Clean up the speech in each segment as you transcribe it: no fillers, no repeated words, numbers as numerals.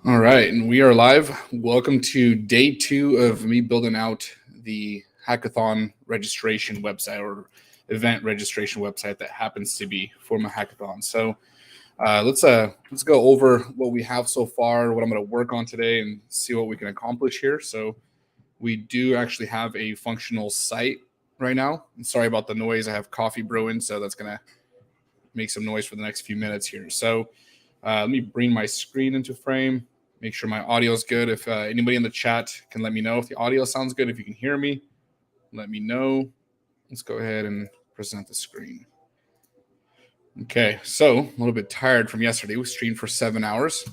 All right, and we are live. Welcome to day 2 of me building out the hackathon registration website or event registration website that happens to be for my hackathon. So let's go over what we have so far, what I'm going to work on today, and see what we can accomplish here. So we do actually have a functional site right now. And sorry about the noise. I have coffee brewing, so that's going to make some noise for the next few minutes here. So let me bring my screen into frame. Make sure my audio is good. If anybody in the chat can let me know if the audio sounds good, if you can hear me, let me know. Let's go ahead and present the screen. Okay, so a little bit tired from yesterday. We streamed for 7 hours.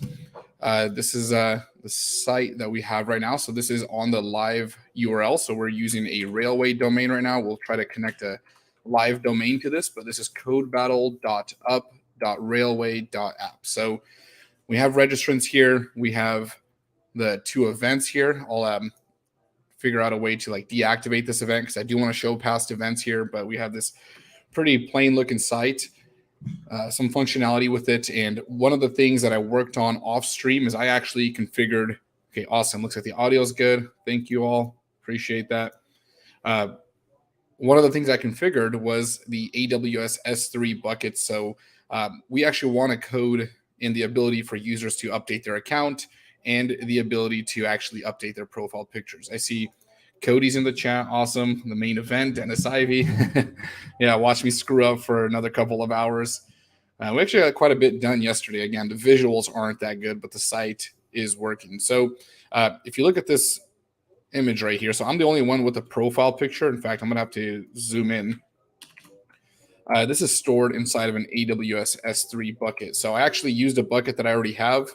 This is the site that we have right now. So this is on the live URL. So we're using a Railway domain right now. We'll try to connect a live domain to this, but this is codebattle.up.railway.app. So we have registrants here. We have the 2 events here. I'll figure out a way to deactivate this event because I do want to show past events here, but we have this pretty plain looking site, some functionality with it. And one of the things that I worked on off stream is I actually configured, okay, awesome. Looks like the audio is good. Thank you all. Appreciate that. One of the things I configured was the AWS S3 bucket. So we actually want to code in the ability for users to update their account and the ability to actually update their profile pictures. I see Cody's in the chat. Awesome. The main event, Dennis Ivy. Yeah, watch me screw up for another couple of hours. We actually got quite a bit done yesterday. Again, the visuals aren't that good, but the site is working. So if you look at this image right here, so I'm the only one with a profile picture. In fact, I'm going to have to zoom in. This is stored inside of an AWS S3 bucket. So I actually used a bucket that I already have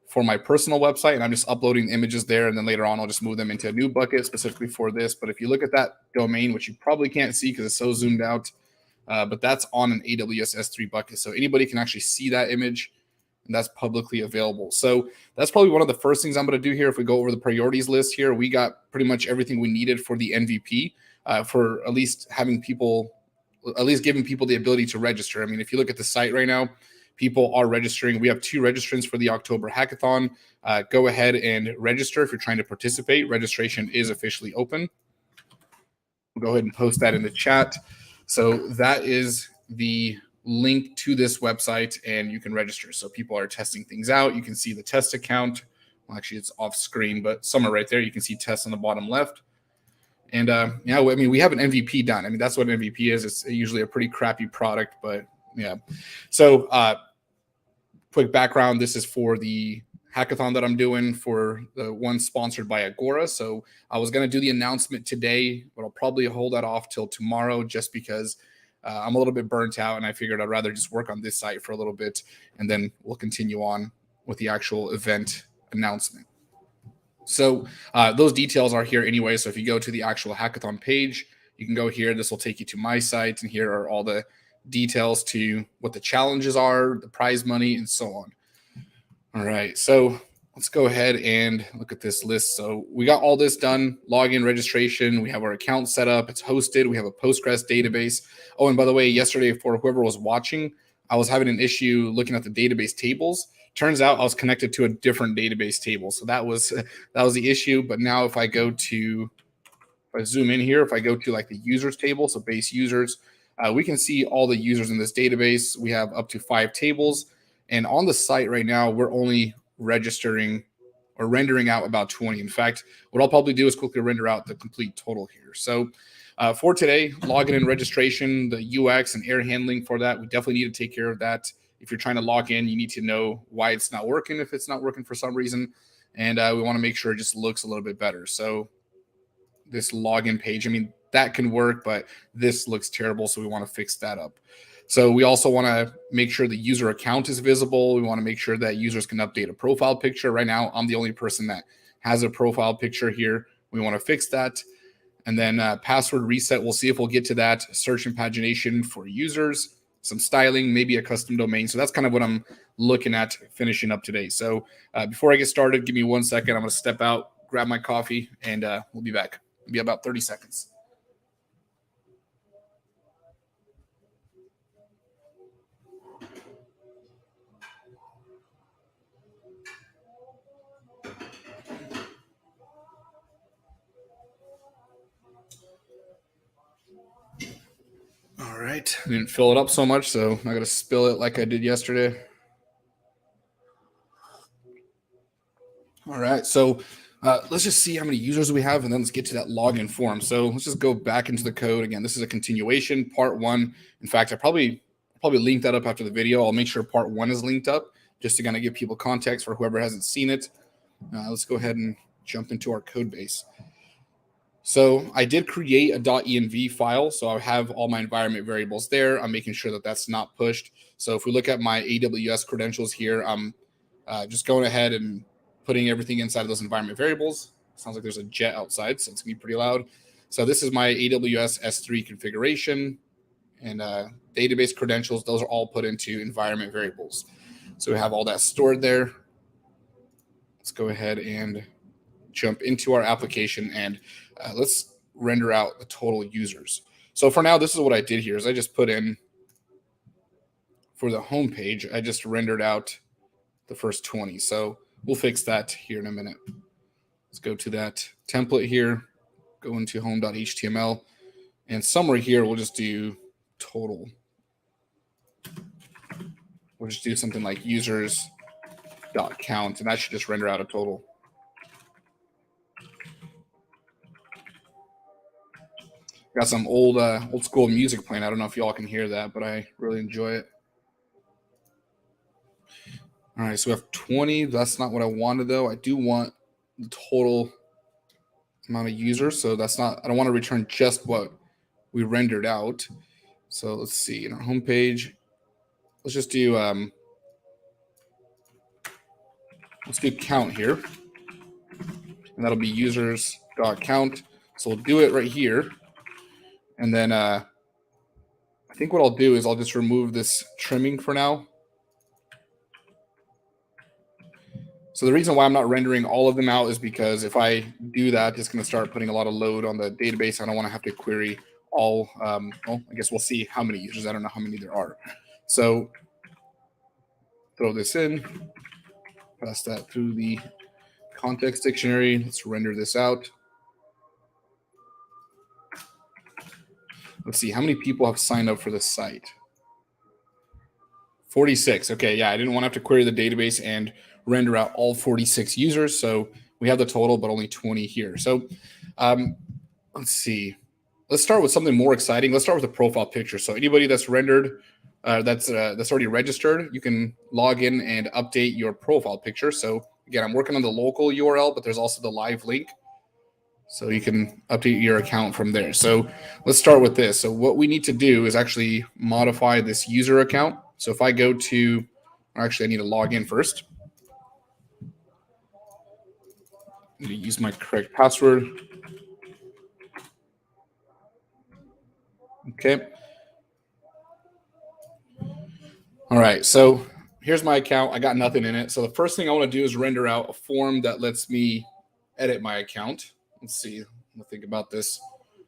for my personal website, and I'm just uploading images there, and then later on I'll just move them into a new bucket specifically for this. But if you look at that domain, which you probably can't see because it's so zoomed out, but that's on an AWS S3 bucket. So anybody can actually see that image, and that's publicly available. So that's probably one of the first things I'm going to do here. If we go over the priorities list here, we got pretty much everything we needed for the MVP, for at least having people, at least giving people the ability to register. I mean, if you look at the site right now, people are registering. We have 2 registrants for the October hackathon. Go ahead and register if you're trying to participate. Registration is officially open. We'll go ahead and post that in the chat. So that is the link to this website, and you can register. So people are testing things out. You can see the test account. Well, actually, it's off screen, but somewhere right there, you can see tests on the bottom left. And yeah, I mean, we have an MVP done. I mean, that's what an MVP is. It's usually a pretty crappy product, but yeah. So quick background, this is for the hackathon that I'm doing, for the one sponsored by Agora. So I was going to do the announcement today, but I'll probably hold that off till tomorrow just because I'm a little bit burnt out, and I figured I'd rather just work on this site for a little bit, and then we'll continue on with the actual event announcement. So those details are here anyway. So if you go to the actual hackathon page, you can go here. This will take you to my site, and here are all the details to what the challenges are, the prize money, and so on. All right, so let's go ahead and look at this list. So we got all this done, login, registration. We have our account set up. It's hosted. We have a Postgres database. Oh, and by the way, yesterday, for whoever was watching, I was having an issue looking at the database tables. Turns out I was connected to a different database table. So that was the issue. But now if I go to, if I zoom in here, if I go to the users table, so base users, we can see all the users in this database. We have up to 5 tables. And on the site right now, we're only registering or rendering out about 20. In fact, what I'll probably do is quickly render out the complete total here. So for today, login and registration, the UX and error handling for that, we definitely need to take care of that. If you're trying to log in, you need to know why it's not working, if it's not working for some reason. And we want to make sure it just looks a little bit better. So this login page, I mean, that can work, but this looks terrible. So we want to fix that up. So we also want to make sure the user account is visible. We want to make sure that users can update a profile picture. Right now, I'm the only person that has a profile picture here. We want to fix that. And then password reset, we'll see if we'll get to that. Search and pagination for users, some styling, maybe a custom domain. So that's kind of what I'm looking at finishing up today. So before I get started, give me 1 second. I'm going to step out, grab my coffee, and we'll be back. It'll be about 30 seconds. All right. I didn't fill it up so much, so I'm not going to spill it like I did yesterday. All right. So let's just see how many users we have, and then let's get to that login form. So let's just go back into the code. Again, this is a continuation, part 1. In fact, I probably link that up after the video. I'll make sure part 1 is linked up just to kind of give people context for whoever hasn't seen it. Let's go ahead and jump into our code base. So I did create a .env file, so I have all my environment variables there. I'm making sure that that's not pushed. So if we look at my AWS credentials here, I'm just going ahead and putting everything inside of those environment variables. Sounds like there's a jet outside, so it's gonna be pretty loud. So this is my AWS S3 configuration and database credentials. Those are all put into environment variables. So we have all that stored there. Let's go ahead and jump into our application and let's render out the total users. So for now, this is what I did here is I just put in for the home page, I just rendered out the first 20. So we'll fix that here in a minute. Let's go to that template here, go into home.html, and somewhere here we'll just do total. We'll just do something like users.count, and that should just render out a total. Got some old school music playing. I don't know if y'all can hear that, but I really enjoy it. All right, so we have 20. That's not what I wanted, though. I do want the total amount of users. So that's not, I don't want to return just what we rendered out. So let's see, in our home page, let's just do, let's do count here. And that'll be users.count. So we'll do it right here. And then I think what I'll do is I'll just remove this trimming for now. So the reason why I'm not rendering all of them out is because if I do that, it's going to start putting a lot of load on the database. I don't want to have to query all, well, I guess we'll see how many users. I don't know how many there are. So throw this in, pass that through the context dictionary. Let's render this out. Let's see, how many people have signed up for this site? 46. Okay, yeah, I didn't want to have to query the database and render out all 46 users. So we have the total, but only 20 here. So let's see. Let's start with something more exciting. Let's start with a profile picture. So anybody that's rendered, that's already registered, you can log in and update your profile picture. So again, I'm working on the local URL, but there's also the live link. So you can update your account from there. So let's start with this. So what we need to do is actually modify this user account. So if I go to, actually I need to log in first. I need to use my correct password. Okay. All right. So here's my account. I got nothing in it. So the first thing I want to do is render out a form that lets me edit my account. Let's see. Let's think about this.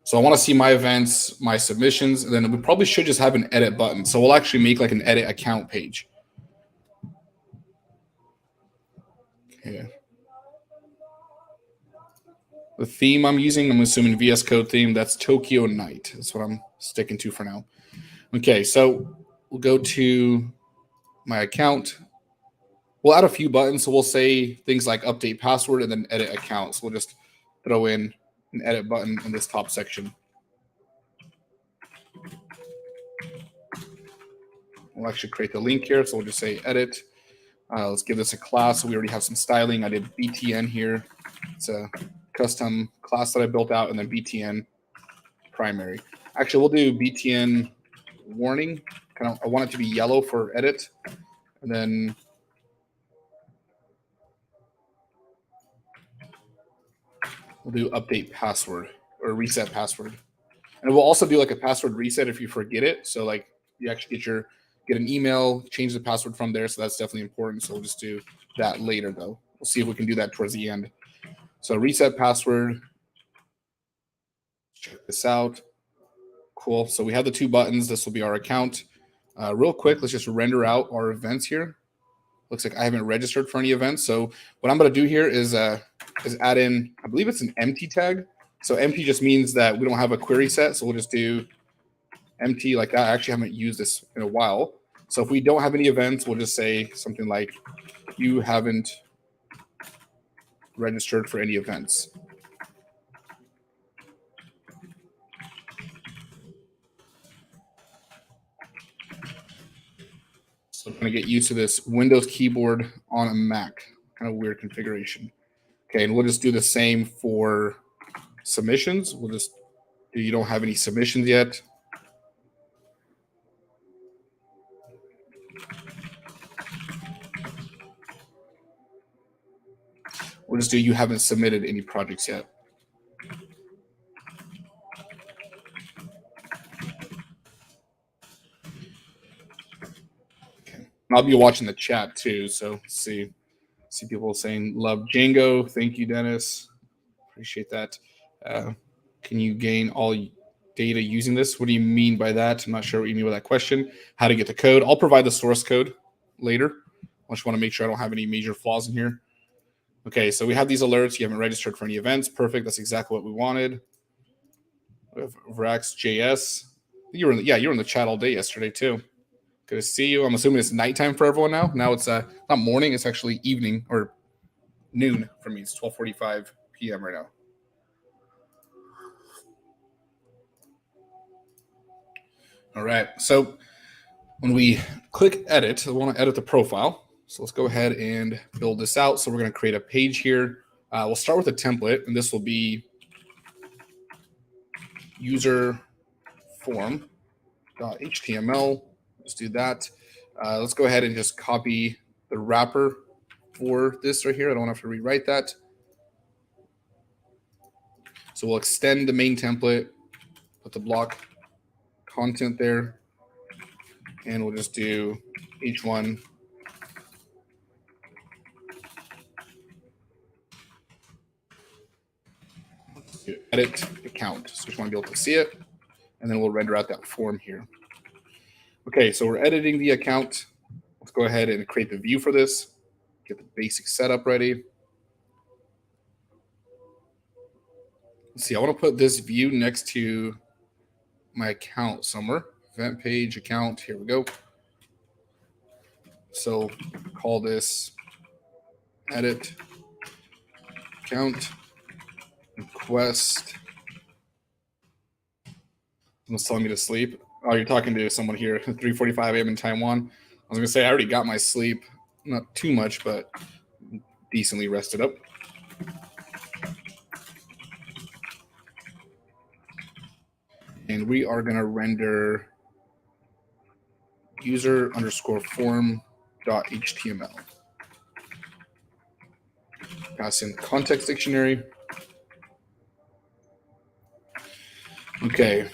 So I want to see my events, my submissions, and then we probably should just have an edit button. So we'll actually make like an edit account page. Okay. The theme I'm using, I'm assuming VS Code theme, that's Tokyo Night. That's what I'm sticking to for now. Okay, so we'll go to my account. We'll add a few buttons. So we'll say things like update password and then edit account. So we'll just throw in an edit button in this top section. We'll actually create the link here. So we'll just say edit. Let's give this a class. So we already have some styling. I did BTN here. It's a custom class that I built out, and then BTN primary. Actually, we'll do BTN warning. I want it to be yellow for edit. And then we'll do update password or reset password. And we'll also do like a password reset if you forget it. So like you actually get an email, change the password from there. So that's definitely important. So we'll just do that later though. We'll see if we can do that towards the end. So reset password. Check this out. Cool. So we have the two buttons. This will be our account. Real quick, let's just render out our events here. Looks like I haven't registered for any events. So what I'm going to do here is add in, I believe it's an empty tag. So empty just means that we don't have a query set. So we'll just do empty like that. I actually haven't used this in a while. So if we don't have any events, we'll just say something like, you haven't registered for any events. So I'm going to get used to this Windows keyboard on a Mac. Kind of weird configuration. Okay, and we'll just do the same for submissions. We'll just do, you don't have any submissions yet. We'll just do, you haven't submitted any projects yet. Okay. I'll be watching the chat too, so see people saying love Django. Thank you, Dennis. Appreciate that. Can you gain all data using this? What do you mean by that? I'm not sure what you mean by that question. How to get the code? I'll provide the source code later. I just want to make sure I don't have any major flaws in here. Okay, so we have these alerts. You haven't registered for any events. Perfect. That's exactly what we wanted. We have Vrax.js. You were in the chat all day yesterday too. Good to see you. I'm assuming it's nighttime for everyone now. Now it's not morning. It's actually evening or noon for me. It's 12:45 p.m. right now. All right. So when we click edit, I want to edit the profile. So let's go ahead and build this out. So we're going to create a page here. We'll start with a template, and this will be user form.html. Let's do that. Let's go ahead and just copy the wrapper for this right here. I don't have to rewrite that. So we'll extend the main template, put the block content there, and we'll just do h1 edit account. So we just want to be able to see it, and then we'll render out that form here. Okay, so we're editing the account. Let's go ahead and create the view for this. Get the basic setup ready. Let's see, I want to put this view next to my account somewhere. Event page account, here we go. So call this edit account request. Someone's telling me to sleep. Oh, you're talking to someone here, 3:45 a.m. in Taiwan. I was gonna say I already got my sleep, not too much, but decently rested up. And we are gonna render user_form.html. Pass in the context dictionary. Okay.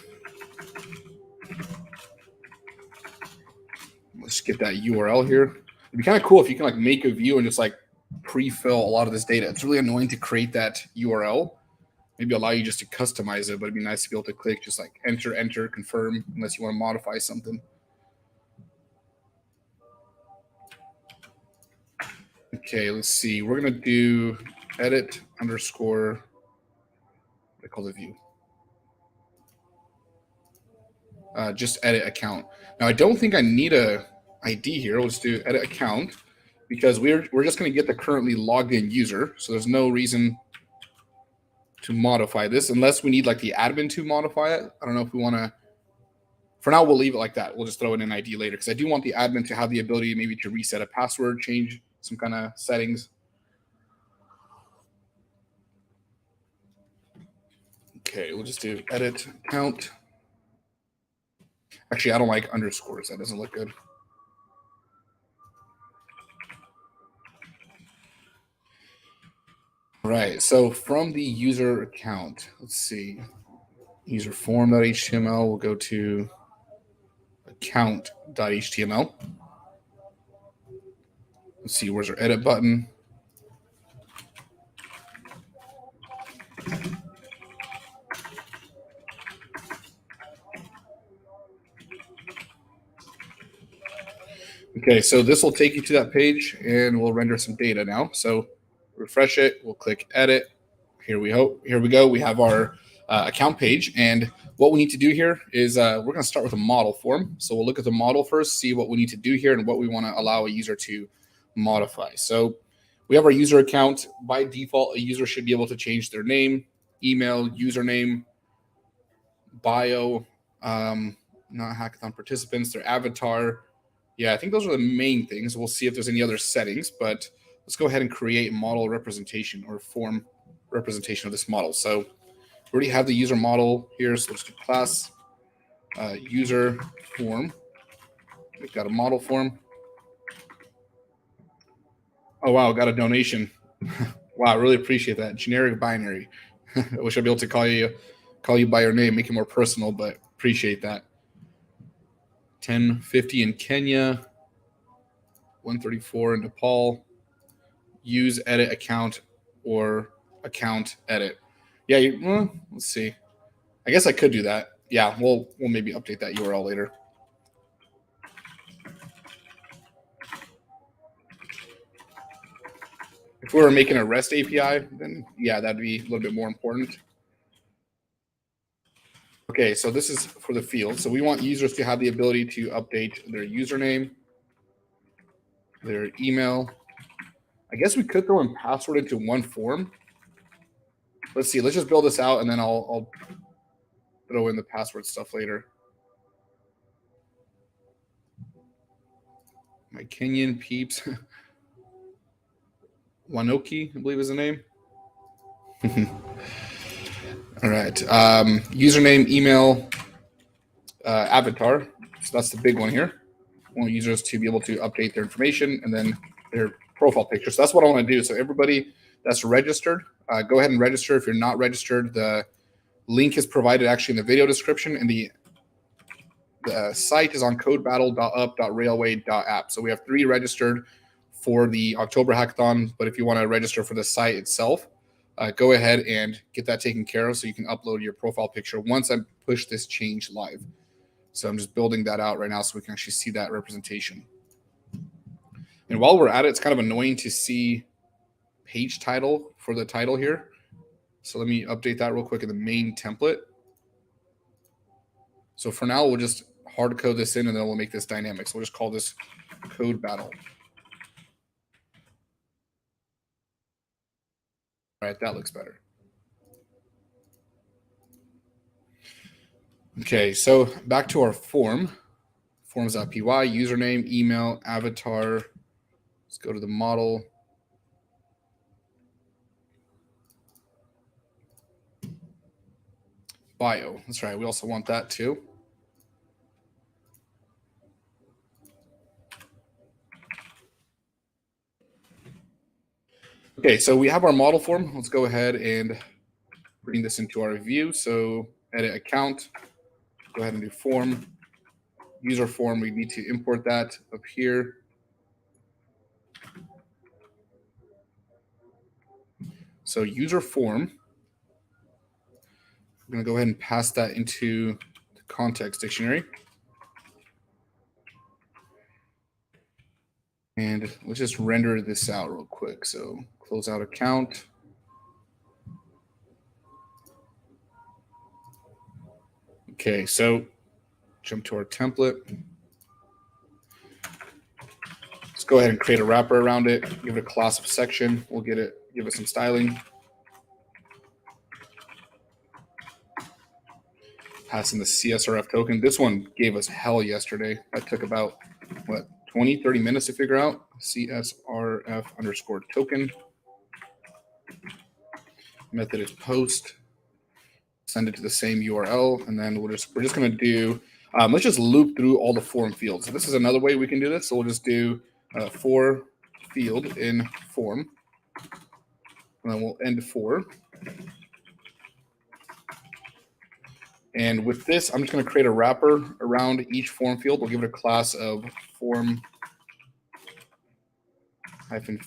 Let's get that URL here. It'd be kind of cool if you can like make a view and just like pre-fill a lot of this data. It's really annoying to create that URL. Maybe allow you just to customize it, but it'd be nice to be able to click just like enter, confirm, unless you want to modify something. Okay, let's see. We're going to do edit underscore, what do I call the view? Just edit account. Now, I don't think I need a ID here. We'll just do edit account because we're just going to get the currently logged in user. So there's no reason to modify this unless we need like the admin to modify it. I don't know if we want to. For now, we'll leave it like that. We'll just throw in an ID later because I do want the admin to have the ability maybe to reset a password, change some kind of settings. Okay, we'll just do edit account. Actually, I don't like underscores. That doesn't look good. All right, so from the user account, let's see, user form.html, we'll go to account.html. Let's see, where's our edit button? Okay, so this will take you to that page and we'll render some data now. So refresh it, we'll click edit. Here we go. We have our account page. And what we need to do here is we're going to start with a model form. So we'll look at the model first, see what we need to do here and what we want to allow a user to modify. So we have our user account. By default, a user should be able to change their name, email, username, bio, not hackathon participants, their avatar. Yeah, I think those are the main things. We'll see if there's any other settings, but let's go ahead and create model representation or form representation of this model. So we already have the user model here. So let's do class user form. We've got a model form. Oh, wow, got a donation. Wow, I really appreciate that. Generic binary. I wish I'd be able to call you by your name, make it more personal, but appreciate that. 1050 in Kenya, 134 in Nepal. Use edit account or account edit. Yeah, well, let's see. I guess I could do that. Yeah, we'll maybe update that URL later. If we were making a REST API, then yeah, that'd be a little bit more important. Okay, so this is for the field. So we want users to have the ability to update their username, their email. I guess we could throw in password into one form. Let's see. Let's just build this out, and then I'll throw in the password stuff later. My Kenyan peeps. Wanoki, I believe is the name. All right. Username, email, avatar. So that's the big one here. I want users to be able to update their information and then their profile picture. So that's what I want to do. So everybody that's registered, go ahead and register. If you're not registered, the link is provided actually in the video description, and the site is on codebattle.up.railway.app. So we have 3 registered for the October hackathon, but if you want to register for the site itself, go ahead and get that taken care of so you can upload your profile picture once I push this change live. So I'm just building that out right now so we can actually see that representation. And while we're at it, it's kind of annoying to see page title for the title here. So let me update that real quick in the main template. So for now, we'll just hard code this in and then we'll make this dynamic. So we'll just call this code battle. All right, that looks better. Okay, so back to our form. Forms.py, username, email, avatar. Let's go to the model. Bio, that's right. We also want that too. Okay, so we have our model form. Let's go ahead and bring this into our view. So edit account, go ahead and do form. User form, we need to import that up here. So user form, I'm going to go ahead and pass that into the context dictionary. And let's just render this out real quick. So close out account. Okay, so jump to our template. Let's go ahead and create a wrapper around it. Give it a class of section. We'll give it some styling. Pass in the CSRF token. This one gave us hell yesterday. That took about, 20, 30 minutes to figure out. CSRF underscore token. Method is post. Send it to the same URL, and then we're just going to do, let's just loop through all the form fields. So this is another way we can do this. So we'll just do for field in form, and then we'll end for. And with this, I'm just going to create a wrapper around each form field. We'll give it a class of form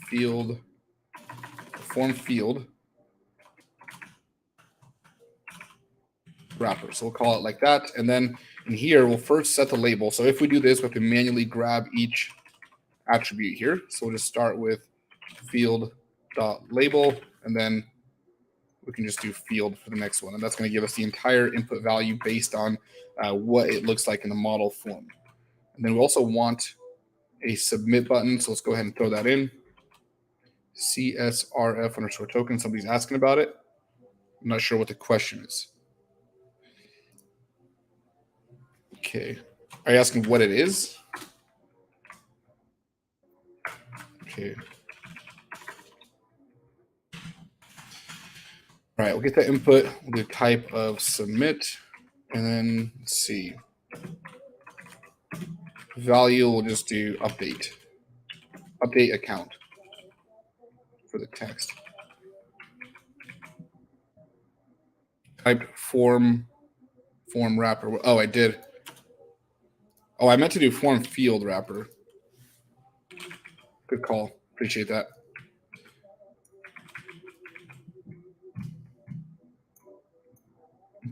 field wrapper. So we'll call it like that. And then in here, we'll first set the label. So if we do this, we have to manually grab each attribute here. So we'll just start with field.label, and then we can just do field for the next one. And that's going to give us the entire input value based on what it looks like in the model form. And then we also want a submit button. So let's go ahead and throw that in. CSRF underscore token. Somebody's asking about it. I'm not sure what the question is. Okay. Are you asking what it is? Okay. All right, we'll get the input. We'll do type of submit. And then let's see. Value, we'll just do update. Update account for the text. Type form wrapper. Oh, I did. Oh, I meant to do form field wrapper. Good call. Appreciate that.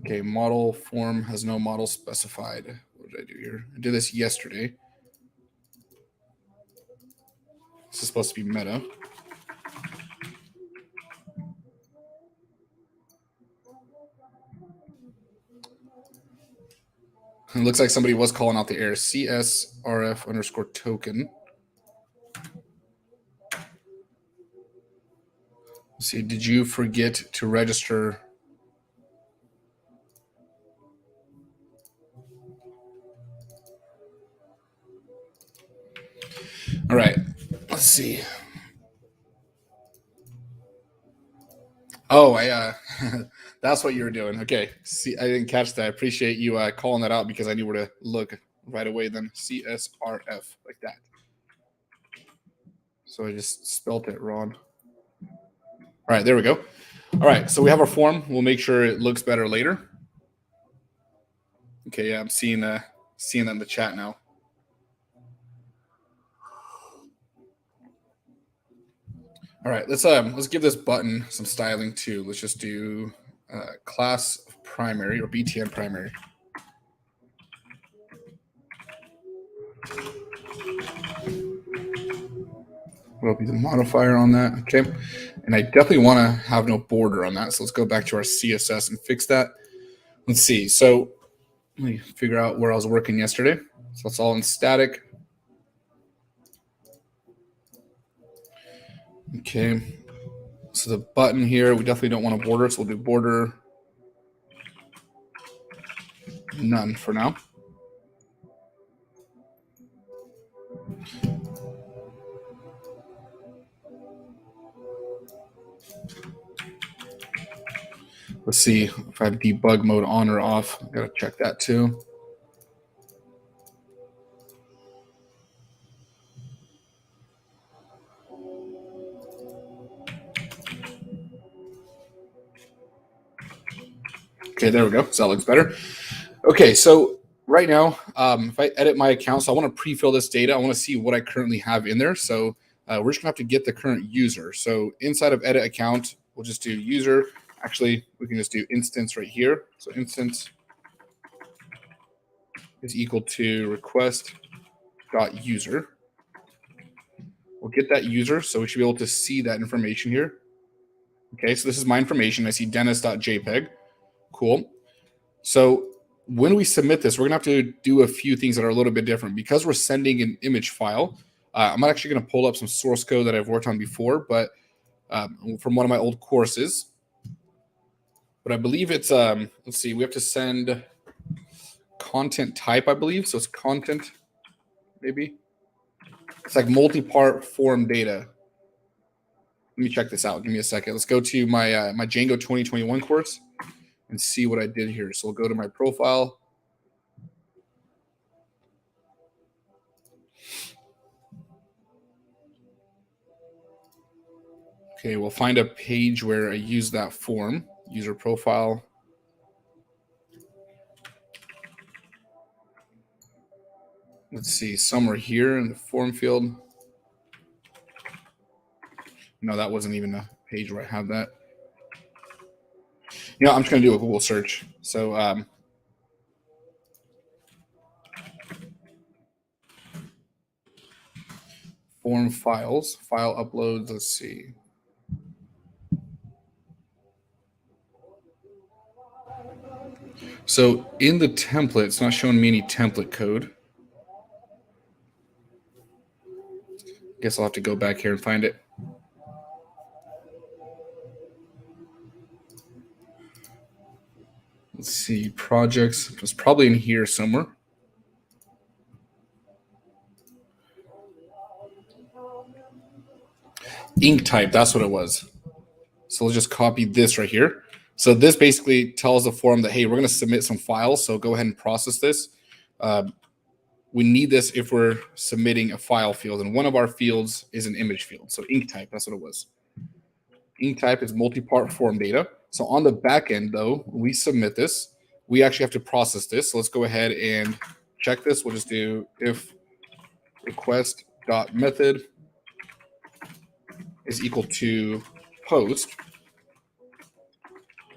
Okay, model form has no model specified. What did I do here? I did this yesterday. This is supposed to be meta. It looks like somebody was calling out the error. CSRF underscore token. Let's see, did you forget to register? All right, let's see. Oh, that's what you were doing. Okay, see, I didn't catch that. I appreciate you calling that out because I knew where to look right away. Then CSRF like that. So I just spelt it wrong. All right, there we go. All right, so we have our form. We'll make sure it looks better later. Okay, yeah, I'm seeing that in the chat now. All right, let's give this button some styling too. Let's just do class primary or BTN primary. Will be the modifier on that. Okay, and I definitely want to have no border on that. So let's go back to our CSS and fix that. Let's see. So let me figure out where I was working yesterday. So it's all in static. Okay. So the button here, we definitely don't want a border, so we'll do border none for now. Let's see if I have debug mode on or off. I gotta check that too. Okay, there we go. So that looks better. Okay, so right now, if I edit my account, so I want to pre-fill this data. I want to see what I currently have in there. So we're just gonna have to get the current user. So inside of edit account, we'll just do user. Actually, we can just do instance right here. So instance is equal to request.user. We'll get that user, so we should be able to see that information here. Okay, so this is my information. I see Dennis.jpg. Cool. So when we submit this, we're gonna have to do a few things that are a little bit different because we're sending an image file. I'm actually gonna pull up some source code that I've worked on before, but from one of my old courses. But I believe it's let's see, we have to send content type, I believe. So it's content, maybe. It's like multi-part form data. Let me check this out. Give me a second. Let's go to my my Django 2021 course and see what I did here. So we'll go to my profile. Okay, we'll find a page where I use that form, user profile. Let's see, somewhere here in the form field. No, that wasn't even a page where I have that. You know, I'm just going to do a Google search. So form files, file uploads. Let's see. So in the template, it's not showing me any template code. Guess I'll have to go back here and find it. Let's see, projects. It's probably in here somewhere. Ink type, that's what it was. So let's just copy this right here. So this basically tells the form that, hey, we're going to submit some files. So go ahead and process this. We need this if we're submitting a file field. And one of our fields is an image field. So ink type, that's what it was. Ink type is multi-part form data. So on the back end, though, we submit this. We actually have to process this. So let's go ahead and check this. We'll just do if request.method is equal to post.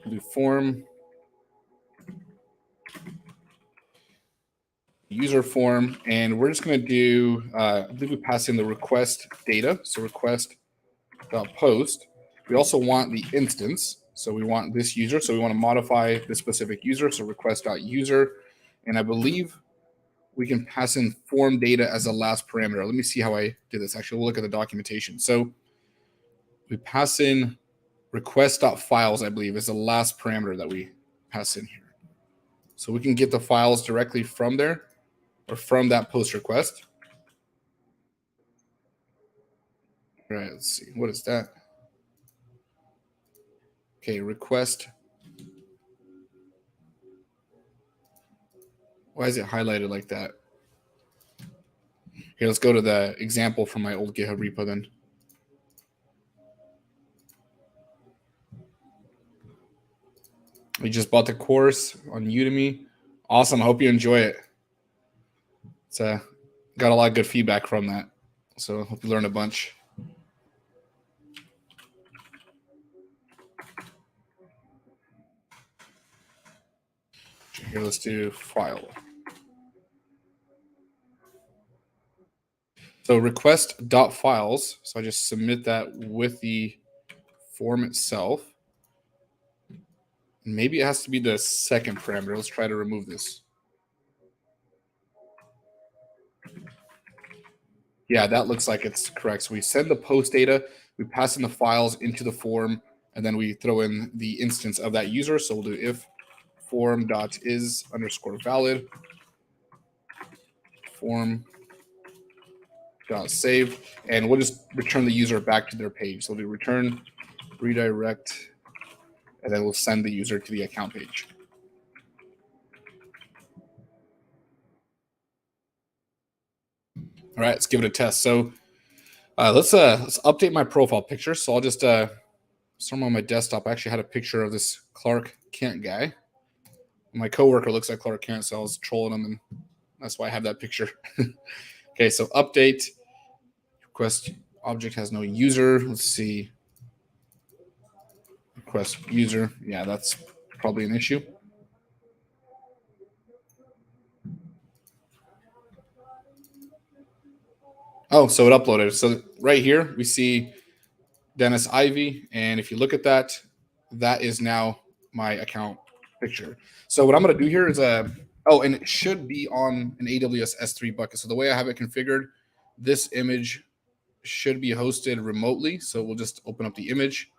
We'll do form user form, and we're just going to do, I believe we pass in the request data. So request.post. We also want the instance. So we want this user. So we want to modify this specific user. So request.user. And I believe we can pass in form data as the last parameter. Let me see how I did this. Actually, we'll look at the documentation. So we pass in request.files, I believe, is the last parameter that we pass in here. So we can get the files directly from there or from that post request. All right, let's see. What is that? Okay, request. Why is it highlighted like that? Here, let's go to the example from my old GitHub repo then. We just bought the course on Udemy. Awesome. I hope you enjoy it. It's got a lot of good feedback from that. So I hope you learned a bunch. Here, let's do file. So request.files. So I just submit that with the form itself. Maybe it has to be the second parameter. Let's try to remove this. Yeah, that looks like it's correct. So we send the post data, we pass in the files into the form, and then we throw in the instance of that user. So we'll do if form.is_valid form.save, and we'll just return the user back to their page. So we'll do return redirect, and then we'll send the user to the account page. All right, let's give it a test. So let's update my profile picture. So I'll just somewhere on my desktop, I actually had a picture of this Clark Kent guy. My coworker looks like Clark Kent, so I was trolling him, and that's why I have that picture. Okay, so update request object has no user. Let's see. Request user. Yeah, that's probably an issue. Oh, so it uploaded. So right here we see Dennis Ivy, and if you look at that, that is now my account picture. So what I'm going to do here is oh, and it should be on an AWS S3 bucket. So the way I have it configured, this image should be hosted remotely. So we'll just open up the image.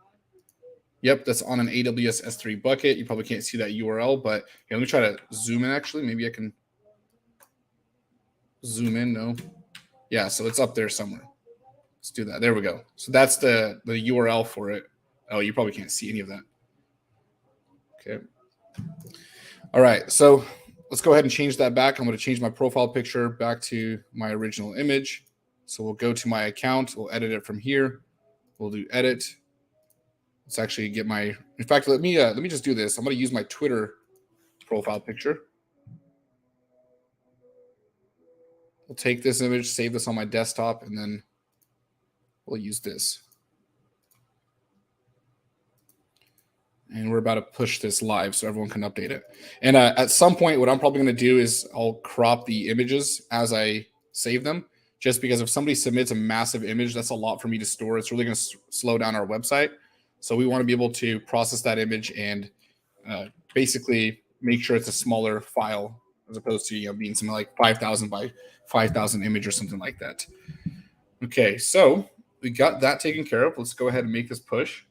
Yep, that's on an AWS S3 bucket. You probably can't see that URL, but yeah, let me try to zoom in. Actually, maybe I can zoom in. No, yeah, so it's up there somewhere. Let's do that. There we go. So that's the URL for it. Oh, you probably can't see any of that. Okay. All right, so let's go ahead and change that back. I'm going to change my profile picture back to my original image. So we'll go to my account. We'll edit it from here. We'll do edit. Let's actually get my. In fact, let me just do this. I'm going to use my Twitter profile picture. We'll take this image, save this on my desktop, and then we'll use this. And we're about to push this live so everyone can update it. And at some point, what I'm probably going to do is I'll crop the images as I save them, just because if somebody submits a massive image, that's a lot for me to store. It's really going to slow down our website. So we want to be able to process that image and basically make sure it's a smaller file as opposed to being something like 5,000 by 5,000 image or something like that. Okay, so we got that taken care of. Let's go ahead and make this push.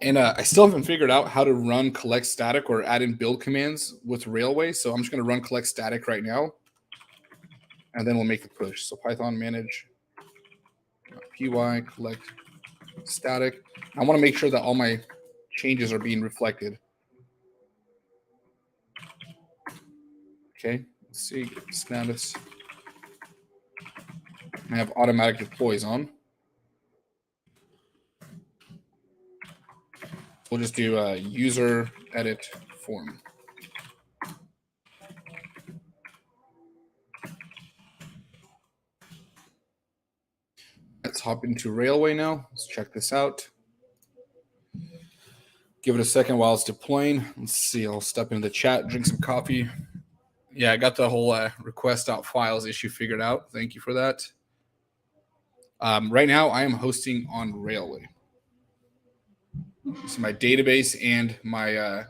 And I still haven't figured out how to run collect static or add in build commands with Railway. So I'm just going to run collect static right now. And then we'll make the push. So Python manage py collect static. I want to make sure that all my changes are being reflected. Okay, let's see. Status. I have automatic deploys on. We'll just do user edit form. Let's hop into Railway now. Let's check this out. Give it a second while it's deploying. Let's see. I'll step into the chat, drink some coffee. Yeah, I got the whole request.files issue figured out. Thank you for that. Right now, I am hosting on Railway. So my database and my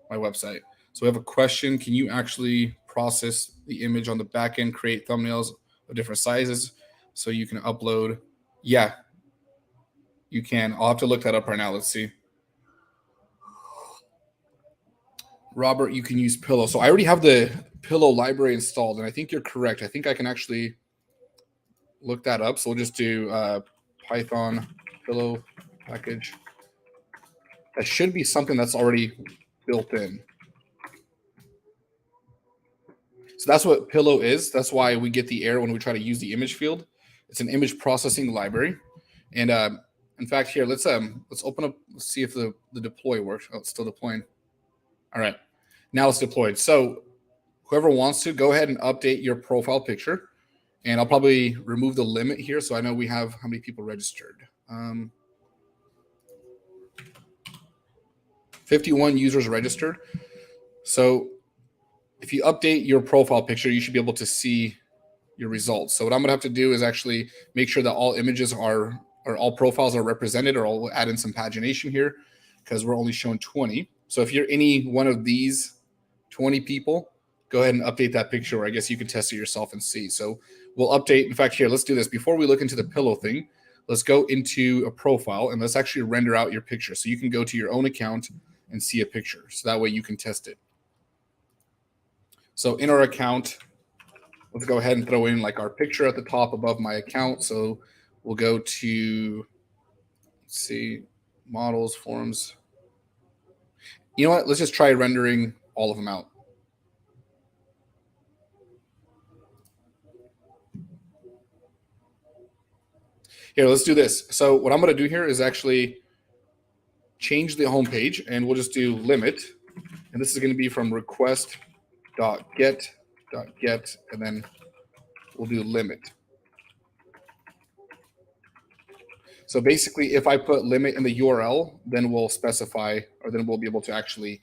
my website. So we have a question. Can you actually process the image on the back end, create thumbnails of different sizes so you can upload? Yeah, you can. I'll have to look that up right now. Let's see. Robert, you can use Pillow. So I already have the Pillow library installed, and I think you're correct. I think I can actually look that up. So we'll just do Python Pillow package. That should be something that's already built in. So that's what Pillow is. That's why we get the error when we try to use the image field. It's an image processing library. And in fact, here, let's open up, let's see if the deploy works. Oh, it's still deploying. All right, now it's deployed. So whoever wants to, go ahead and update your profile picture. And I'll probably remove the limit here so I know we have how many people registered. 51 users registered. So if you update your profile picture, you should be able to see your results. So what I'm going to have to do is actually make sure that all images are, or all profiles are represented, or I'll add in some pagination here because we're only showing 20. So if you're any one of these 20 people, go ahead and update that picture, or I guess you can test it yourself and see. So we'll update. In fact, here, let's do this. Before we look into the Pillow thing, let's go into a profile and let's actually render out your picture. So you can go to your own account and see a picture. So that way you can test it. So in our account, let's go ahead and throw in like our picture at the top above my account. So we'll go to, let's see, models, forms. You know what? Let's just try rendering all of them out. Here, let's do this. So what I'm going to do here is actually change the home page, and we'll just do limit. And this is going to be from request.get, and then we'll do limit. So basically, if I put limit in the URL, then we'll specify, or then we'll be able to actually,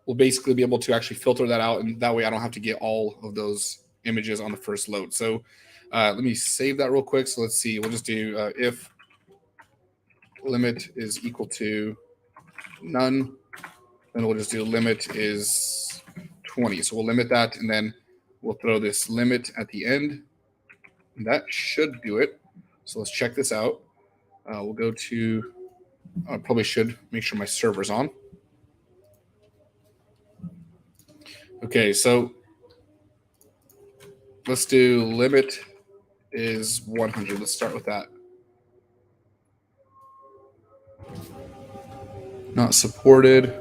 we'll basically be able to actually filter that out, and that way I don't have to get all of those images on the first load. So let me save that real quick. So let's see, we'll just do if limit is equal to none, then we'll just do limit is 20. So we'll limit that, and then we'll throw this limit at the end. And that should do it. So let's check this out. We'll go to, I probably should make sure my server's on. Okay, so let's do limit is 100. Let's start with that. Not supported.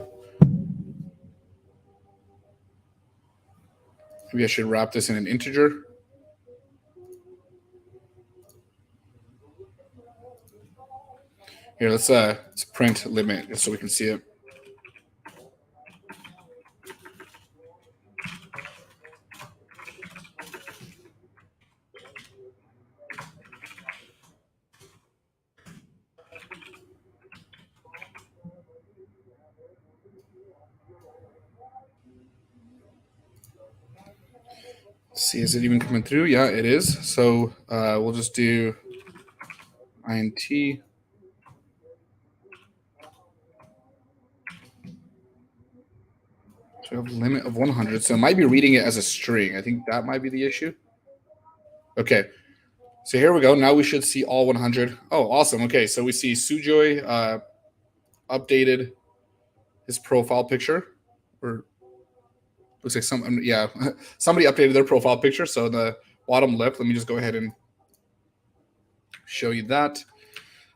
Maybe I should wrap this in an integer. Here, let's print limit just so we can see it. See, is it even coming through? Yeah, it is. So we'll just do int So we have a limit of 100. So it might be reading it as a string. I think that might be the issue. Okay. So here we go. Now we should see all 100. Oh, awesome. Okay. So we see Sujoy updated his profile picture. Or looks like somebody updated their profile picture. So the bottom left, let me just go ahead and show you that.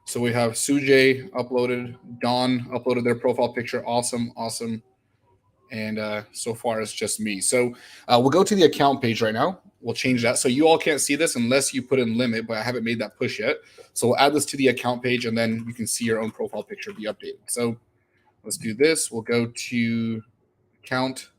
So we have Sujay uploaded, Don uploaded their profile picture. Awesome. And so far it's just me. So we'll go to the account page right now. We'll change that. So you all can't see this unless you put in limit, but I haven't made that push yet. So we'll add this to the account page and then you can see your own profile picture be updated. So let's do this. We'll go to account.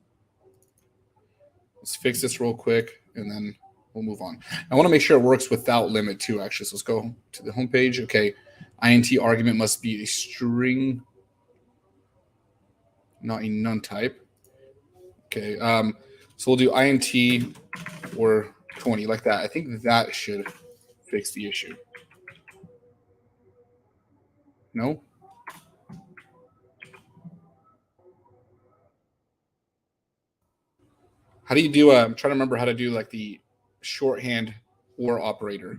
Let's fix this real quick and then we'll move on. I want to make sure it works without limit too, actually. So let's go to the home page. Okay. INT argument must be a string, not a none type. Okay. So we'll do INT or 20 like that. I think that should fix the issue. No? How do you do I'm trying to remember how to do like the shorthand or operator.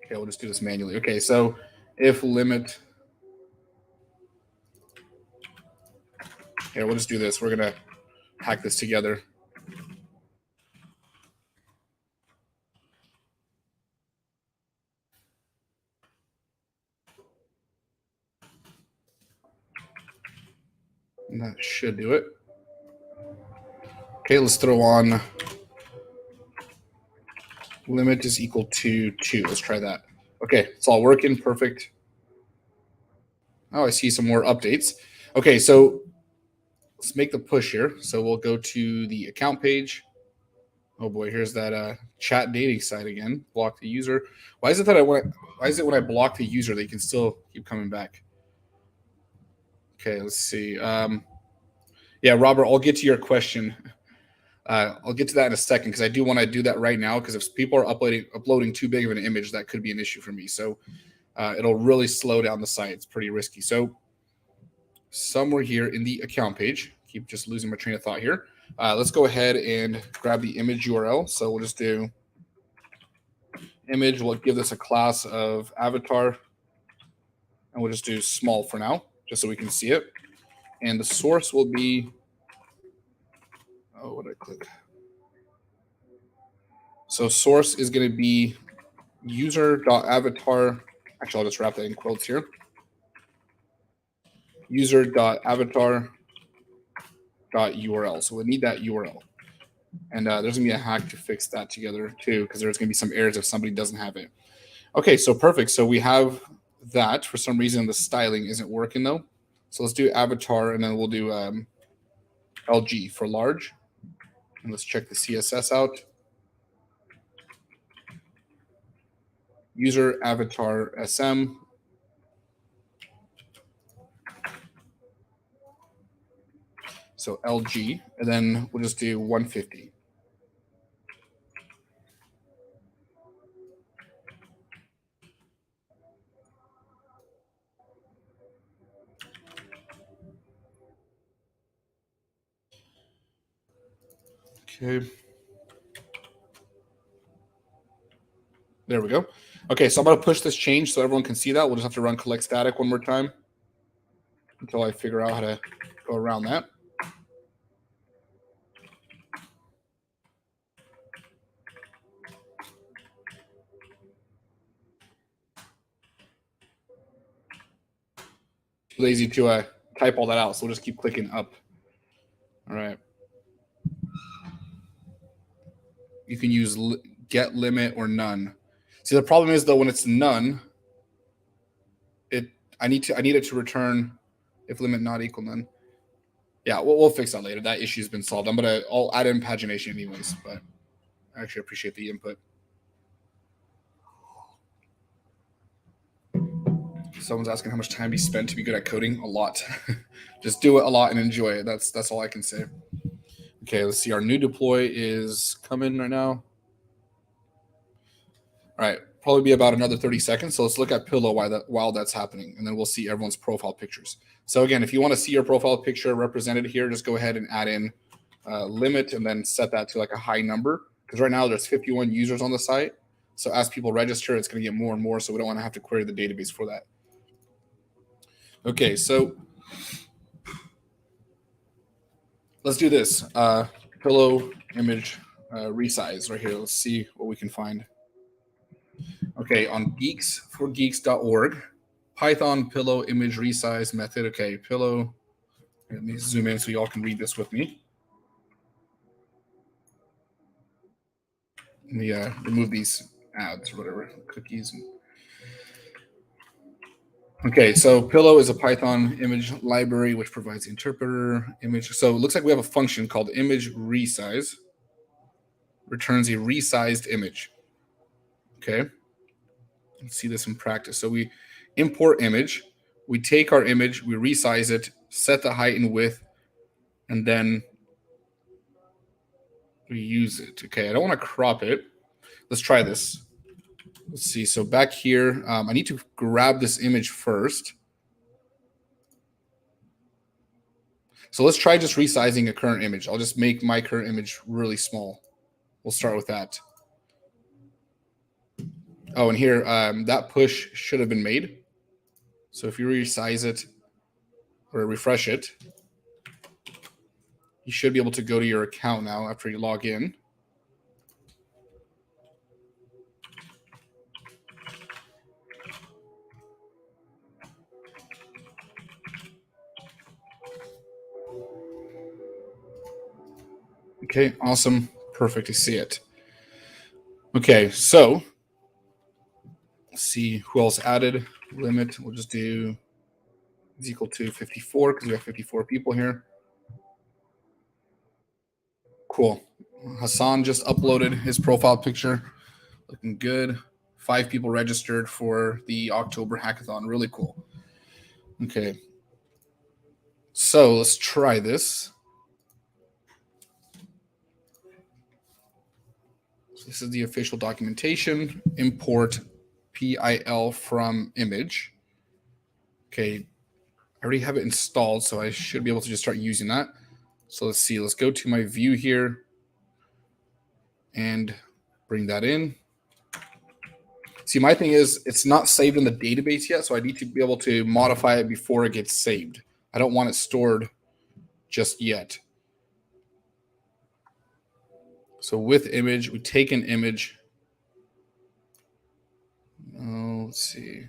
Okay, we'll just do this manually. Okay, so if limit. Here, we'll just do this. We're gonna hack this together. And that should do it. Okay, let's throw on limit is equal to 2. Let's try that. Okay, it's all working. Perfect. Oh, I see some more updates. Okay, so let's make the push here. So we'll go to the account page. Oh boy, here's that chat dating site again. Block the user. Why is it that why is it when I block the user they can still keep coming back? Okay, let's see. Yeah, Robert, I'll get to your question. I'll get to that in a second because I do want to do that right now because if people are uploading too big of an image, that could be an issue for me. So it'll really slow down the site. It's pretty risky. So somewhere here in the account page, keep just losing my train of thought here. Let's go ahead and grab the image URL. So we'll just do image. We'll give this a class of avatar. And we'll just do small for now, just so we can see it. And the source will be, oh, what did I click? So source is going to be user.avatar. Actually, I'll just wrap that in quotes here. User.avatar.url. So we need that URL. And there's going to be a hack to fix that together too, because there's going to be some errors if somebody doesn't have it. Okay, so perfect. So we have that. For some reason, the styling isn't working though. So let's do avatar, and then we'll do LG for large. And let's check the CSS out. User avatar SM. So LG, and then we'll just do 150. Okay. There we go. Okay, so I'm going to push this change so everyone can see that. We'll just have to run collect static one more time until I figure out how to go around that. Too lazy to type all that out, so we'll just keep clicking up. All right. You can use get limit or none. See, the problem is though when it's none, I need it to return if limit not equal none. Yeah, we'll fix that later. That issue's been solved. I'll add in pagination anyways, but I actually appreciate the input. Someone's asking how much time you spend to be good at coding. A lot. Just do it a lot and enjoy it. That's all I can say. Okay, let's see. Our new deploy is coming right now. All right. probably be about another 30 seconds. So let's look at Pillow while that's happening, and then we'll see everyone's profile pictures. So again, if you want to see your profile picture represented here, just go ahead and add in limit and then set that to like a high number, because right now there's 51 users on the site. So as people register, it's going to get more and more. So we don't want to have to query the database for that. Okay, so let's do this. Pillow image resize right here. Let's see what we can find. Okay, on geeksforgeeks.org, Python pillow image resize method. Okay, pillow. Let me zoom in so y'all can read this with me. Let me remove these ads or whatever, cookies. Okay, so Pillow is a Python image library which provides interpreter image. So it looks like we have a function called image resize, returns a resized image. Okay, let's see this in practice. So we import image, we take our image, we resize it, set the height and width, and then we use it. Okay, I don't want to crop it. Let's try this. Let's see. So back here, I need to grab this image first. So let's try just resizing a current image. I'll just make my current image really small. We'll start with that. Oh, and here, that push should have been made. So if you resize it or refresh it, you should be able to go to your account now after you log in. Okay, awesome. Perfect to see it. Okay, so let's see who else added. Limit, we'll just do is equal to 54 because we have 54 people here. Cool. Hassan just uploaded his profile picture. Looking good. 5 people registered for the October hackathon. Really cool. Okay. So let's try this. So this is the official documentation. Import PIL from image. Okay. I already have it installed, so I should be able to just start using that. So let's see. Let's go to my view here and bring that in. See, my thing is it's not saved in the database yet, so I need to be able to modify it before it gets saved. I don't want it stored just yet. So with image, we take an image. Oh, let's see.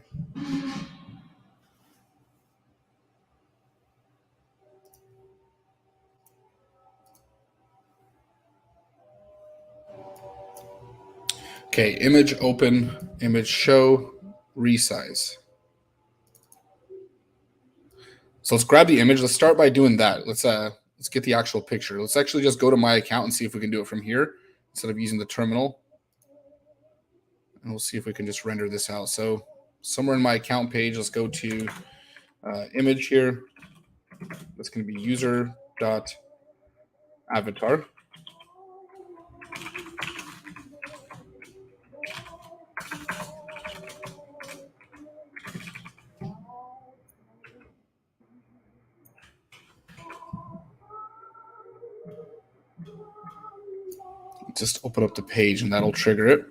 Okay, image open, image show, resize. So let's grab the image. Let's start by doing that. Let's get the actual picture. Let's actually just go to my account and see if we can do it from here instead of using the terminal. And we'll see if we can just render this out. So somewhere in my account page, let's go to image here. That's going to be user.avatar. Just open up the page and that'll trigger it.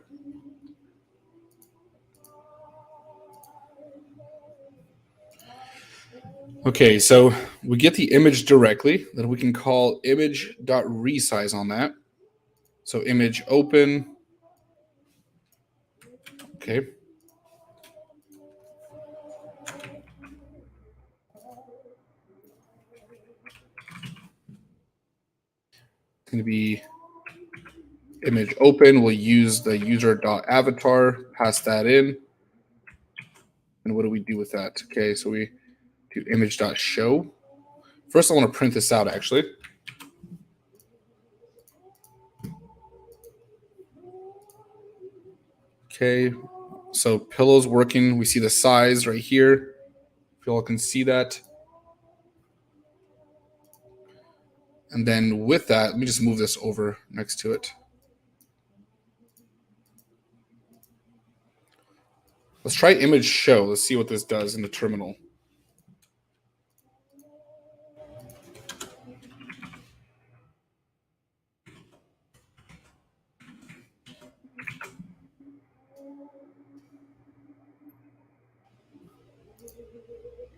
Okay, so we get the image directly, then we can call image.resize on that. So image open. Okay. It's going to be image open. We'll use the user.avatar, pass that in. And what do we do with that? Okay, so we do image.show. First, I want to print this out, actually. Okay, so pillow's working. We see the size right here. If you all can see that. And then with that, let me just move this over next to it. Let's try image show. Let's see what this does in the terminal.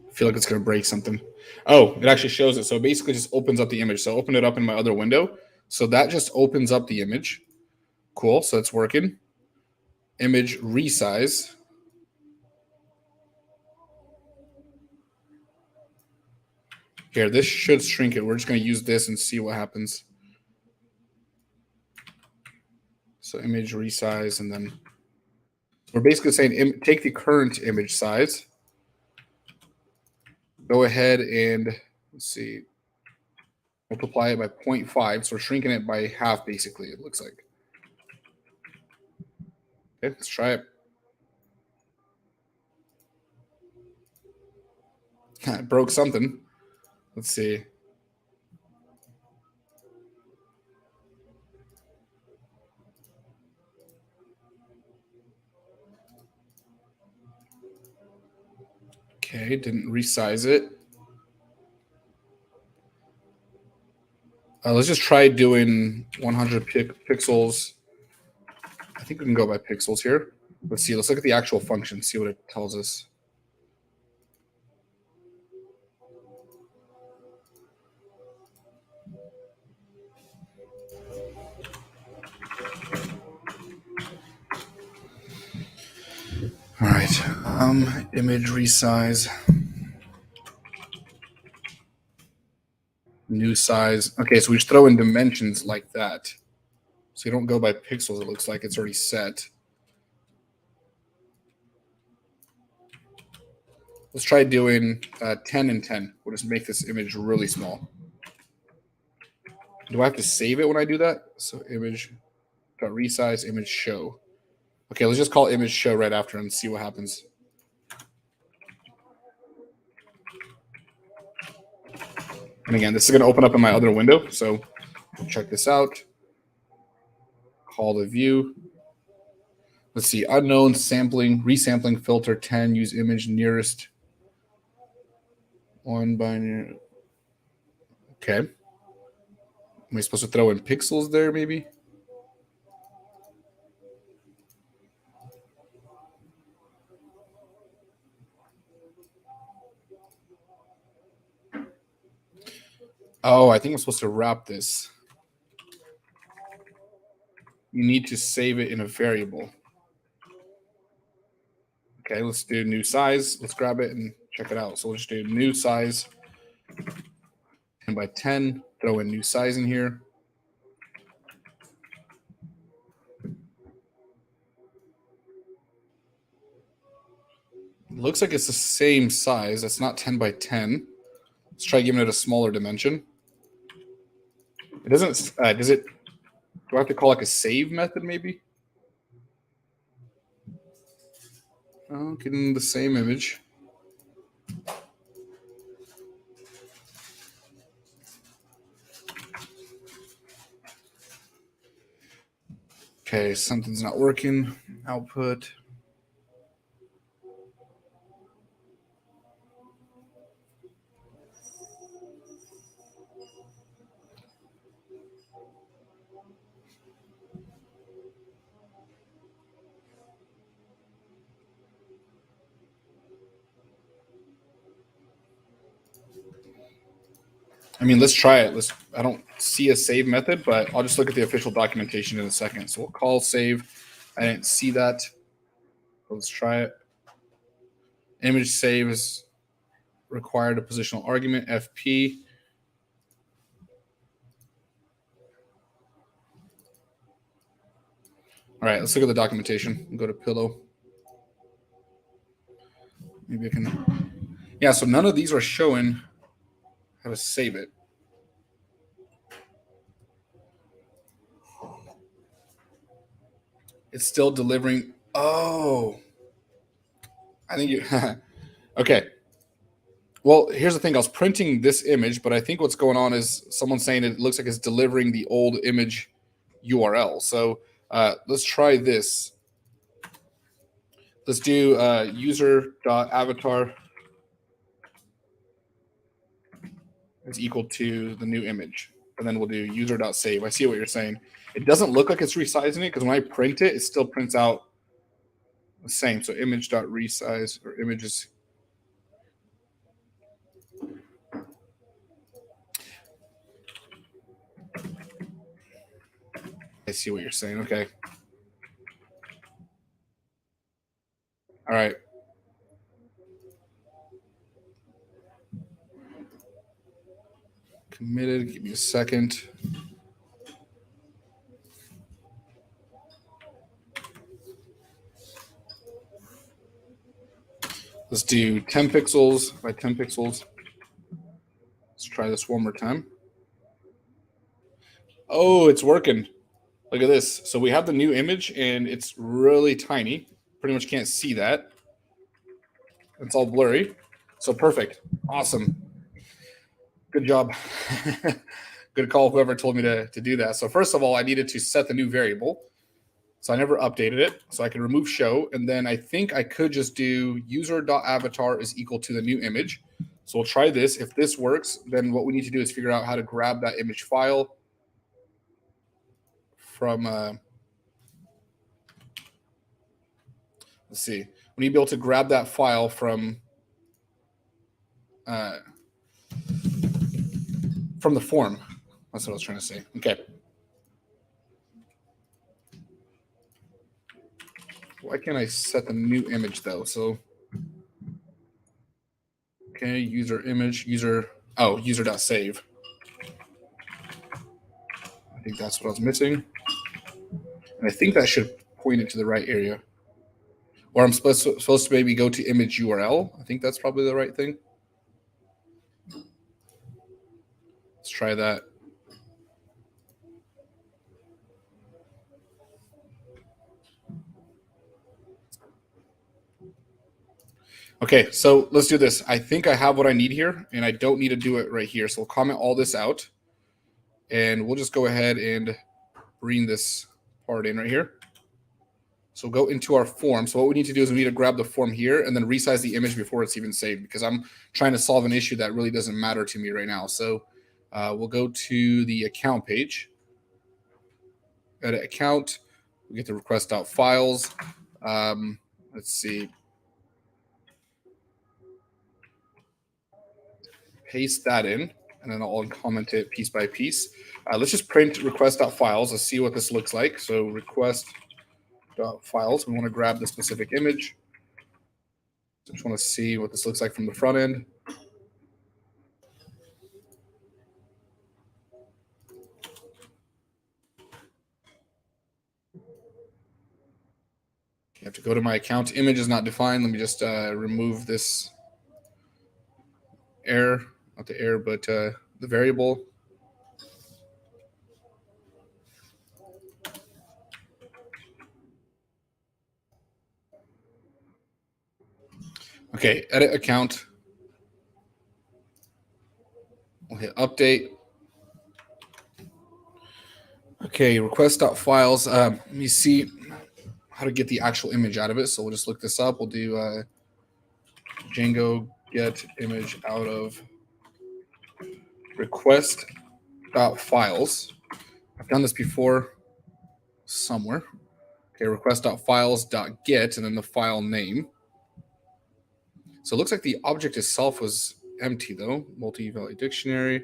I feel like it's going to break something. Oh, it actually shows it. So it basically just opens up the image. So open it up in my other window. So that just opens up the image. Cool. So it's working. Image resize. Here, this should shrink it. We're just going to use this and see what happens. So image resize, and then we're basically saying take the current image size. Go ahead and let's see, multiply it by 0.5. So we're shrinking it by half, basically, it looks like. Okay, let's try it. It broke something. Let's see. Okay, didn't resize it. Let's just try doing 100 pixels. I think we can go by pixels here. Let's see. Let's look at the actual function, see what it tells us. All right. Image resize. New size. Okay, so we just throw in dimensions like that. So you don't go by pixels. It looks like it's already set. Let's try doing 10 and 10. We'll just make this image really small. Do I have to save it when I do that? So image dot resize image show. Okay, let's just call image show right after and see what happens. And again, this is going to open up in my other window. So we'll check this out. Call the view. Let's see, unknown sampling, resampling filter 10, use image nearest one binary. Okay. Am I supposed to throw in pixels there, maybe? Oh, I think I'm supposed to wrap this. You need to save it in a variable. Okay, let's do new size. Let's grab it and check it out. So we'll just do new size 10 by 10. Throw in new size in here. It looks like it's the same size. That's not 10 by 10. Let's try giving it a smaller dimension. It doesn't, does it, do I have to call like a save method maybe? Oh, getting the same image. Okay, something's not working. Output. I mean, let's try it. I don't see a save method, but I'll just look at the official documentation in a second. So we'll call save. I didn't see that. Let's try it. Image save is required a positional argument, FP. All right, let's look at the documentation. Go to Pillow. Maybe I can. Yeah, so none of these are showing how to save it. It's still delivering. Oh, I think you. Okay. Well, here's the thing. I was printing this image, but I think what's going on is someone's saying it looks like it's delivering the old image URL. So let's try this. Let's do user.avatar is equal to the new image. And then we'll do user.save. I see what you're saying. It doesn't look like it's resizing it because when I print it, it still prints out the same. So image.resize or images. I see what you're saying. Okay. All right. Committed. Give me a second. Let's do 10 pixels by 10 pixels. Let's try this one more time. Oh, it's working. Look at this. So we have the new image and it's really tiny. Pretty much can't see that. It's all blurry. So perfect. Awesome. Good job. Good call, whoever told me to do that. So first of all, I needed to set the new variable. So I never updated it. So I can remove show. And then I think I could just do user.avatar is equal to the new image. So we'll try this. If this works, then what we need to do is figure out how to grab that image file from, let's see. We need to be able to grab that file from the form. That's what I was trying to say. Okay. Why can't I set the new image though? So, okay, user image, user.save. I think that's what I was missing. And I think that should point it to the right area. Or I'm supposed to maybe go to image URL. I think that's probably the right thing. Let's try that. Okay, so let's do this. I think I have what I need here, and I don't need to do it right here. So we'll comment all this out, and we'll just go ahead and bring this part in right here. So we'll go into our form. So what we need to do is we need to grab the form here and then resize the image before it's even saved because I'm trying to solve an issue that really doesn't matter to me right now. So we'll go to the account page. Edit account. We get the request.files. Let's see. Paste that in, and then I'll comment it piece by piece. Let's just print request.files. Let's see what this looks like. So request.files. We want to grab the specific image. Just want to see what this looks like from the front end. You have to go to my account. Image is not defined. Let me just remove this error, not the error, but the variable. Okay, edit account. We'll hit update. Okay, request.files. Let me see how to get the actual image out of it. So we'll just look this up. We'll do Django get image out of request.files. I've done this before somewhere. Okay, request.files.get and then the file name. So it looks like the object itself was empty though. Multi-value dictionary.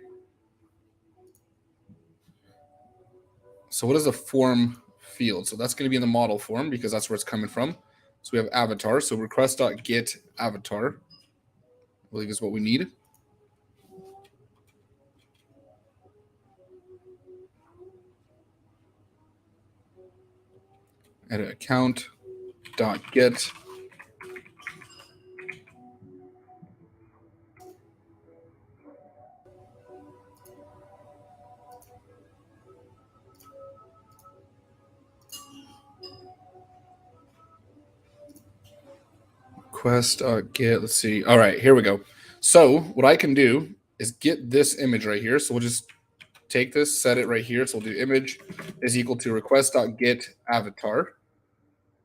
So what is the form field? So that's going to be in the model form because that's where it's coming from. So we have avatar. So request.get avatar, I believe is what we need. Edit account.get. Request.get. Let's see. All right, here we go. So what I can do is get this image right here. So we'll just take this, set it right here. So we'll do image is equal to request.get avatar.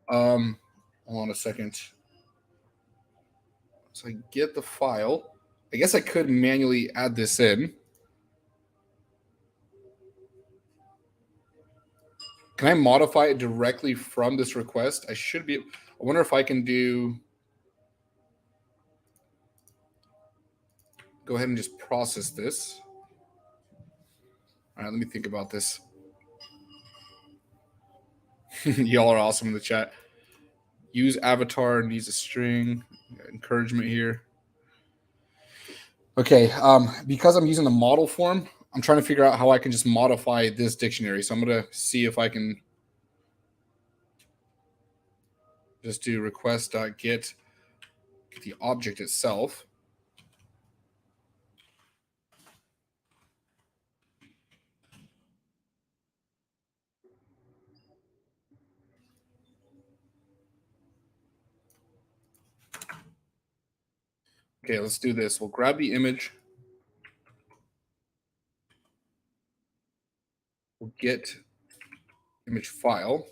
I'll Hold on a second. So I get the file. I guess I could manually add this in. Can I modify it directly from this request? I should be. I wonder if I can do. Go ahead and just process this. All right, let me think about this. Y'all are awesome in the chat. Use avatar needs a string. Encouragement here. Okay, because I'm using the model form, I'm trying to figure out how I can just modify this dictionary. So I'm going to see if I can just do request.get the object itself. Okay, let's do this. We'll grab the image. We'll get image file.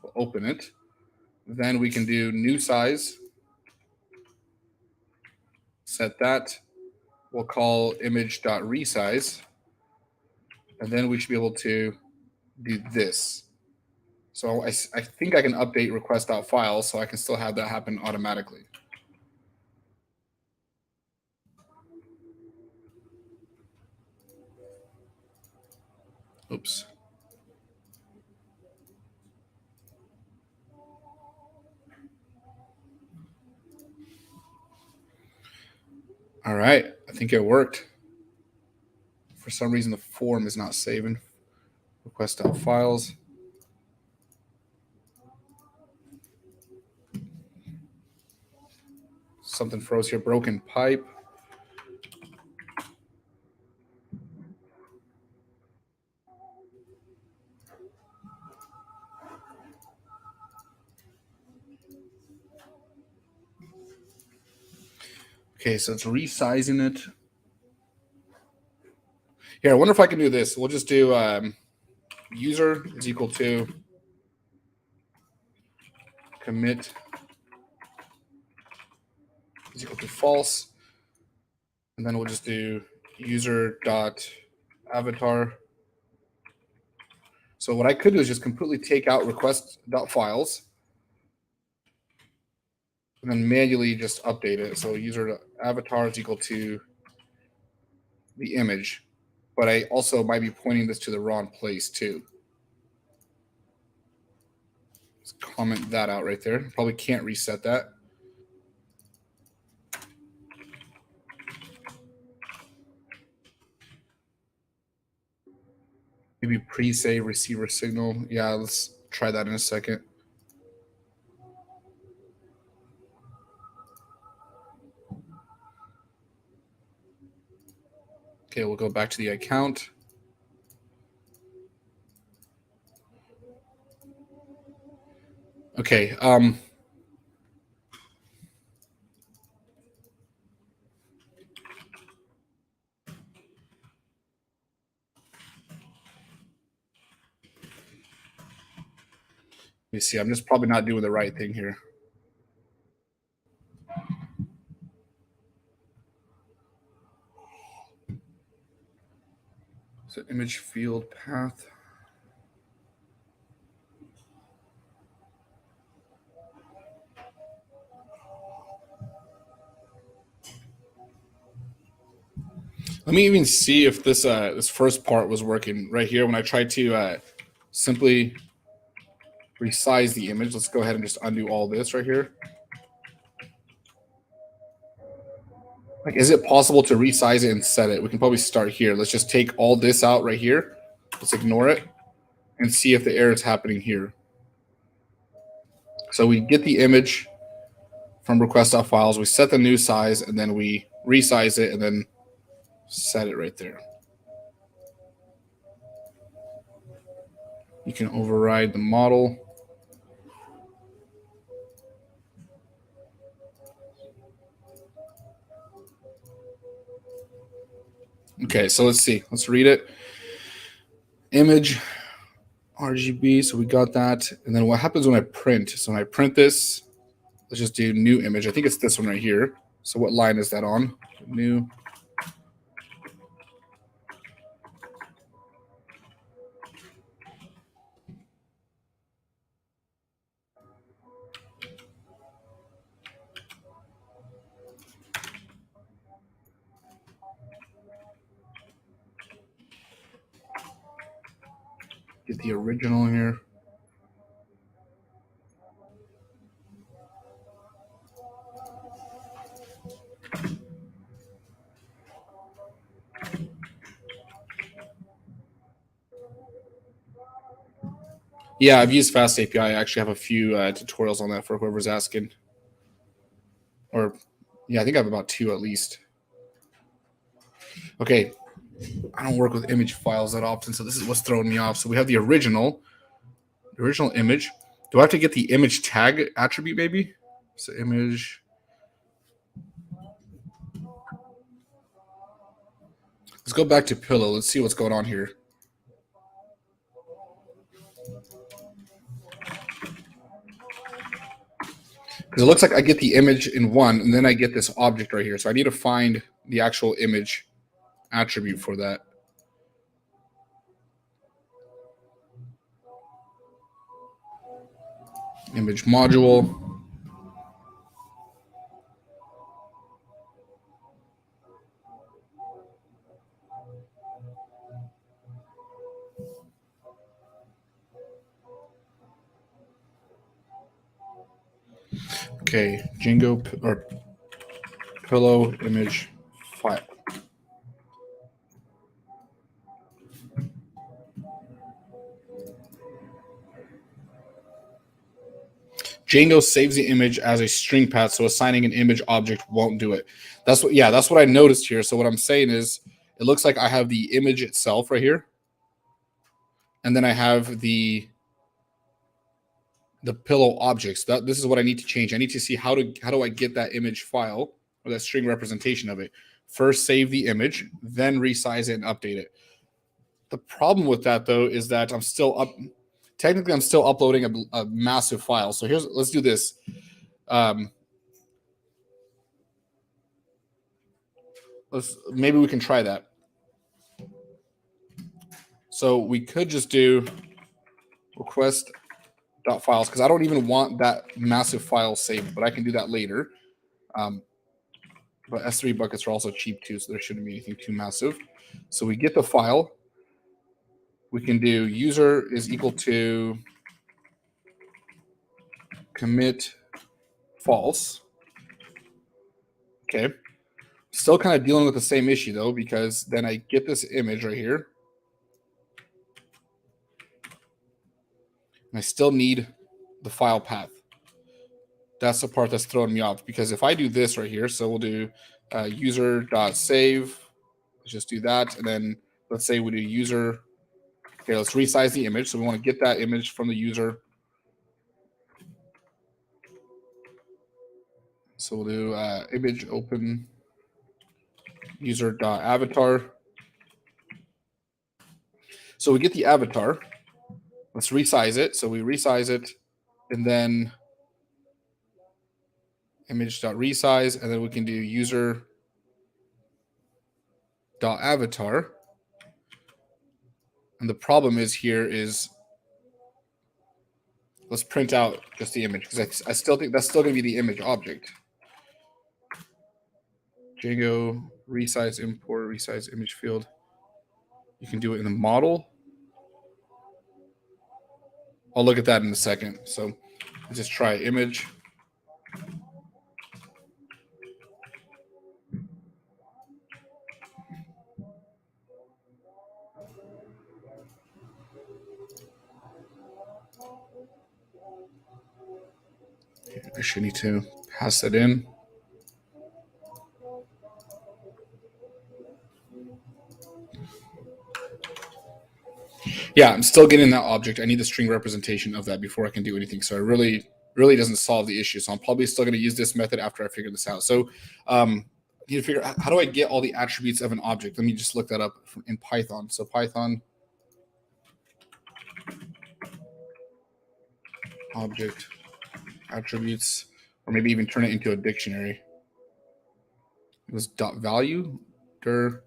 We'll open it. Then we can do new size. Set that. We'll call image.resize. And then we should be able to do this. So I think I can update request.file so I can still have that happen automatically. Oops. All right. I think it worked. For some reason, the form is not saving. Request.files. Something froze here. Broken pipe. Okay, so it's resizing it. Here, I wonder if I can do this. We'll just do user is equal to commit is equal to false. And then we'll just do user.avatar. So what I could do is just completely take out request.files and then manually just update it. So user.avatar is equal to the image. But I also might be pointing this to the wrong place too. Let's comment that out right there. Probably can't reset that. Maybe pre-save receiver signal. Yeah, let's try that in a second. Okay, we'll go back to the account. Okay. Let me see. I'm just probably not doing the right thing here. So image field path. Let me even see if this this first part was working right here when I tried to simply resize the image. Let's go ahead and just undo all this right here. Like, is it possible to resize it and set it? We can probably start here. Let's just take all this out right here. Let's ignore it and see if the error is happening here. So we get the image from request.files, we set the new size, and then we resize it and then set it right there. You can override the model. Okay, so let's see. Let's read it. Image RGB. So we got that. And then what happens when I print? So when I print this, let's just do new image. I think it's this one right here. So what line is that on? New. Get the original here. Yeah, I've used Fast API. I actually have a few tutorials on that for whoever's asking. Or, yeah, I think I have about 2 at least. Okay, I don't work with image files that often, so this is what's throwing me off. So we have the original image. Do I have to get the image tag attribute maybe? So image. Let's go back to pillow. Let's see what's going on here. Because it looks like I get the image in one, and then I get this object right here. So I need to find the actual image attribute for that. Image module. Okay, Django or pillow image file. Django saves the image as a string path, so assigning an image object won't do it. That's what I noticed here. So what I'm saying is, it looks like I have the image itself right here, and then I have the pillow objects. This is what I need to change. I need to see how do I get that image file or that string representation of it. First, save the image, then resize it and update it. The problem with that though is that I'm still uploading a massive file. So let's do this. Maybe we can try that. So we could just do request.files because I don't even want that massive file saved, but I can do that later. But S3 buckets are also cheap too, so there shouldn't be anything too massive. So we get the file. We can do user is equal to commit false. Okay. Still kind of dealing with the same issue though, because then I get this image right here. And I still need the file path. That's the part that's throwing me off, because if I do this right here, so we'll do user.save. Let's just do that. And then let's say we do user. Okay, let's resize the image. So we want to get that image from the user. So we'll do image open user.avatar. So we get the avatar. Let's resize it. So we resize it, and then image.resize, and then we can do user.avatar. And the problem is here is, let's print out just the image, because I still think that's still going to be the image object. Django resize import resize image field. You can do it in the model. I'll look at that in a second. So let's just try image. I should need to pass that in. Yeah, I'm still getting that object. I need the string representation of that before I can do anything. So it really doesn't solve the issue. So I'm probably still going to use this method after I figure this out. So I need to figure out, how do I get all the attributes of an object? Let me just look that up in Python. So Python object attributes, or maybe even turn it into a dictionary. It was dot value, dir.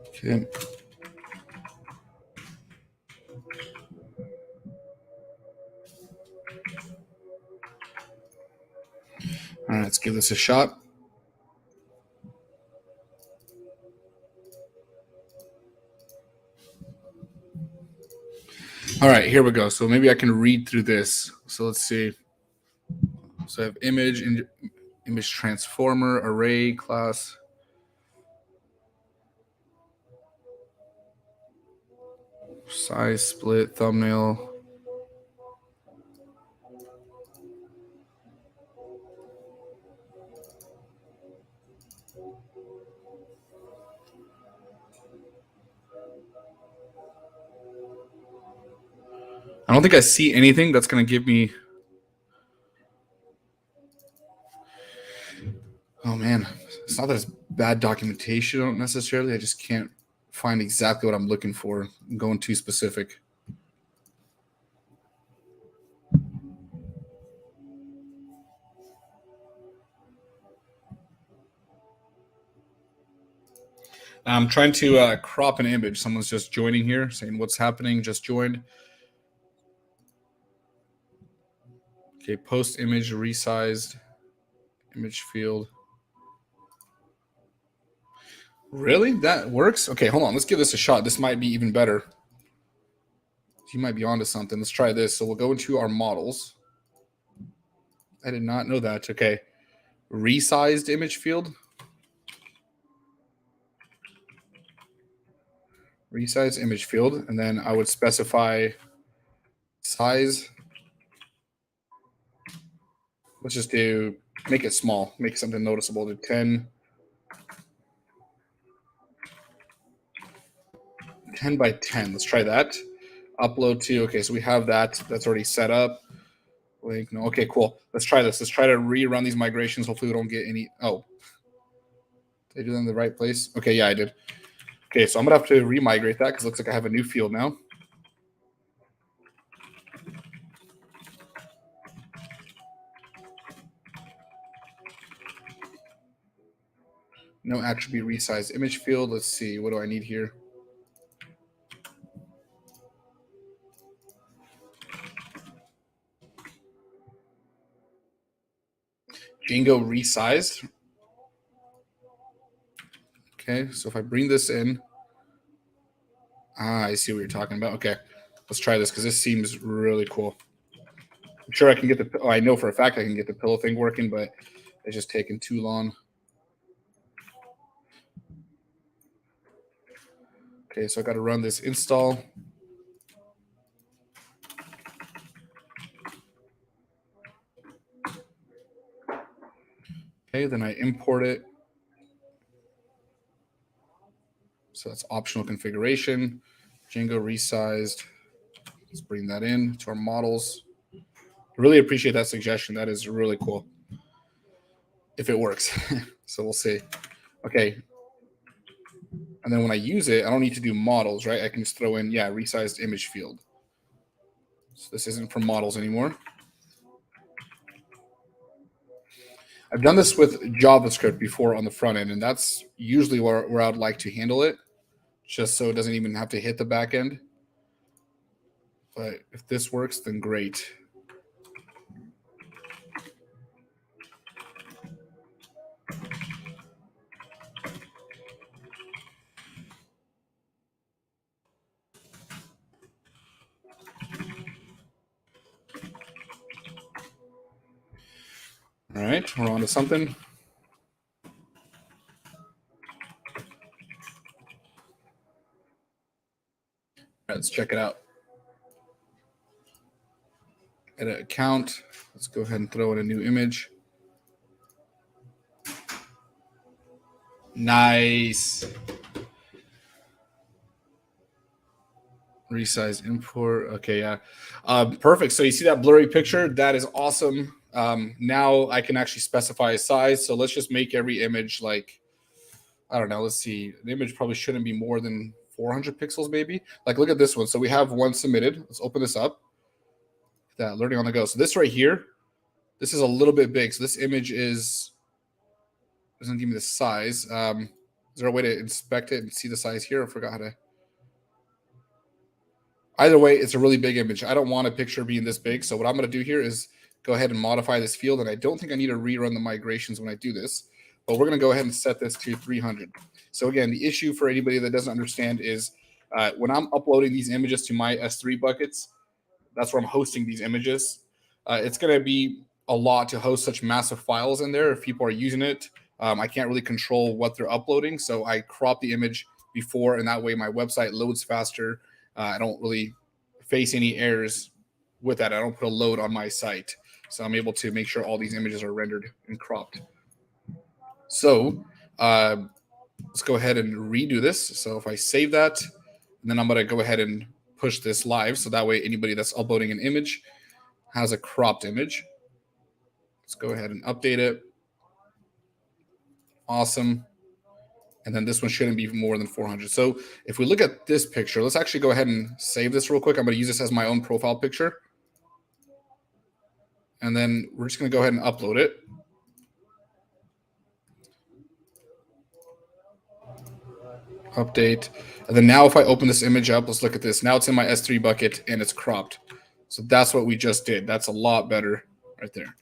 Okay. All right, let's give this a shot. All right, here we go. So maybe I can read through this. So let's see. So I have image transformer, array, class. Size, split, thumbnail. I don't think I see anything that's going to give me. Oh man, it's not that it's bad documentation necessarily. I just can't find exactly what I'm looking for. I'm going too specific. I'm trying to crop an image. Someone's just joining here, saying what's happening. Just joined. Okay, post image resized, image field. Really? That works? Okay, hold on. Let's give this a shot. This might be even better. You might be onto something. Let's try this. So we'll go into our models. I did not know that. Okay. Resized image field. Resize image field. And then I would specify size. Let's just make it small. Make something noticeable to 10. 10 by 10. Let's try that. Upload to, okay, so we have that. That's already set up. Link, no. Okay, cool. Let's try this. Let's try to rerun these migrations. Hopefully we don't get any. Oh, did I do that in the right place? Okay, yeah, I did. Okay, so I'm going to have to remigrate that because it looks like I have a new field now. No attribute resize image field. Let's see. What do I need here? Django resized. Okay, so if I bring this in, I see what you're talking about. Okay, let's try this because this seems really cool. I'm sure I can get the. Oh, I know for a fact I can get the pillow thing working, but it's just taking too long. Okay, so I got to run this install. Okay, then I import it. So that's optional configuration. Django resized. Let's bring that in to our models. Really appreciate that suggestion. That is really cool. If it works. So we'll see. Okay. And then when I use it, I don't need to do models, right? I can just throw in, resized image field. So this isn't for models anymore. I've done this with JavaScript before on the front end, and that's usually where I'd like to handle it, just so it doesn't even have to hit the back end. But if this works, then great. All right, we're on to something. Let's check it out. Edit account. Let's go ahead and throw in a new image. Nice. Resize import. Okay, yeah. Perfect. So you see that blurry picture? That is awesome. Now I can actually specify a size. So let's just make every image like, I don't know. Let's see. The image probably shouldn't be more than 400 pixels maybe. Like look at this one. So we have one submitted. Let's open this up. That learning on the go. So this right here, this is a little bit big. So this image doesn't give me the size. Is there a way to inspect it and see the size here? I forgot how to. Either way, it's a really big image. I don't want a picture being this big. So what I'm going to do here is go ahead and modify this field. And I don't think I need to rerun the migrations when I do this. But we're going to go ahead and set this to 300. So again, the issue for anybody that doesn't understand is when I'm uploading these images to my S3 buckets, that's where I'm hosting these images. It's going to be a lot to host such massive files in there if people are using it. I can't really control what they're uploading. So I crop the image before, and that way my website loads faster. I don't really face any errors with that. I don't put a load on my site. So I'm able to make sure all these images are rendered and cropped. So let's go ahead and redo this. So if I save that, and then I'm going to go ahead and push this live. So that way anybody that's uploading an image has a cropped image. Let's go ahead and update it. Awesome. And then this one shouldn't be more than 400. So if we look at this picture, let's actually go ahead and save this real quick. I'm going to use this as my own profile picture. And then we're just going to go ahead and upload it. Update. And then now if I open this image up, let's look at this. Now it's in my S3 bucket and it's cropped. So that's what we just did. That's a lot better right there.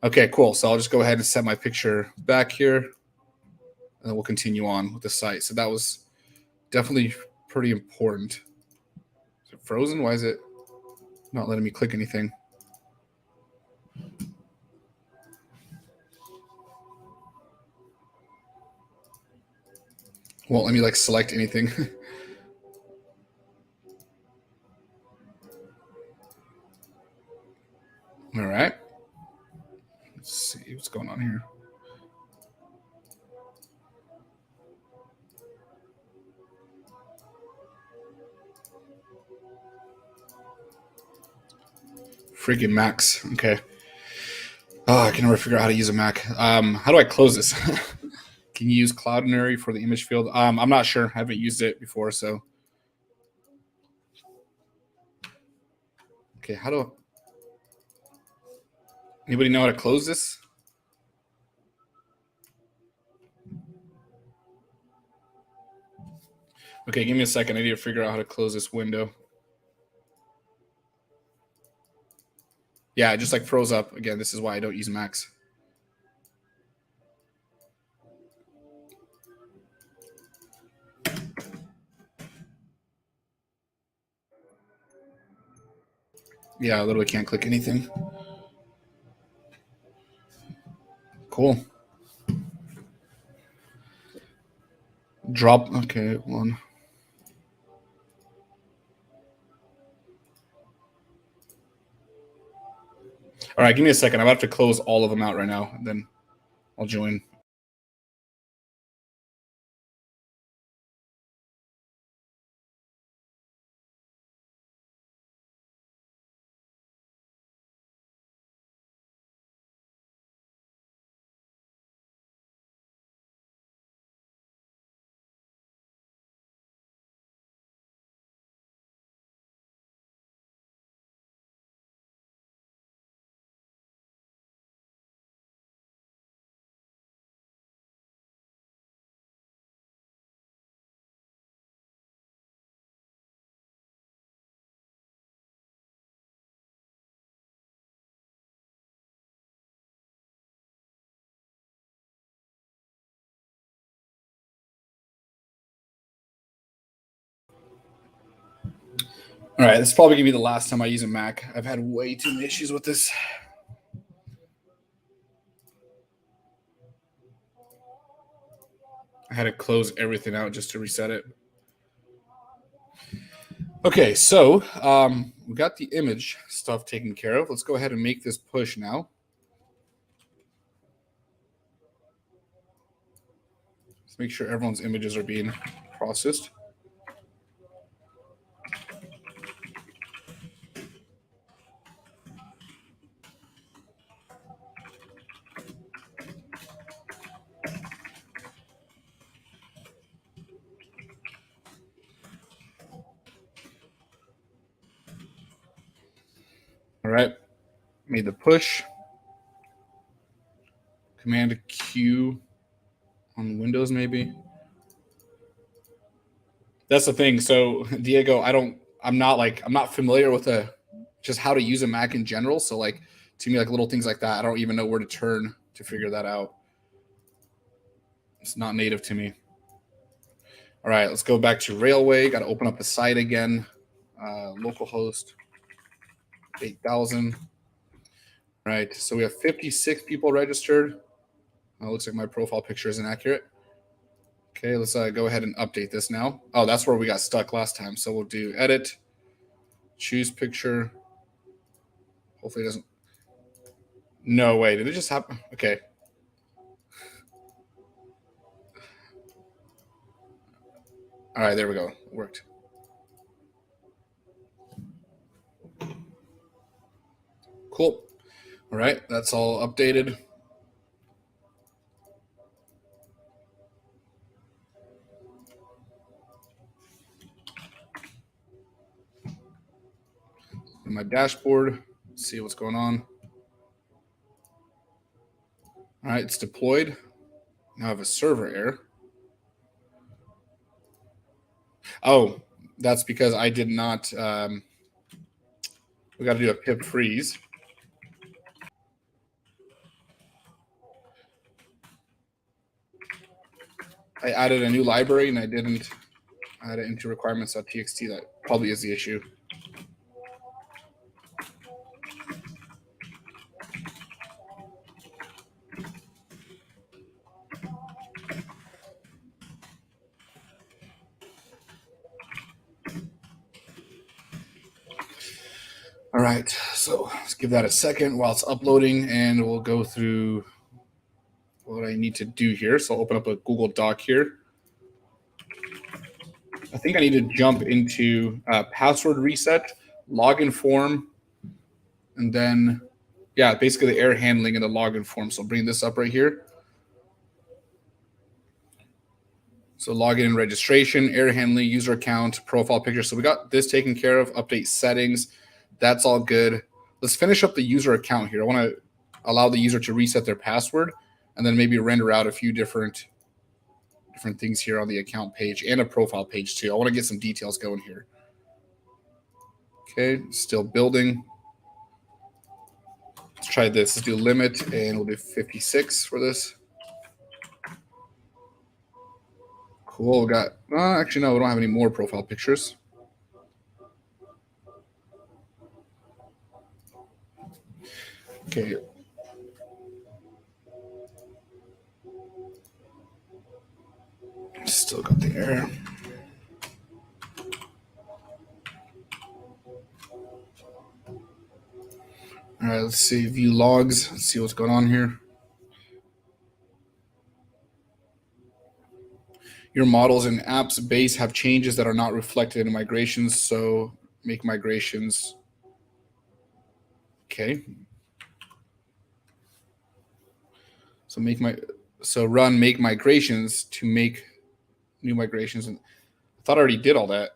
Okay, cool. So I'll just go ahead and set my picture back here. And then we'll continue on with the site. So that was definitely pretty important. Is it frozen? Why is it not letting me click anything? Won't let me like select anything. All right. Let's see what's going on here. Freaking Macs. Okay. Oh, I can never figure out how to use a Mac. How do I close this? Can you use Cloudinary for the image field? I'm not sure. I haven't used it before, so. Okay, how do anybody know how to close this? Okay, give me a second. I need to figure out how to close this window. Yeah, it just like froze up. Again, this is why I don't use Macs. Yeah, I literally can't click anything. Cool. Drop. Okay, one. All right, give me a second. I'm about to close all of them out right now, and then I'll join. All right, this is probably gonna be the last time I use a Mac. I've had way too many issues with this. I had to close everything out just to reset it. Okay, so we got the image stuff taken care of. Let's go ahead and make this push now. Let's make sure everyone's images are being processed. All right. Made the push. Command Q on Windows, maybe. That's the thing. So Diego, I'm not familiar with just how to use a Mac in general. So like to me, like little things like that, I don't even know where to turn to figure that out. It's not native to me. All right, let's go back to Railway. Got to open up the site again. Localhost 8,000. All right, so we have 56 people registered. Looks like my profile picture is inaccurate. Okay, let's go ahead and update this now. Oh, that's where we got stuck last time. So we'll do edit, choose picture. Hopefully it doesn't. No way. Did it just happen? Okay. All right, there we go. It worked. Cool. All right, that's all updated. In my dashboard, see what's going on. All right, it's deployed. Now I have a server error. Oh, that's because I did not. We got to do a pip freeze. I added a new library and I didn't add it into requirements.txt. That probably is the issue. All right, so let's give that a second while it's uploading, and we'll go through what I need to do here. So I'll open up a Google Doc here. I think I need to jump into password reset, login form, and then, yeah, basically the error handling in the login form. So I'll bring this up right here. So login and registration, error handling, user account, profile picture. So we got this taken care of, update settings. That's all good. Let's finish up the user account here. I want to allow the user to reset their password and then maybe render out a few different things here on the account page and a profile page too. I want to get some details going here. Okay, still building. Let's try this. Let's do limit and we'll do 56 for this. Cool. We got, actually, no, we don't have any more profile pictures. Okay. Still got the error. All right, let's see. View logs. Let's see what's going on here. Your models and apps base have changes that are not reflected in migrations, so make migrations. Okay. So run make migrations to make new migrations. And I thought I already did all that.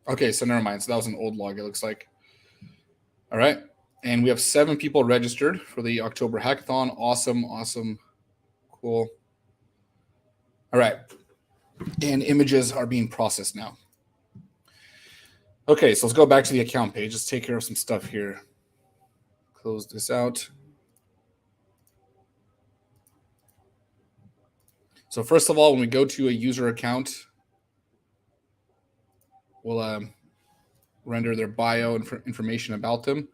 Okay, so never mind. So that was an old log, it looks like. All right. And we have 7 people registered for the October hackathon. Awesome, awesome, cool. All right. And images are being processed now. Okay, so let's go back to the account page. Let's take care of some stuff here. Close this out. So first of all, when we go to a user account, we'll render their bio and information about them.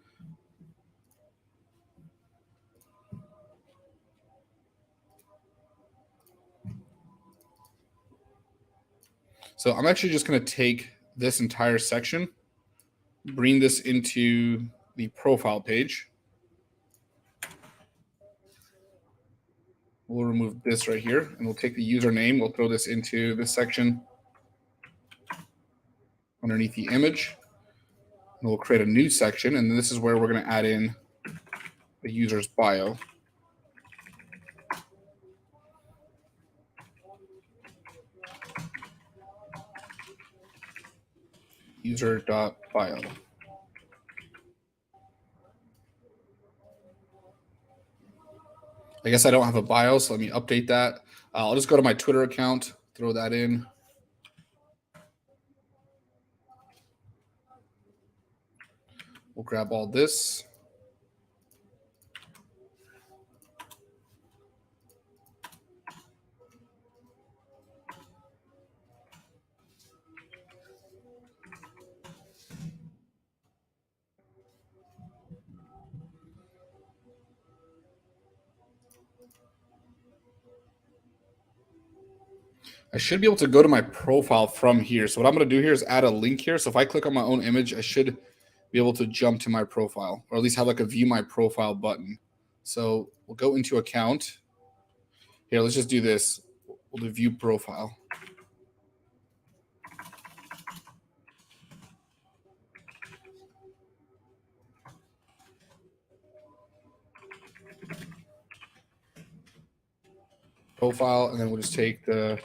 So I'm actually just going to take this entire section, bring this into the profile page. We'll remove this right here, and we'll take the username. We'll throw this into this section underneath the image. And we'll create a new section, and this is where we're going to add in the user's bio. user.bio. I guess I don't have a bio, so let me update that. I'll just go to my Twitter account, throw that in. We'll grab all this. I should be able to go to my profile from here. So what I'm going to do here is add a link here. So if I click on my own image, I should be able to jump to my profile, or at least have like a view my profile button. So we'll go into account. Here, let's just do this. We'll do view profile. Profile, and then we'll just take the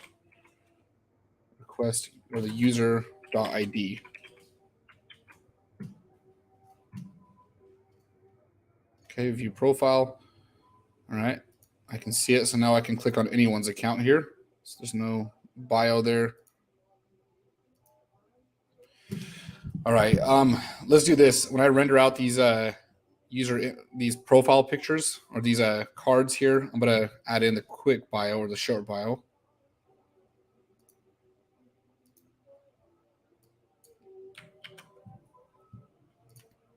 request or the user.id. Okay, view profile. All right, I can see it. So now I can click on anyone's account here. So there's no bio there. All right, let's do this. When I render out these these profile pictures or these cards here, I'm gonna add in the quick bio or the short bio.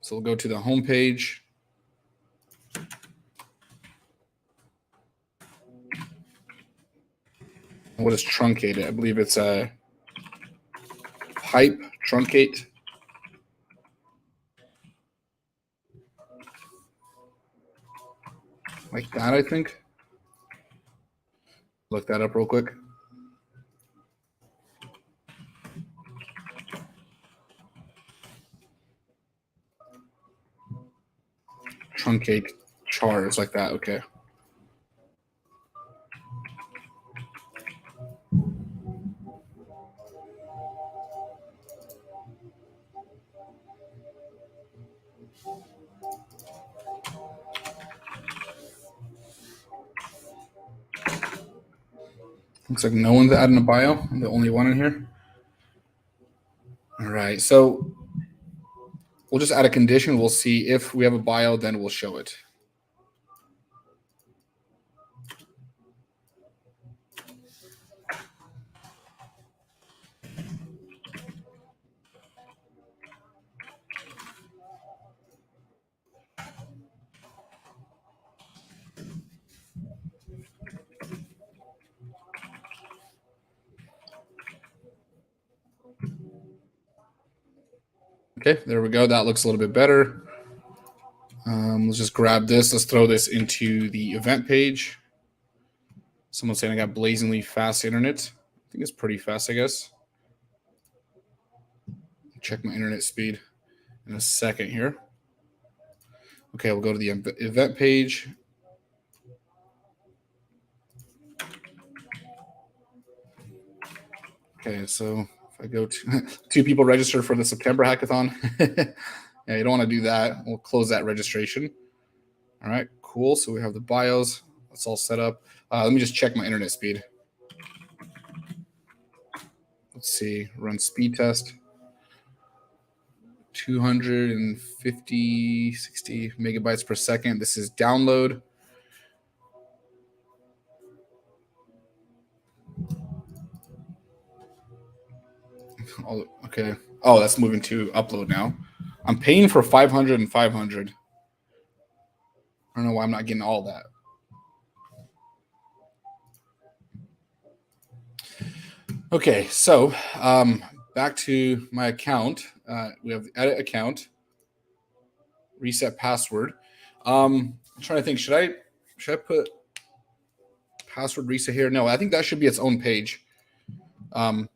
So we'll go to the home page. What is truncated? I believe it's a pipe truncate. Like that, I think. Look that up real quick. Truncate chars like that. Okay. Looks like no one's adding a bio. I'm the only one in here. All right. So we'll just add a condition. We'll see if we have a bio, then we'll show it. Okay, there we go. That looks a little bit better. Let's just grab this. Let's throw this into the event page. Someone's saying I got blazingly fast internet. I think it's pretty fast, I guess. Check my internet speed in a second here. Okay, we'll go to the event page. Okay, so if I go to 2 people registered for the September hackathon. Yeah, you don't want to do that. We'll close that registration. All right, cool. So we have the bios. That's all set up. Let me just check my internet speed. Let's see, run speed test. 250, 60 megabytes per second. This is download. Oh, okay. Oh, that's moving to upload now. I'm paying for 500 and 500. I don't know why I'm not getting all that. Okay, so back to my account. We have the edit account, reset password. I'm trying to think. Should I put password reset here? No, I think that should be its own page. Let's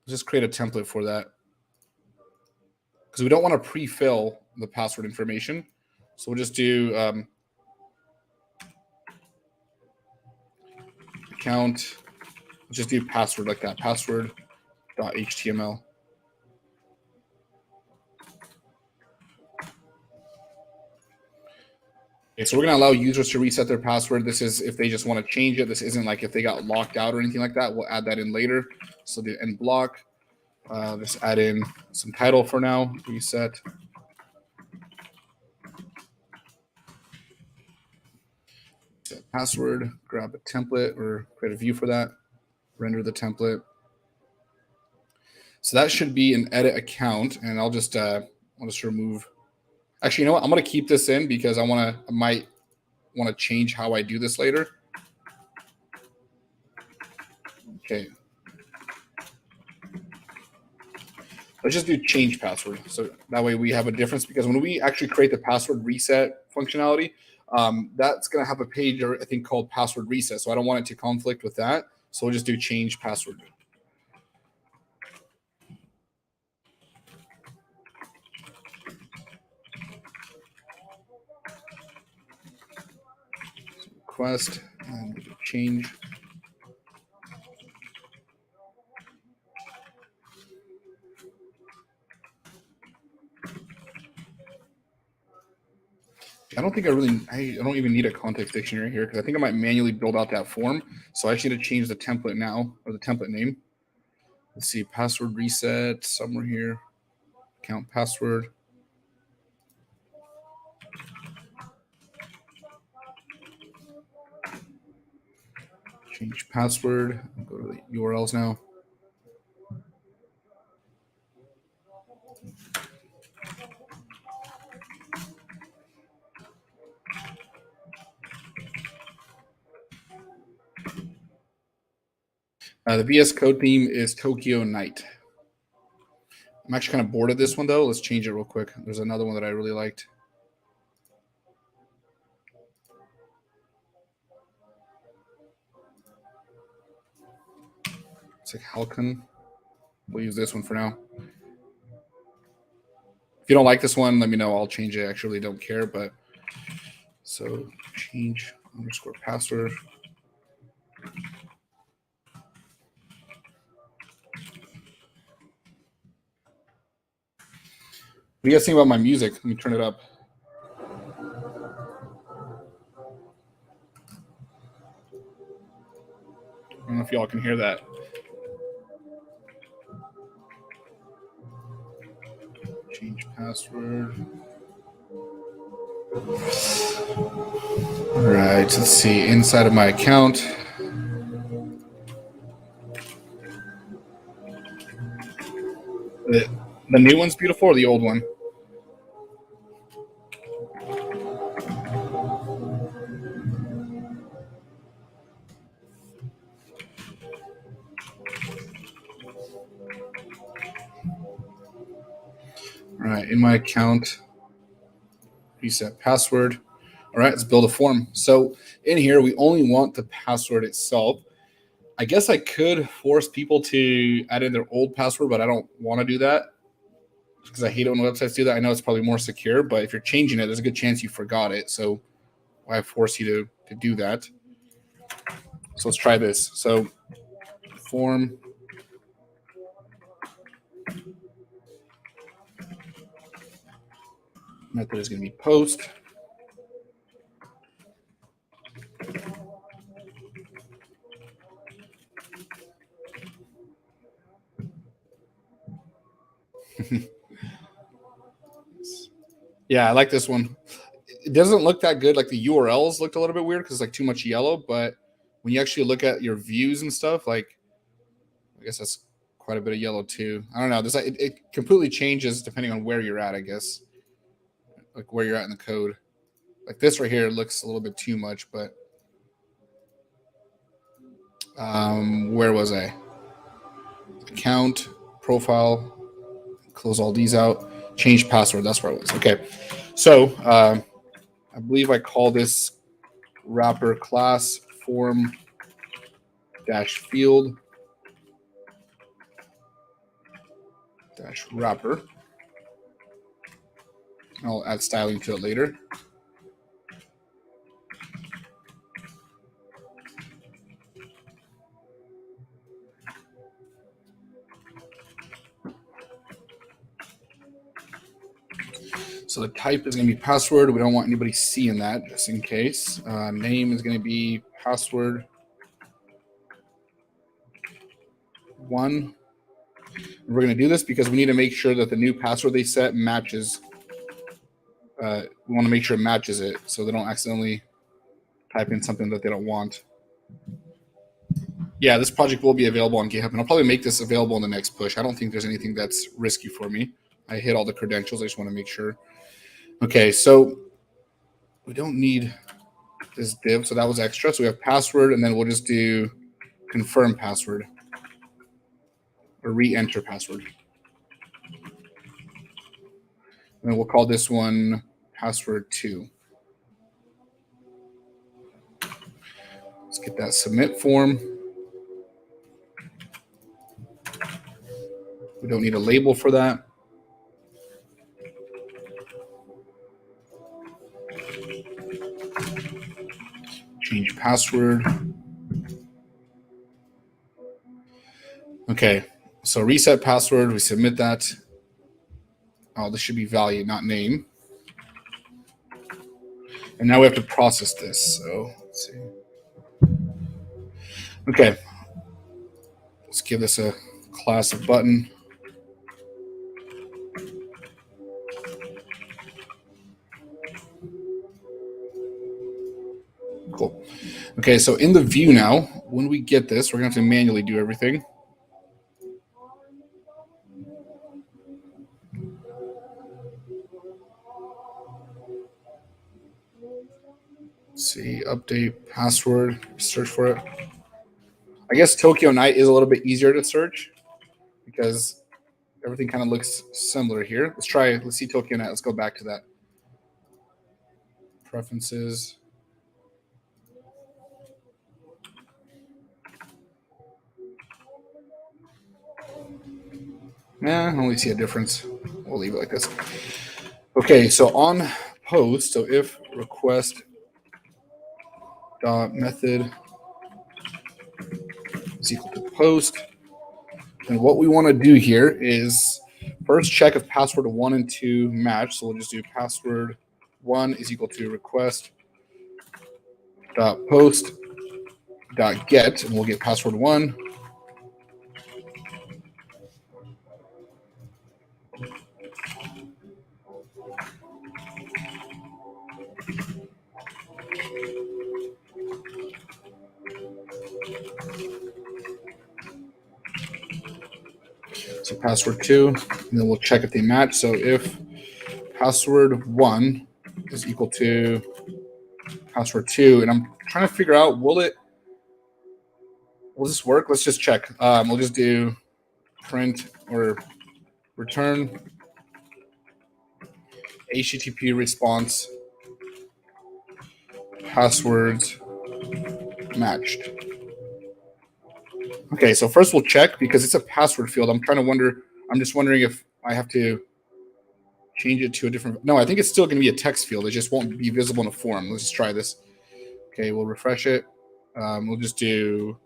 just create a template for that because we don't want to pre-fill the password information. So we'll just do account. Let's just do password like that. Password.html. Okay, so we're going to allow users to reset their password. This is if they just want to change it. This isn't like if they got locked out or anything like that. We'll add that in later. So the end block. Let's add in some title for now. Reset. Set password. Grab a template or create a view for that. Render the template. So that should be an edit account, and I'll just remove. Actually, you know what? I'm going to keep this in because I might want to change how I do this later. Okay. Let's just do change password. So that way we have a difference, because when we actually create the password reset functionality, that's going to have a page, I think, called password reset. So I don't want it to conflict with that. So we'll just do change password. Request and change. I don't think I don't even need a context dictionary here, because I think I might manually build out that form. So I actually need to change the template now, or the template name. Let's see, password reset somewhere here. Account password. Change password. I'll go to the URLs now. The VS Code theme is Tokyo Night. I'm actually kind of bored of this one, though. Let's change it real quick. There's another one that I really liked. It's like Halcon. We'll use this one for now. If you don't like this one, let me know. I'll change it. I actually don't care, but so change underscore password. What do you guys think about my music? Let me turn it up. I don't know if y'all can hear that. Change password. All right, let's see. Inside of my account. The new one's beautiful, or the old one? All right, in my account, reset password. All right, let's build a form. So in here, we only want the password itself. I guess I could force people to add in their old password, but I don't want to do that because I hate it when websites do that. I know it's probably more secure, but if you're changing it, there's a good chance you forgot it. So why force you to do that? So let's try this. So form. Method is going to be post. Yeah, I like this one. It doesn't look that good. Like the URLs looked a little bit weird because it's like too much yellow. But when you actually look at your views and stuff, like I guess that's quite a bit of yellow too. I don't know. This it completely changes depending on where you're at. I guess like where you're at in the code. Like this right here looks a little bit too much, but where was I? Account, profile, close all these out, change password. That's where I was. Okay. So I believe I call this wrapper class form dash field dash wrapper. I'll add styling to it later. So the type is going to be password. We don't want anybody seeing that, just in case. Name is going to be password 1. We're going to do this because we need to make sure that the new password they set matches. We want to make sure it matches it so they don't accidentally type in something that they don't want. Yeah, this project will be available on GitHub, and I'll probably make this available in the next push. I don't think there's anything that's risky for me. I hit all the credentials. I just want to make sure. Okay, so we don't need this div, so that was extra. So we have password, and then we'll just do confirm password or re-enter password. And then we'll call this one password 2. Let's get that submit form. We don't need a label for that. Change password. Okay, so reset password, we submit that. Oh, this should be value, not name. And now we have to process this. So let's see. Okay, let's give this a class of button. Cool. Okay, so in the view now, when we get this, we're going to have to manually do everything. Let's see, update password, search for it. I guess Tokyo Night is a little bit easier to search because everything kind of looks similar here. Let's see Tokyo Night. Let's go back to that. Preferences. I only see a difference. We'll leave it like this. Okay, so on post, so if request dot method is equal to post, then what we want to do here is first check if password 1 and 2 match. So we'll just do password 1 is equal to request dot post dot get, and we'll get password 1. So password 2, and then we'll check if they match. So if password 1 is equal to password 2, and I'm trying to figure out, will this work? Let's just check. We'll just do print or return HTTP response passwords matched. Okay, so first we'll check because it's a password field. I'm just wondering if I have to change it to a different. No, I think it's still going to be a text field. It just won't be visible in a form. Let's just try this. Okay, we'll refresh it. We'll just do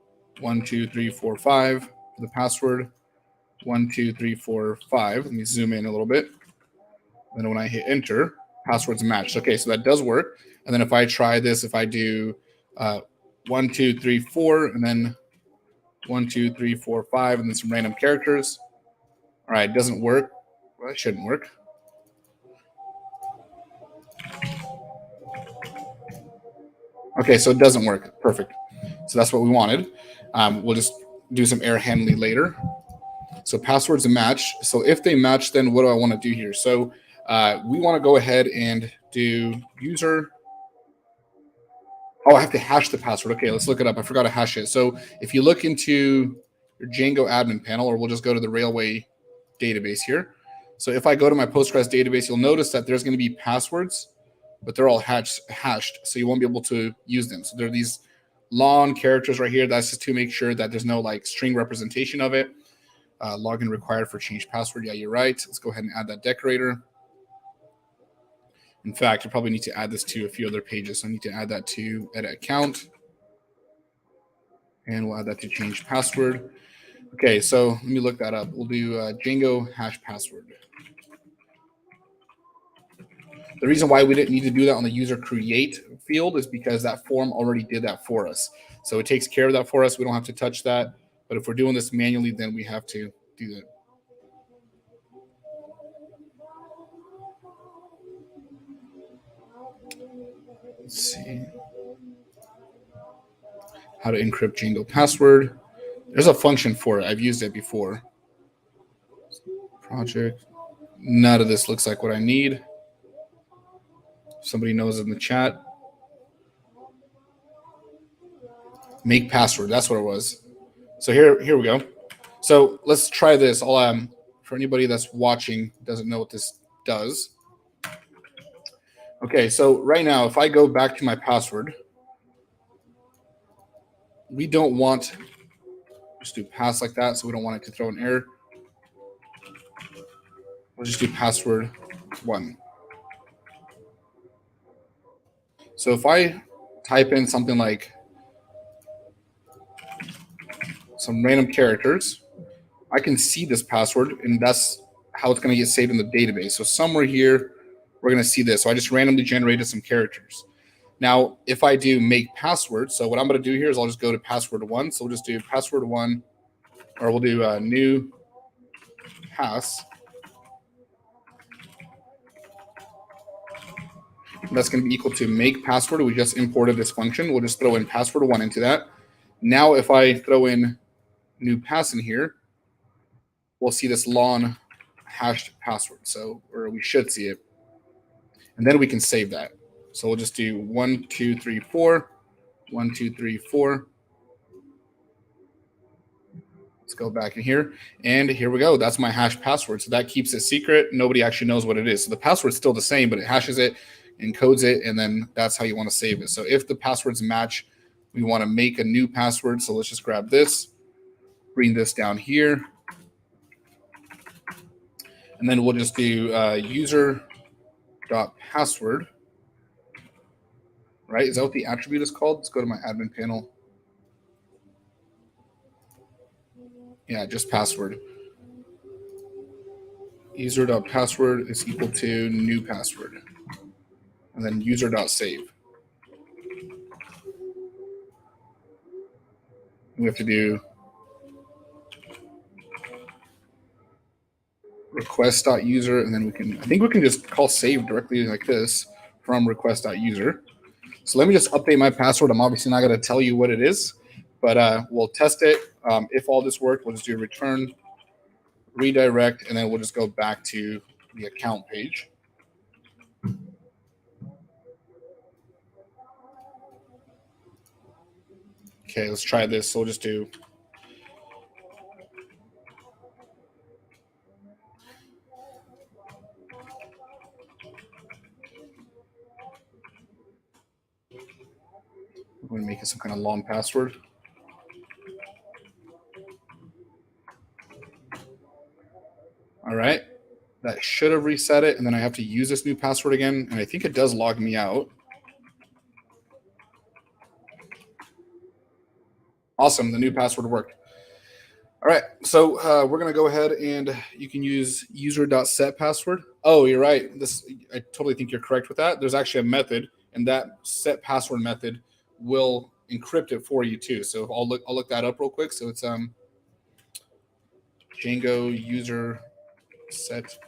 1, 2, 3, 4, 5 for the password. 1, 2, 3, 4, 5. Let me zoom in a little bit. And then when I hit enter, passwords matched. Okay, so that does work. And then if I try this, if I do 1, 2, 3, 4, and then 1, 2, 3, 4, 5, and then some random characters. All right, it doesn't work. Well, it shouldn't work. Okay, so it doesn't work. Perfect. So that's what we wanted. We'll just do some error handling later. So passwords match. So if they match, then what do I want to do here? So we want to go ahead and do user. Oh, I have to hash the password. Okay, let's look it up. I forgot to hash it. So if you look into your Django admin panel, or we'll just go to the Railway database here. So if I go to my Postgres database, you'll notice that there's going to be passwords, but they're all hashed, so you won't be able to use them. So there are these long characters right here. That's just to make sure that there's no like string representation of it. Login required for change password. Yeah, you're right. Let's go ahead and add that decorator. In fact, you probably need to add this to a few other pages. So I need to add that to edit account. And we'll add that to change password. Okay, so let me look that up. We'll do Django hash password. The reason why we didn't need to do that on the user create field is because that form already did that for us. So it takes care of that for us. We don't have to touch that. But if we're doing this manually, then we have to do that. Let's see. How to encrypt Django password. There's a function for it. I've used it before. Project. None of this looks like what I need. Somebody knows in the chat. Make password. That's what it was. So here we go. So let's try this. I'll for anybody that's watching doesn't know what this does. Okay, so right now, if I go back to my password, we don't want just do pass like that, so we don't want it to throw an error. We'll just do password 1. So if I type in something like some random characters, I can see this password, and that's how it's going to get saved in the database. So somewhere here, we're going to see this. So I just randomly generated some characters. Now, if I do make password, so what I'm going to do here is I'll just go to password 1. So we'll just do password 1, or we'll do new pass. That's going to be equal to make password. We just imported this function. We'll just throw in password 1 into that. Now, if I throw in new pass in here, we'll see this long hashed password. So, or we should see it. And then we can save that. So we'll just do 1, 2, 3, 4, 1, 2, 3, 4. Let's go back in here. And here we go. That's my hash password. So that keeps it secret. Nobody actually knows what it is. So the password's still the same, but it hashes it, encodes it, and then that's how you want to save it. So if the passwords match, we want to make a new password. So let's just grab this, bring this down here. And then we'll just do user.password. Right? Is that what the attribute is called? Let's go to my admin panel. Yeah, just password. User.password is equal to new password. And then user.save. We have to do request.user, and then I think we can just call save directly like this from request.user. So let me just update my password. I'm obviously not going to tell you what it is, but we'll test it. If all this worked, we'll just do return, redirect, and then we'll just go back to the account page. Okay, let's try this. So we'll just do I'm going to make it some kind of long password. All right. That should have reset it, and then I have to use this new password again, and I think it does log me out. Awesome. The new password worked. All right. So we're going to go ahead and you can use user.setPassword. Oh, you're right. I totally think you're correct with that. There's actually a method, and that set password method will encrypt it for you too. So I'll look that up real quick. So it's Django user set.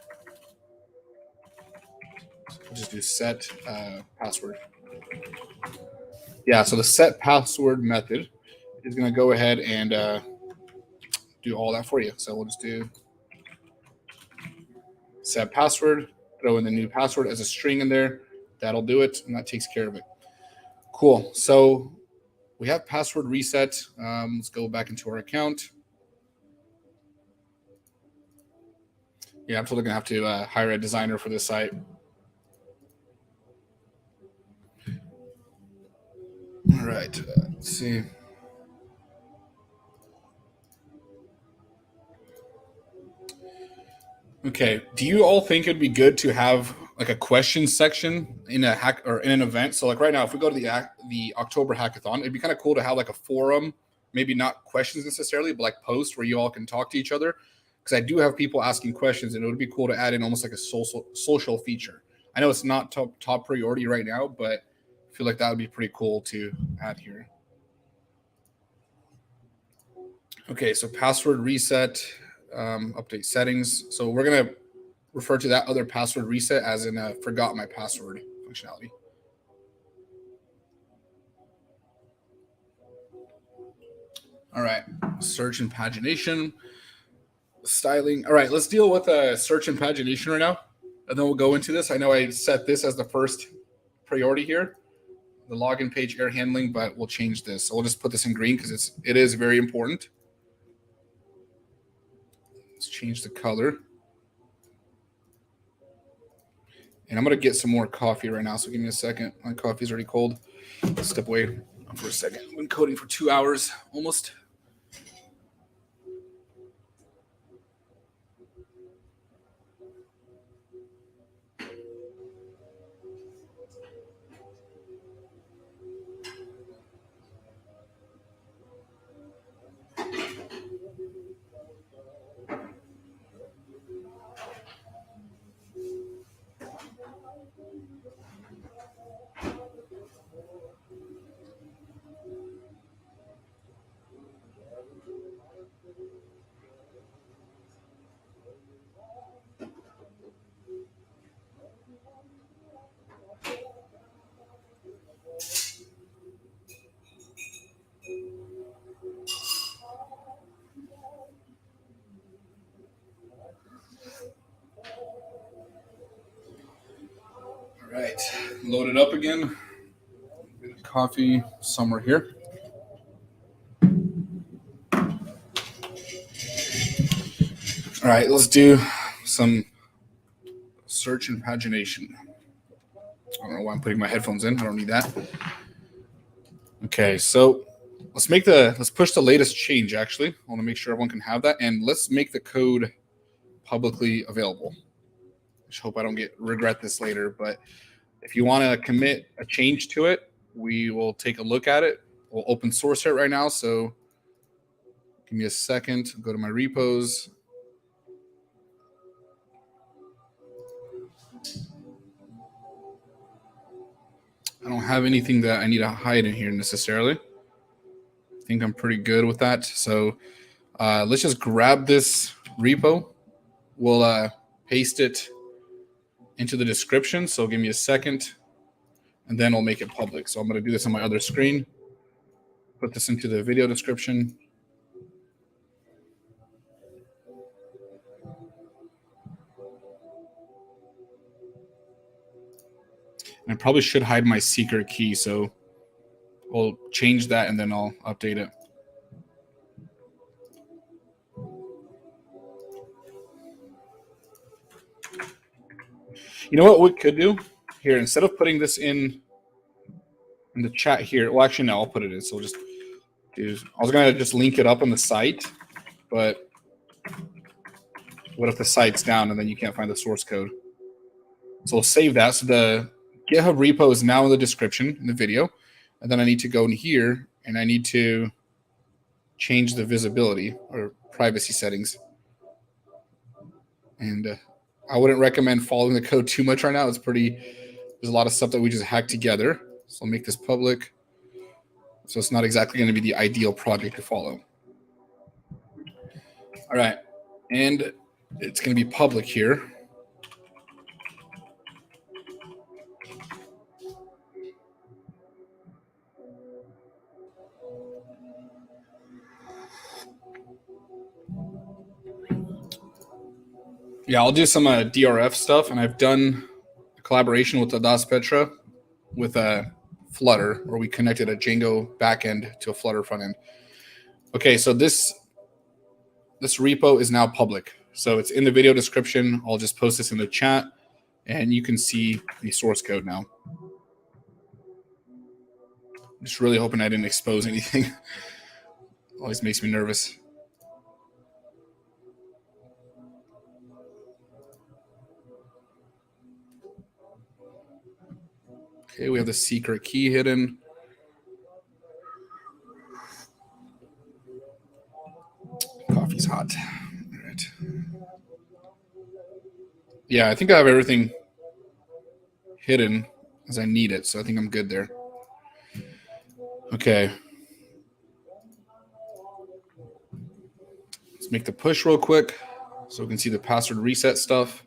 We'll just do set password. Yeah. So the set password method is going to go ahead and do all that for you. So we'll just do set password, throw in the new password as a string in there. That'll do it, and that takes care of it. Cool. So we have password reset. Let's go back into our account. Yeah, I'm totally going to have to hire a designer for this site. All right. Let's see. Okay. Do you all think it'd be good to have like a question section in a hack or in an event? So like right now, if we go to the October hackathon, it'd be kind of cool to have like a forum, maybe not questions necessarily, but like posts where you all can talk to each other. Because I do have people asking questions, and it would be cool to add in almost like a social feature. I know it's not top priority right now, but I feel like that would be pretty cool to add here. Okay, so password reset, update settings. So we're going to refer to that other password reset as in forgot my password functionality. All right, search and pagination, styling. All right, let's deal with search and pagination right now, and then we'll go into this. I know I set this as the first priority here, the login page error handling, but we'll change this. So we'll just put this in green because it is very important. Let's change the color. And I'm going to get some more coffee right now, so give me a second. My coffee's already cold. Let's step away for a second. I've been coding for 2 hours almost. All right, load it up again. Coffee somewhere here. All right, let's do some search and pagination. I don't know why I'm putting my headphones in. I don't need that. Okay, so let's push the latest change. Actually, I want to make sure everyone can have that, and let's make the code publicly available. I just hope I don't regret this later. But if you want to commit a change to it, we will take a look at it. We'll open source it right now. So give me a second. Go to my repos. I don't have anything that I need to hide in here necessarily. I think I'm pretty good with that. So let's just grab this repo. We'll paste it into the description. So give me a second, and then I'll make it public. So I'm going to do this on my other screen. Put this into the video description. And I probably should hide my secret key. So we'll change that, and then I'll update it. You know what we could do here? Instead of putting this in the chat here, well, actually, no, I'll put it in. So we'll just do, I was going to just link it up on the site, but what if the site's down and then you can't find the source code? So we'll save that. So the GitHub repo is now in the description in the video. And then I need to go in here and I need to change the visibility or privacy settings. And I wouldn't recommend following the code too much right now. There's a lot of stuff that we just hacked together. So I'll make this public. So it's not exactly going to be the ideal project to follow. All right. And it's going to be public here. Yeah, I'll do some DRF stuff, and I've done a collaboration with the Das Petra with a Flutter, where we connected a Django backend to a Flutter front end. Okay, so this repo is now public. So it's in the video description. I'll just post this in the chat, and you can see the source code now. I'm just really hoping I didn't expose anything. Always makes me nervous. Okay, we have the secret key hidden. Coffee's hot. All right. Yeah, I think I have everything hidden as I need it. So I think I'm good there. Okay. Let's make the push real quick so we can see the password reset stuff.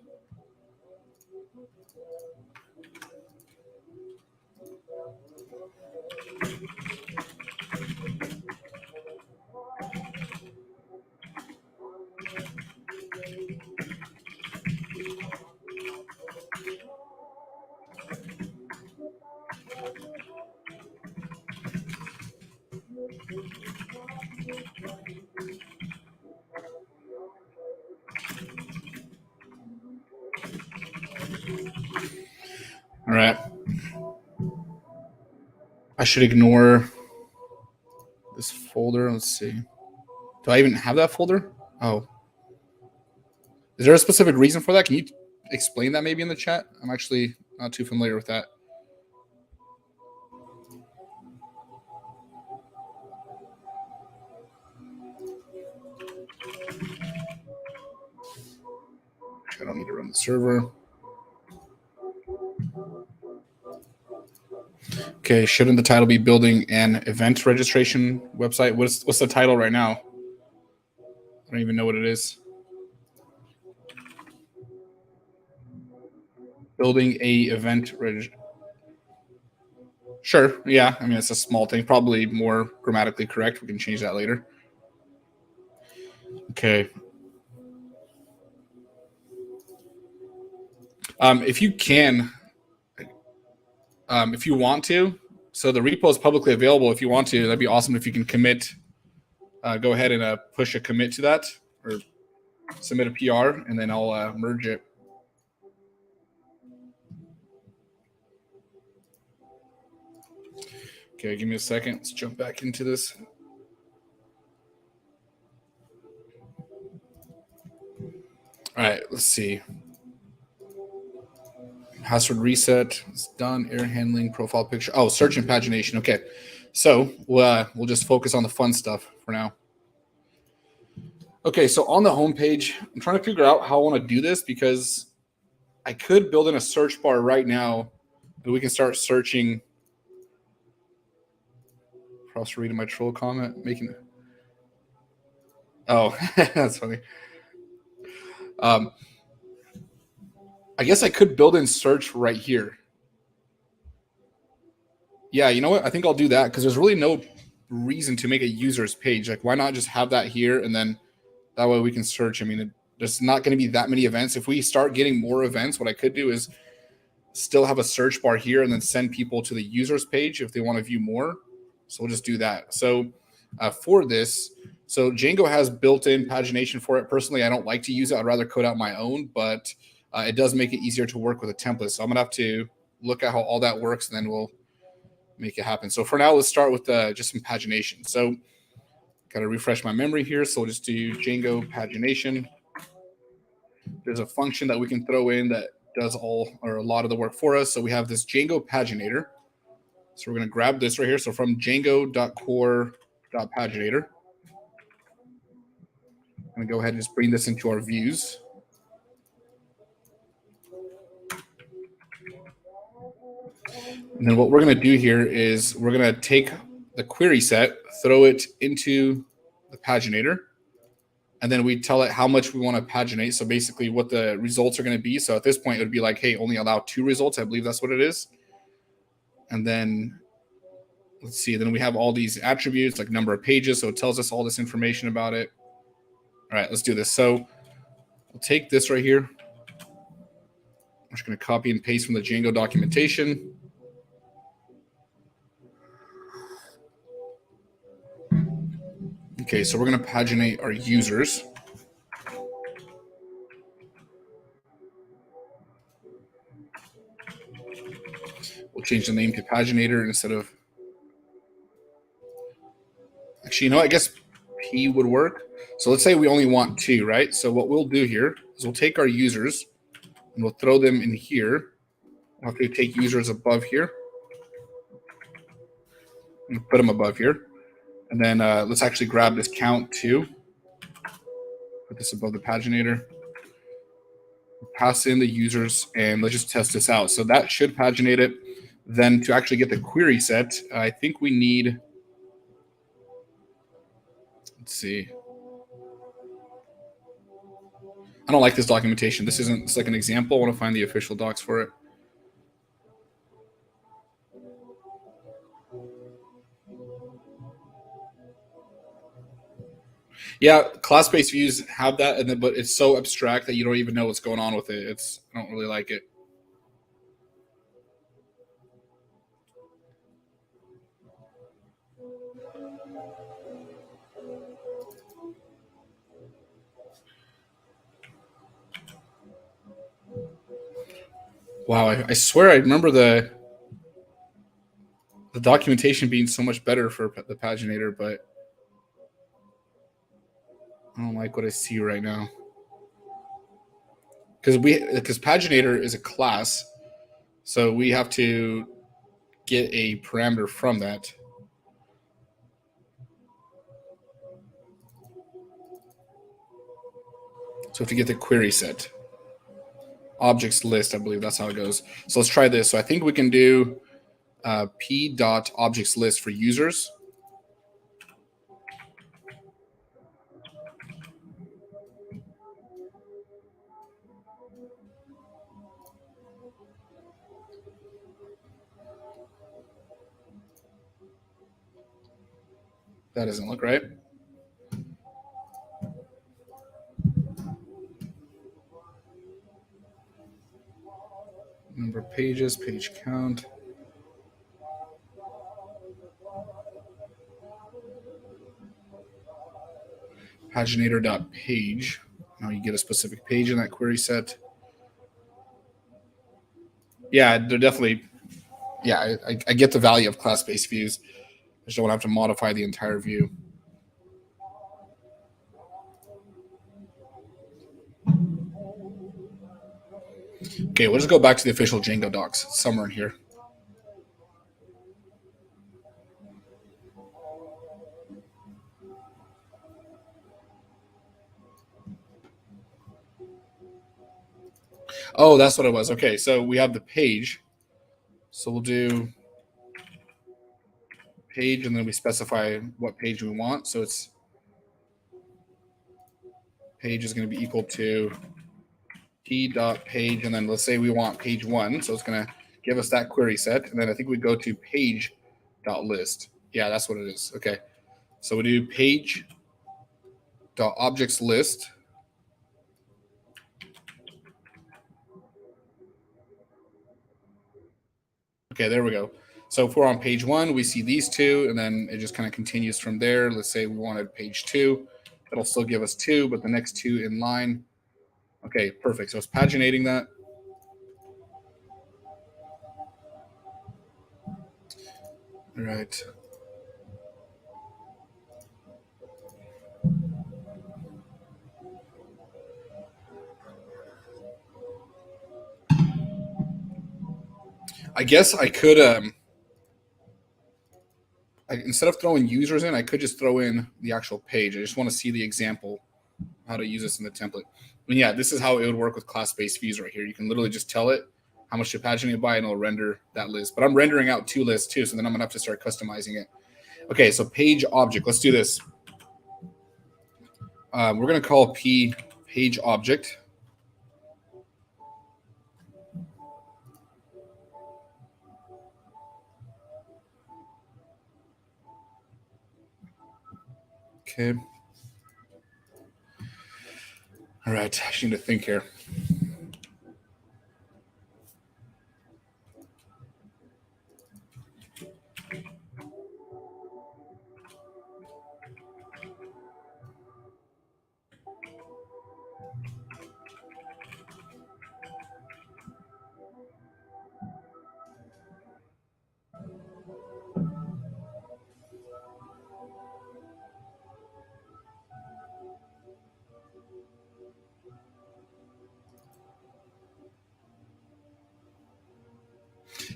All right. I should ignore this folder. Let's see. Do I even have that folder? Oh. Is there a specific reason for that? Can you explain that maybe in the chat? I'm actually not too familiar with that. I don't need to run the server. Okay, shouldn't the title be building an event registration website? What's the title right now? I don't even know what it is. Building a event registration. Sure, yeah. I mean, it's a small thing, probably more grammatically correct. We can change that later. Okay. If you can, if you want to, so the repo is publicly available. If you want to, that'd be awesome if you can commit. Go ahead and push a commit to that or submit a PR, and then I'll merge it. Okay, give me a second. Let's jump back into this. All right, let's see. Password reset is done. Error handling, profile picture. Oh, search and pagination. Okay, so we'll just focus on the fun stuff for now. Okay, so on the home page, I'm trying to figure out how I want to do this because I could build in a search bar right now, and we can start searching. Cross reading my troll comment, making. Oh, that's funny. I guess I could build in search right here. Yeah, you know what? I think I'll do that because there's really no reason to make a user's page. Like, why not just have that here and then that way we can search? I mean, there's not going to be that many events. If we start getting more events, what I could do is still have a search bar here and then send people to the user's page if they want to view more. So we'll just do that. So for this, so Django has built-in pagination for it. Personally, I don't like to use it. I'd rather code out my own, but it does make it easier to work with a template. So I'm going to have to look at how all that works, and then we'll make it happen. So for now, let's start with just some pagination. So got to refresh my memory here. So we'll just do Django pagination. There's a function that we can throw in that does all or a lot of the work for us. So we have this Django paginator. So we're going to grab this right here. So from django.core.paginator, I'm going to go ahead and just bring this into our views. And then what we're going to do here is we're going to take the query set, throw it into the paginator, and then we tell it how much we want to paginate. So basically what the results are going to be. So at this point, it would be like, hey, only allow 2 results. I believe that's what it is. And then let's see. Then we have all these attributes like number of pages. So it tells us all this information about it. All right, let's do this. So we'll take this right here. I'm just going to copy and paste from the Django documentation. Okay, so we're going to paginate our users. We'll change the name to paginator instead of. Actually, you know, I guess P would work. So let's say we only want 2, right? So what we'll do here is we'll take our users and we'll throw them in here. We'll have to take users above here and put them above here. And then let's actually grab this count 2. Put this above the paginator. pass in the users, and let's just test this out. So that should paginate it. Then to actually get the query set, I think we need, let's see. I don't like this documentation. This isn't, it's like an example. I want to find the official docs for it. Yeah, class-based views have that, and then, but it's so abstract that you don't even know what's going on with it. I don't really like it. Wow, I swear I remember the documentation being so much better for the paginator, but I don't like what I see right now. Because paginator is a class, so we have to get a parameter from that. So we have to get the query set. Objects list, I believe that's how it goes. So let's try this. So I think we can do p.objects list for users. That doesn't look right. Number of pages, page count. Paginator.page. Now you get a specific page in that query set. Yeah, they're definitely. Yeah, I get the value of class-based views. I just don't have to modify the entire view. Okay, we'll just go back to the official Django docs. It's somewhere in here. Oh, that's what it was. Okay, so we have the page. So we'll do page, and then we specify what page we want. So it's page is going to be equal to t.page, and then let's say we want page 1. So it's going to give us that query set. And then I think we go to page.list. Yeah, that's what it is. Okay. So we do page.objects list. Okay, there we go. So if we're on page 1, we see these two, and then it just kind of continues from there. Let's say we wanted page 2. That'll still give us 2, but the next 2 in line. Okay, perfect. So it's paginating that. All right. I guess I could, instead of throwing users in, I could just throw in the actual page. I just want to see the example, how to use this in the template. And yeah, this is how it would work with class-based views right here. You can literally just tell it how much to paginate by, and it'll render that list. But I'm rendering out 2 lists too, so then I'm going to have to start customizing it. Okay, so page object. Let's do this. We're going to call P page object. Okay. All right, I just need to think here.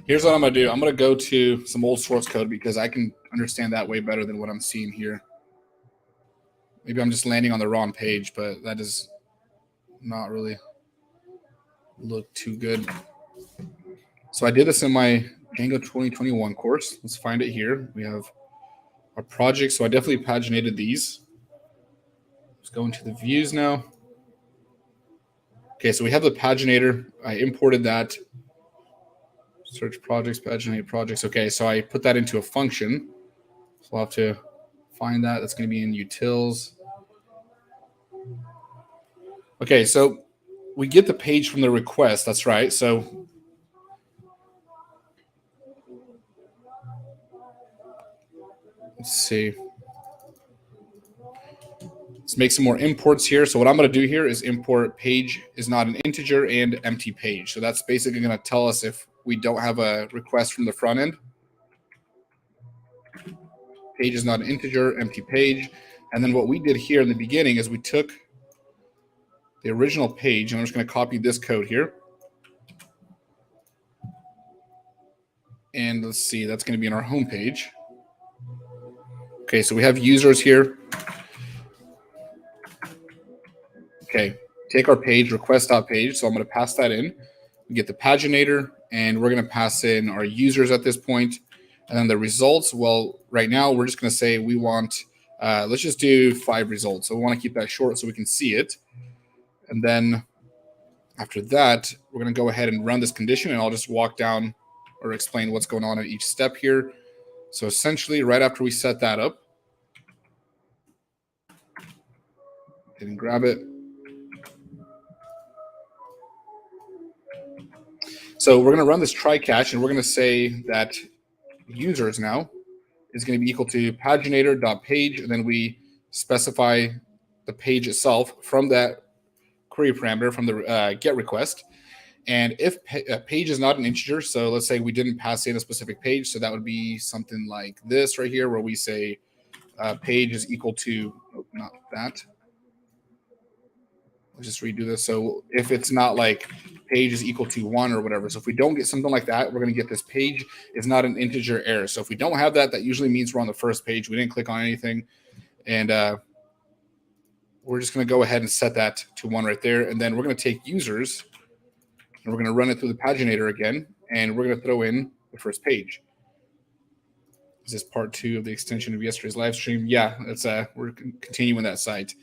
Here's what I'm going to do. I'm going to go to some old source code because I can understand that way better than what I'm seeing here. Maybe I'm just landing on the wrong page, but that is not really. look too good. So I did this in my Django 2021 course. Let's find it here. We have our project. So I definitely paginated these. Let's go into the views now. Okay, so we have the paginator. I imported that. Search projects, paginate projects. Okay, so I put that into a function. So I'll have to find that. That's going to be in utils. Okay, so we get the page from the request. That's right. So let's see. Let's make some more imports here. So what I'm going to do here is import page is not an integer and empty page. So that's basically going to tell us if we don't have a request from the front end. Page is not an integer, empty page. And then what we did here in the beginning is we took the original page, and I'm just going to copy this code here. And let's see, that's going to be in our home page. Okay, so we have users here. Okay, take our page, request.page. So I'm going to pass that in. We get the paginator, and we're going to pass in our users at this point. And then the results, well, right now we're just going to say we want, let's just do 5 results. So we want to keep that short so we can see it. And then after that, we're going to go ahead and run this condition, and I'll just walk down or explain what's going on at each step here. So essentially, right after we set that up, and grab it. So we're going to run this try catch, and we're going to say that users now is going to be equal to paginator.page, and then we specify the page itself from that query parameter from the get request. And if page is not an integer, so let's say we didn't pass in a specific page, so that would be something like this right here, where we say page is equal to, not that. Let's just redo this. So if it's not like page is equal to 1 or whatever, so if we don't get something like that, we're going to get this page is not an integer error. So if we don't have that, that usually means we're on the first page. We didn't click on anything. And we're just going to go ahead and set that to 1 right there. And then we're going to take users, and we're going to run it through the paginator again, and we're going to throw in the first page. Is this part 2 of the extension of yesterday's live stream? Yeah, that's we're continuing that site.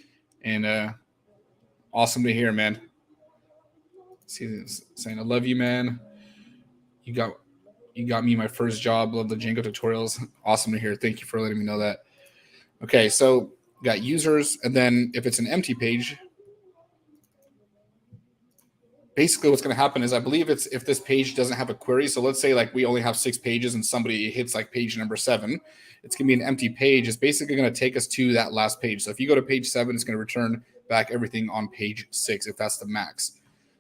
And awesome to hear, man. See this saying, I love you, man. You got me my first job. Love the Django tutorials. Awesome to hear. Thank you for letting me know that. Okay, so got users, and then if it's an empty page, basically what's going to happen is I believe it's if this page doesn't have a query. So let's say like we only have 6 pages and somebody hits like page number 7. It's going to be an empty page. It's basically going to take us to that last page. So if you go to page 7, it's going to return back everything on page 6 if that's the max.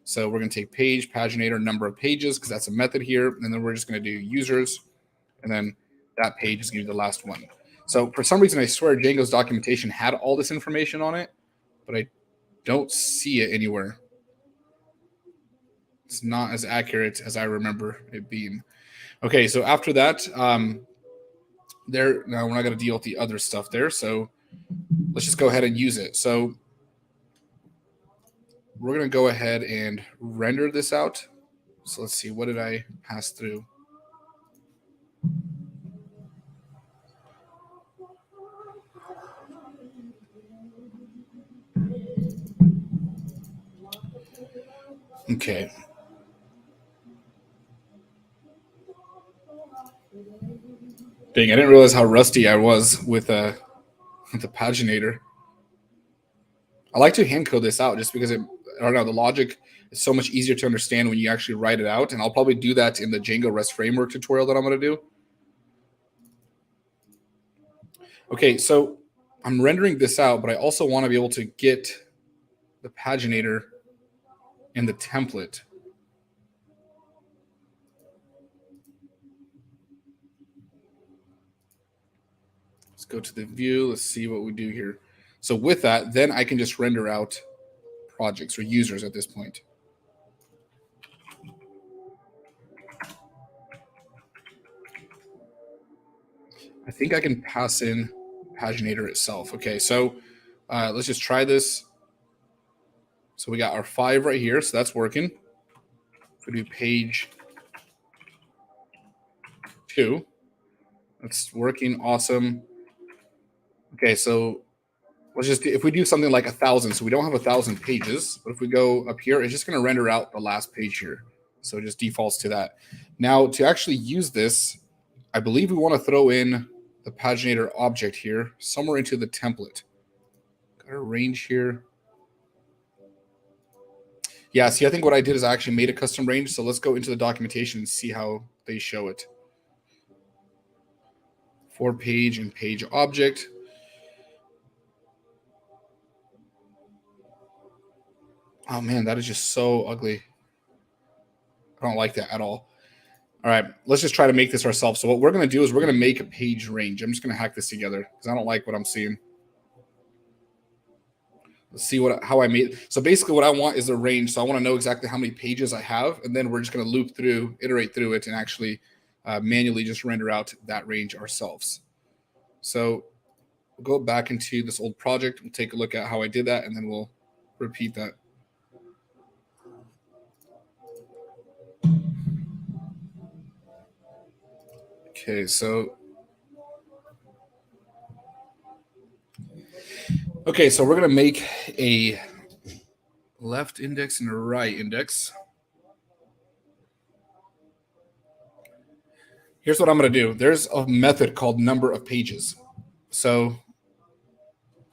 So we're going to take page, paginator, number of pages, because that's a method here. And then we're just going to do users. And then that page is going to be the last one. So for some reason, I swear Django's documentation had all this information on it, but I don't see it anywhere. It's not as accurate as I remember it being. Okay, so after that, now we're not going to deal with the other stuff there. So let's just go ahead and use it. So we're going to go ahead and render this out. So let's see, what did I pass through? Okay. Dang, I didn't realize how rusty I was with the paginator. I like to hand code this out just because I don't know, the logic is so much easier to understand when you actually write it out. And I'll probably do that in the Django REST framework tutorial that I'm going to do. Okay, so I'm rendering this out, but I also want to be able to get the paginator in the template. Let's go to the view. Let's see what we do here. So with that, then I can just render out projects or users at this point. I think I can pass in paginator itself. Okay, so let's just try this. So we got our 5 right here, so that's working. We do page 2. That's working awesome. Okay, so let's just if we do something like 1,000, so we don't have 1,000 pages, but if we go up here, it's just going to render out the last page here. So it just defaults to that. Now, to actually use this, I believe we want to throw in the paginator object here somewhere into the template. Got a range here. Yeah, see, I think what I did is I actually made a custom range. So let's go into the documentation and see how they show it. For page and page object. Oh man, that is just so ugly. I don't like that at all. All right, let's just try to make this ourselves. So what we're going to do is we're going to make a page range. I'm just going to hack this together because I don't like what I'm seeing. Let's see how I made. So basically what I want is a range. So I want to know exactly how many pages I have. And then we're just going to loop through, iterate through it, and actually manually just render out that range ourselves. So we'll go back into this old project. We'll take a look at how I did that, and then we'll repeat that. Okay, so we're going to make a left index and a right index. Here's what I'm going to do. There's a method called number of pages. So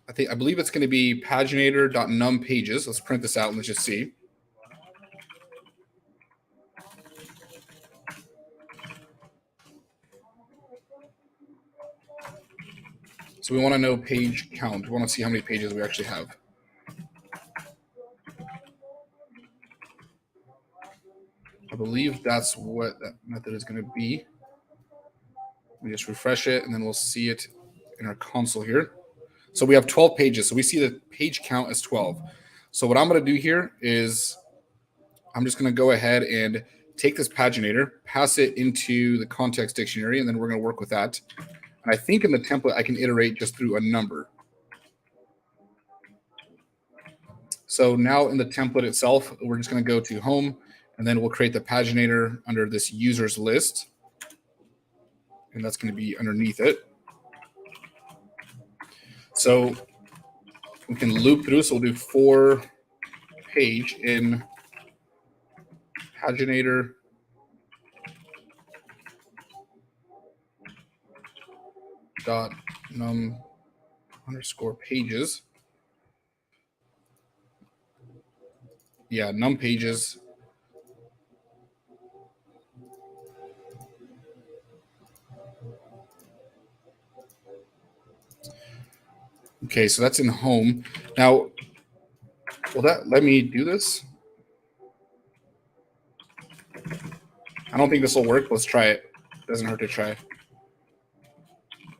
I believe it's going to be paginator.numPages. Let's print this out and let's just see. So we want to know page count. We want to see how many pages we actually have. I believe that's what that method is going to be. We just refresh it, and then we'll see it in our console here. So we have 12 pages. So we see the page count as 12. So what I'm going to do here is I'm just going to go ahead and take this paginator, pass it into the context dictionary, and then we're going to work with that. And I think in the template, I can iterate just through a number. So now in the template itself, we're just going to go to home, and then we'll create the paginator under this users list. And that's going to be underneath it. So we can loop through. So we'll do for page in paginator dot num underscore pages. Yeah, num pages. Okay, so that's in home. Now, will that let me do this? I don't think this will work. Let's try it. Doesn't hurt to try.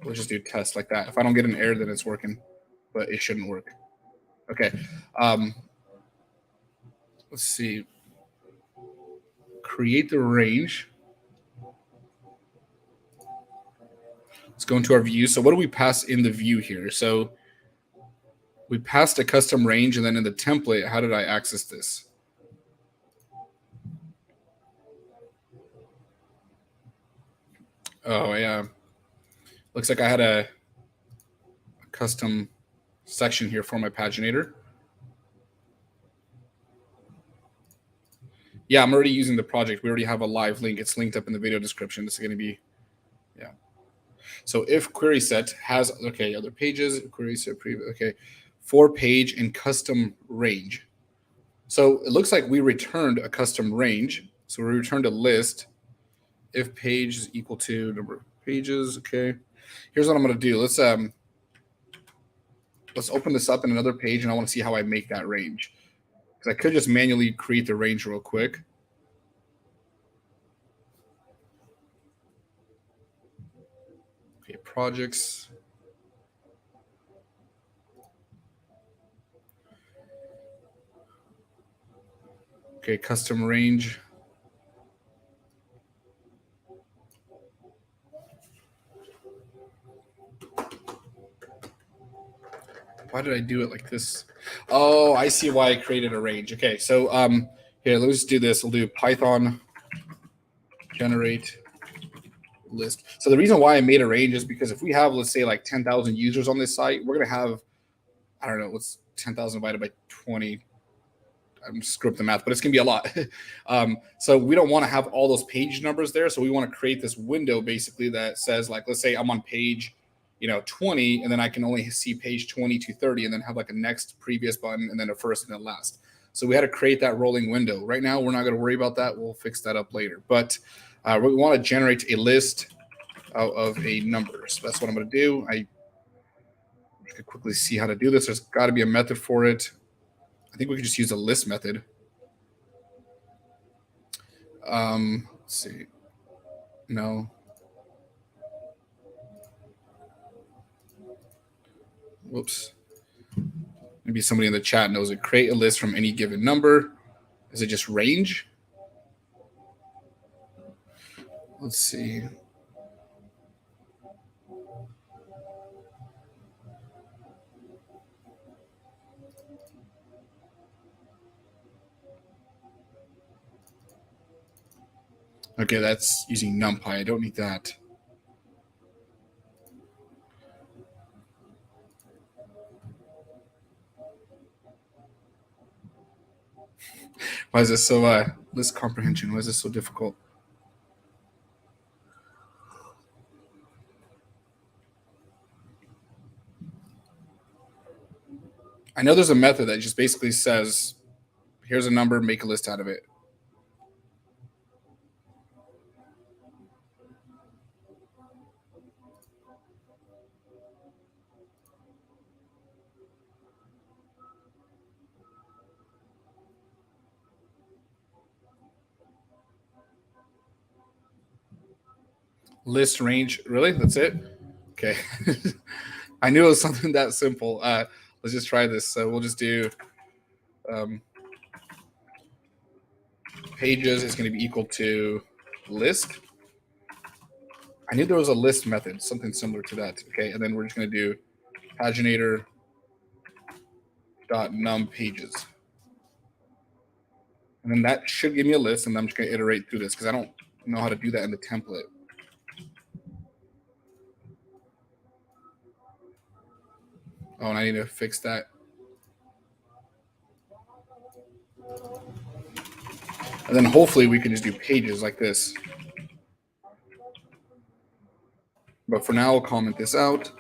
We'll just do test like that. If I don't get an error, then it's working, but it shouldn't work. Okay. Let's see. Create the range. Let's go into our view. So what do we pass in the view here? So we passed a custom range, and then in the template, how did I access this? Oh, yeah. Looks like I had a custom section here for my paginator. Yeah, I'm already using the project. We already have a live link. It's linked up in the video description. This is going to be, yeah. So if query set has, okay, other pages, query set, okay, for page and custom range. So it looks like we returned a custom range. So we returned a list. If page is equal to number of pages, okay. Here's what I'm going to do. Let's open this up in another page, and I want to see how I make that range. Because I could just manually create the range real quick. Okay, projects. Okay, custom range. Why did I do it like this? Oh, I see why I created a range. Okay, so Here, let's do this. We'll do Python generate list. So the reason why I made a range is because if we have, let's say, like 10,000 users on this site, we're going to have, I don't know, what's 10,000 divided by 20? I'm screw up the math, but it's going to be a lot. So we don't want to have all those page numbers there. So we want to create this window basically that says, like, let's say I'm on page, 20, and then I can only see page 20 to 30, and then have like a next previous button, and then a first and a last. So we had to create that rolling window. Right now, we're not going to worry about that. We'll fix that up later. But we want to generate a list out of a number. So that's what I'm going to do. I could quickly see how to do this. There's got to be a method for it. I think we could just use a list method. Let's see. No. Whoops. Maybe somebody in the chat knows it. Create a list from any given number. Is it just range? Let's see. Okay, that's using NumPy. I don't need that. Why is this so list comprehension? Why is this so difficult? I know there's a method that just basically says, here's a number, make a list out of it. List range, really? That's it? Okay. I knew it was something that simple. Let's just try this. So we'll just do pages is going to be equal to list. I knew there was a list method, something similar to that. Okay, and then we're just going to do paginator dot num pages, and then that should give me a list. And I'm just going to iterate through this because I don't know how to do that in the template. Oh, and I need to fix that. And then hopefully we can just do pages like this. But for now, I'll comment this out.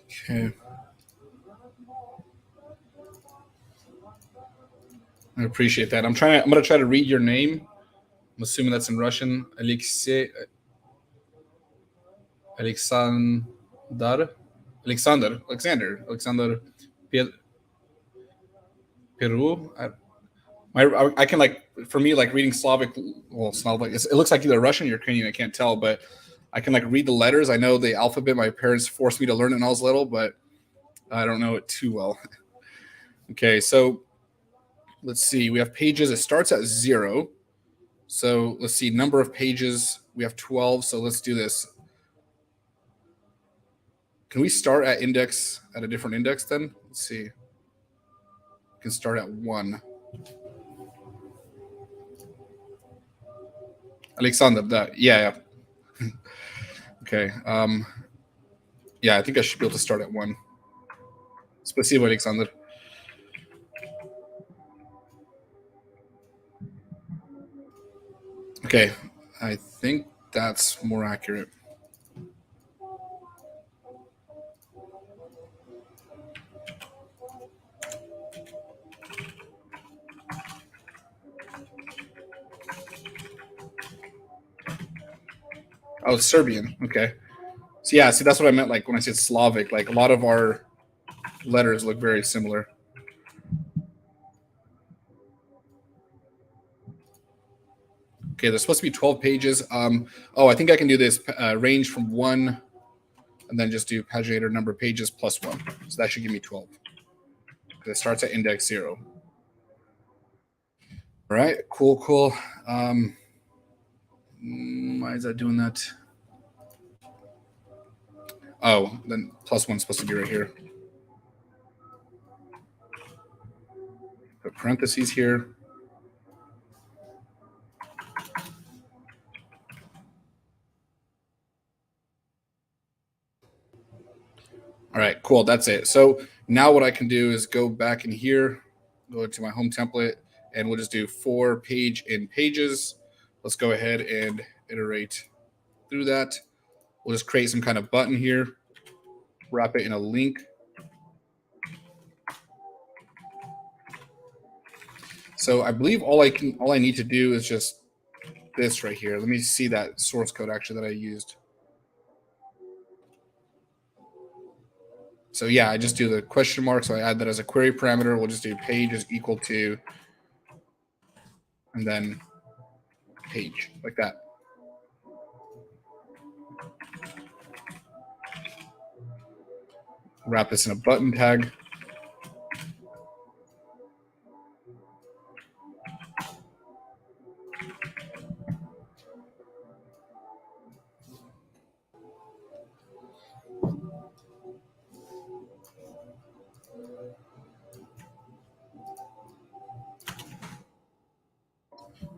Okay. I appreciate that. I'm going to try to read your name. I'm assuming that's in Russian. Alexander Peru. I can, like, for me, like reading Slavic, well, Slavic, it looks like either Russian or Ukrainian. I can't tell, but I can like read the letters. I know the alphabet. My parents forced me to learn it when I was little, but I don't know it too well. Okay, so let's see. We have pages. It starts at 0. So let's see. Number of pages. We have 12. So let's do this. Can we start at a different index then? Let's see. We can start at 1. Alexander, yeah. Okay. Yeah, I think I should be able to start at 1. Спасибо, Alexander. Okay, I think that's more accurate. Oh, it's Serbian. Okay. So yeah, see, that's what I meant. Like when I said Slavic, like a lot of our letters look very similar. Okay, there's supposed to be 12 pages. I think I can do this range from 1, and then just do paginator number of pages plus 1. So that should give me 12. It starts at index 0. All right, cool. Why is that doing that? Oh, then plus 1's supposed to be right here. parentheses here. All right, cool. That's it. So now what I can do is go back in here, go to my home template, and we'll just do 4 page in pages. Let's go ahead and iterate through that. We'll just create some kind of button here, wrap it in a link. So I believe all I need to do is just this right here. Let me see that source code actually that I used. So yeah, I just do the question mark. So I add that as a query parameter. We'll just do page is equal to, and then page, like that. Wrap this in a button tag.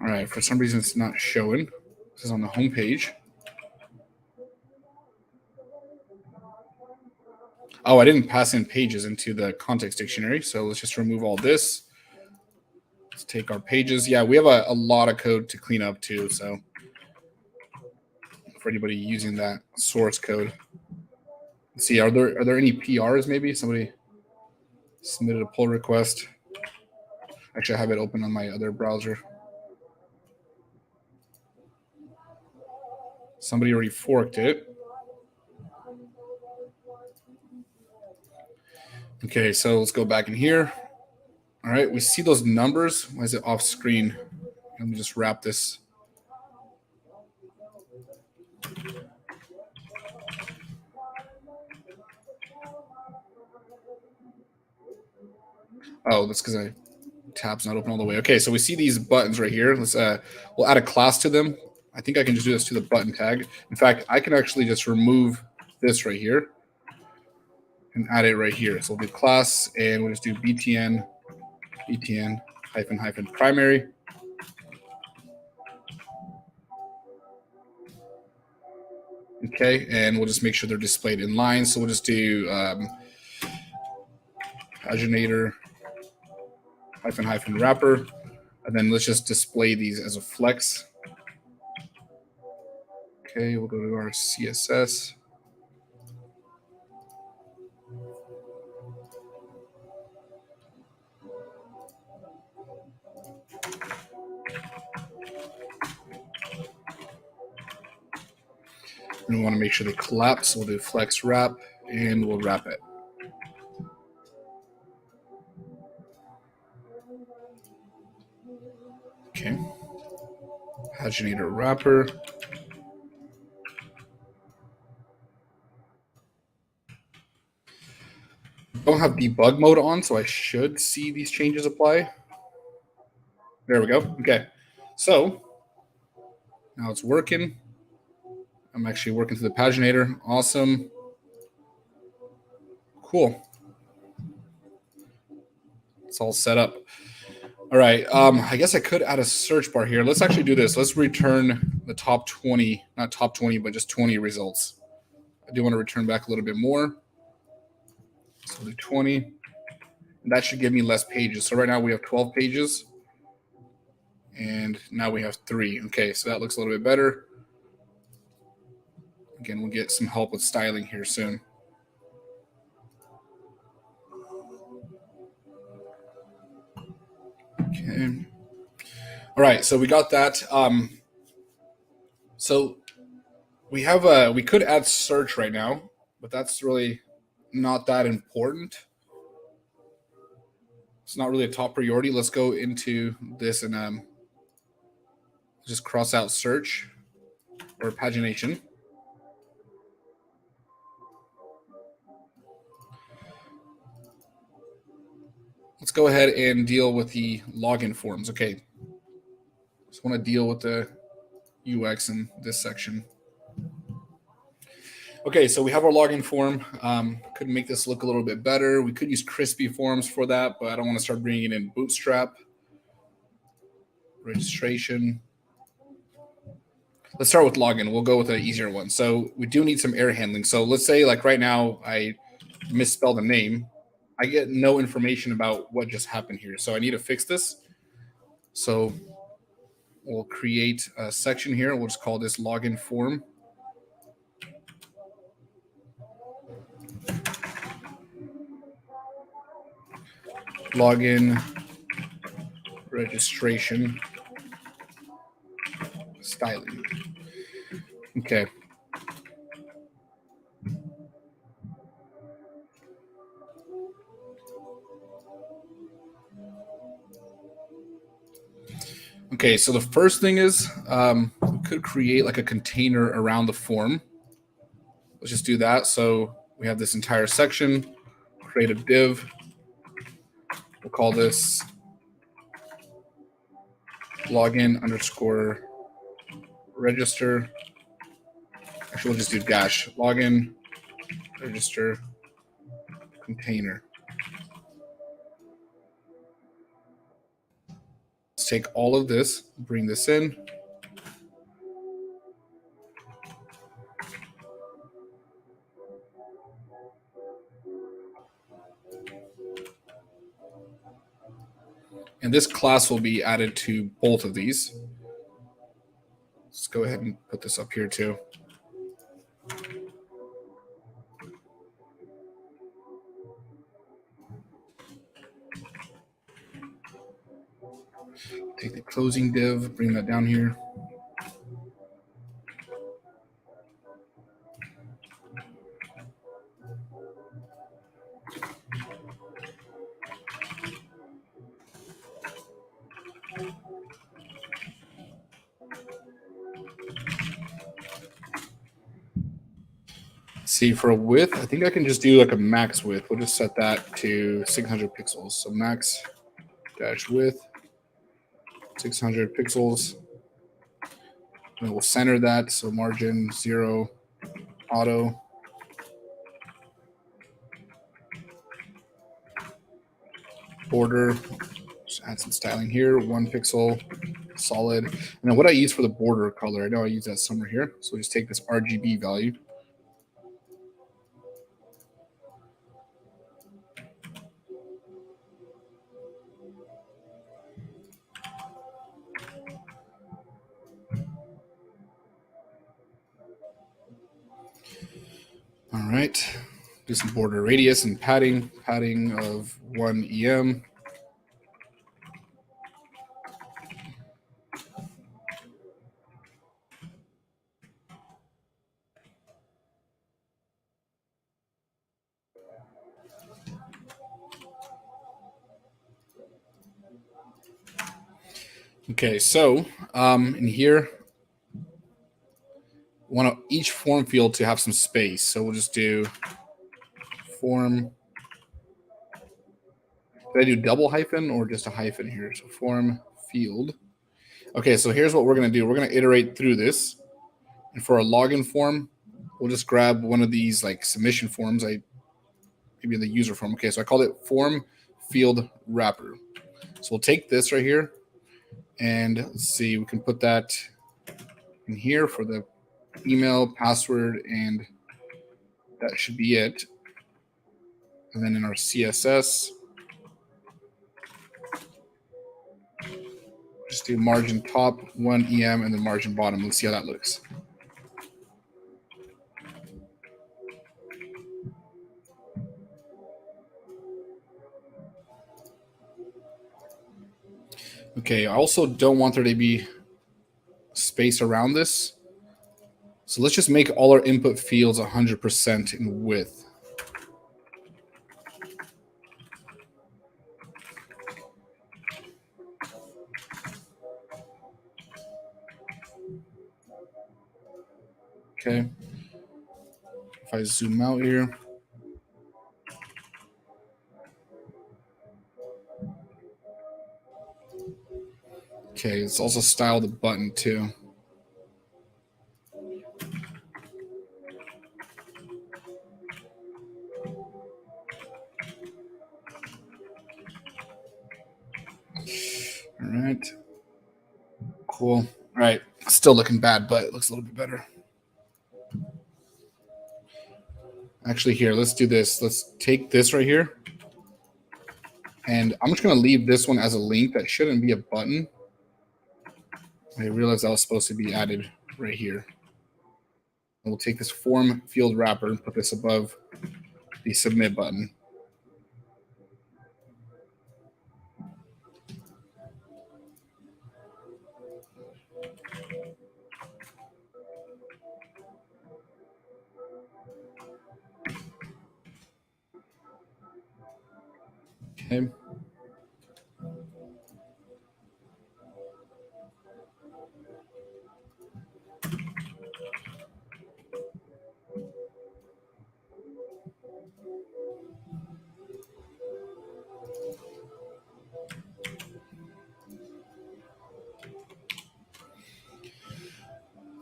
All right, for some reason it's not showing. This is on the home page. Oh, I didn't pass in pages into the context dictionary. So let's just remove all this. Let's take our pages. Yeah, we have a lot of code to clean up too. So for anybody using that source code, let's see, are there any PRs maybe? Somebody submitted a pull request. Actually, I have it open on my other browser. Somebody already forked it. Okay, so let's go back in here. All right, we see those numbers. Why is it off screen? Let me just wrap this. Oh, that's because I tab's not open all the way. Okay, so we see these buttons right here. Let's we'll add a class to them. I think I can just do this to the button tag. In fact, I can actually just remove this right here and add it right here. So we'll do class and we'll just do btn hyphen primary. Okay, and we'll just make sure they're displayed in line. So we'll just do paginator hyphen wrapper, and then let's just display these as a flex. Okay, we'll go to our CSS. And we want to make sure they collapse. We'll do flex wrap, and we'll wrap it. Okay. Paginator wrapper. Don't have debug mode on, so I should see these changes apply. There we go. Okay. So now it's working. I'm actually working through the paginator. Awesome. Cool. It's all set up. All right. I guess I could add a search bar here. Let's actually do this. Let's return the top 20, not top 20, but just 20 results. I do want to return back a little bit more. So we'll do 20. And that should give me less pages. So right now we have 12 pages. And now we have 3. Okay, so that looks a little bit better. Again, we'll get some help with styling here soon. Okay. All right, so we got that. So we have we could add search right now, but that's really not that important. It's not really a top priority. Let's go into this and just cross out search or pagination. Let's go ahead and deal with the login forms. Okay. Just want to deal with the UX in this section. Okay, so we have our login form. Could make this look a little bit better. We could use crispy forms for that, but I don't want to start bringing in Bootstrap. Registration. Let's start with login. We'll go with an easier one. So we do need some error handling. So let's say like right now I misspelled a name. I get no information about what just happened here. So I need to fix this. So we'll create a section here. We'll just call this login form. Login registration styling. Okay. Okay, so the first thing is we could create like a container around the form. Let's just do that. So we have this entire section, create a div. We'll call this login underscore register. Actually, we'll just do dash login register container. Let's take all of this, bring this in. And this class will be added to both of these. Let's go ahead and put this up here too. Take the closing div, bring that down here. See, for a width, I think I can just do like a max width. We'll just set that to 600 pixels. So max dash width, 600 pixels. And we'll center that. So margin 0, auto. Border, just add some styling here. 1 pixel, solid. And then what I use for the border color, I know I use that somewhere here. So we just take this RGB value. All right, do some border radius and padding of 1 EM. Okay, so in here, want each form field to have some space. So we'll just do form. Did I do double hyphen or just a hyphen here? So form field. Okay, so here's what we're going to do. We're going to iterate through this. And for a login form, we'll just grab one of these like submission forms. Maybe the user form. Okay, so I called it form field wrapper. So we'll take this right here and let's see, we can put that in here for the email, password, and that should be it. And then in our CSS, just do margin top 1 EM and then margin bottom. Let's see how that looks. Okay, I also don't want there to be space around this. So let's just make all our input fields 100% in width. Okay. If I zoom out here. Okay, let's also style the button too. right. Cool. All right. Still looking bad, but it looks a little bit better. Actually, here, let's do this. Let's take this right here. And I'm just going to leave this one as a link. That shouldn't be a button. I realized that was supposed to be added right here. And we'll take this form field wrapper and put this above the submit button. Okay.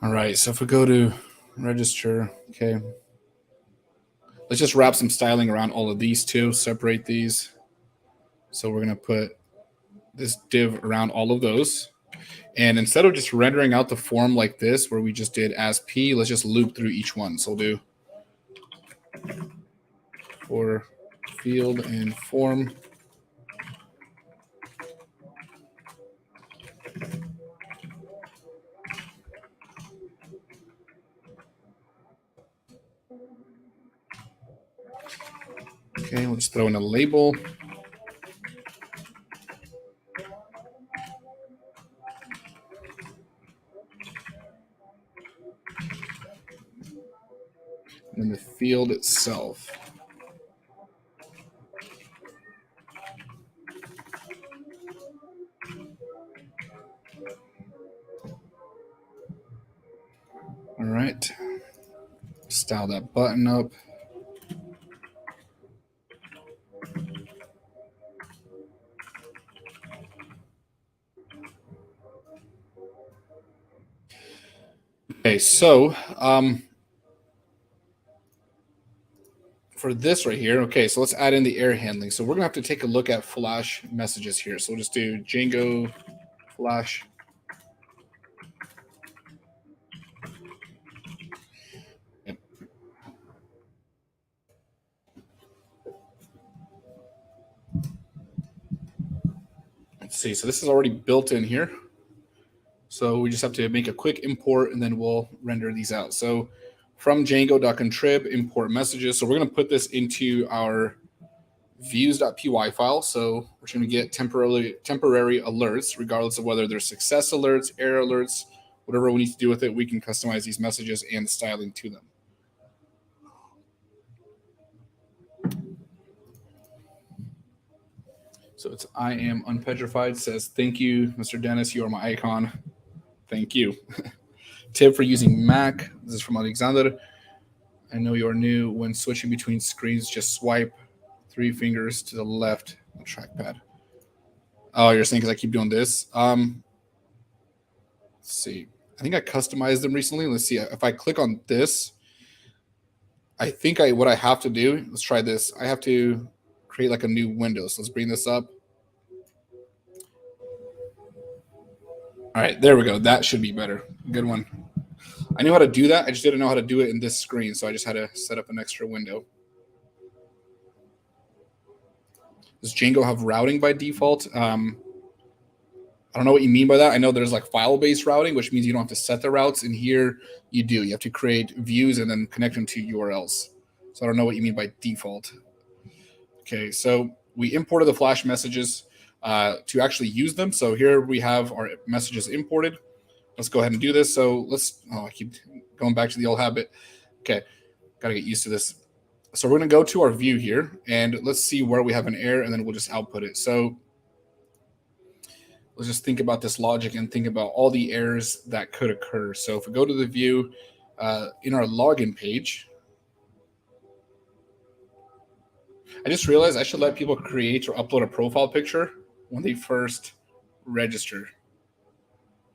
All right, so if we go to register, okay, let's just wrap some styling around all of these too, separate these. So we're going to put this div around all of those. And instead of just rendering out the form like this, where we just did as P, let's just loop through each one. So we'll do for field and form. Okay, we'll just throw in a label. And then the field itself. All right. Style that button up. Okay, so for this right here, okay, so let's add in the error handling. So we're going to have to take a look at Flash messages here. So we'll just do Django Flash. Yep. Let's see. So this is already built in here. So we just have to make a quick import and then we'll render these out. So from Django.contrib, import messages. So we're going to put this into our views.py file. So we're going to get temporary alerts, regardless of whether they're success alerts, error alerts, whatever we need to do with it. We can customize these messages and styling to them. So it's I am unpetrified, says, thank you, Mr. Dennis. You are my icon. Thank you. Tip for using Mac. This is from Alexander. I know you are new. When switching between screens, just swipe 3 fingers to the left on the trackpad. Oh, you're saying because I keep doing this? Let's see. I think I customized them recently. Let's see. If I click on this, I think what I have to do, let's try this. I have to create like a new window. So let's bring this up. All right, there we go. That should be better. Good one. I knew how to do that. I just didn't know how to do it in this screen. So I just had to set up an extra window. Does Django have routing by default? I don't know what you mean by that. I know there's like file-based routing, which means you don't have to set the routes. And here you do. You have to create views and then connect them to URLs. So I don't know what you mean by default. Okay, so we imported the Flash messages to actually use them. So here we have our messages imported. Let's go ahead and do this. So I keep going back to the old habit. Okay, got to get used to this. So we're going to go to our view here, and let's see where we have an error, and then we'll just output it. So let's just think about this logic and think about all the errors that could occur. So if we go to the view in our login page, I just realized I should let people create or upload a profile picture when they first register.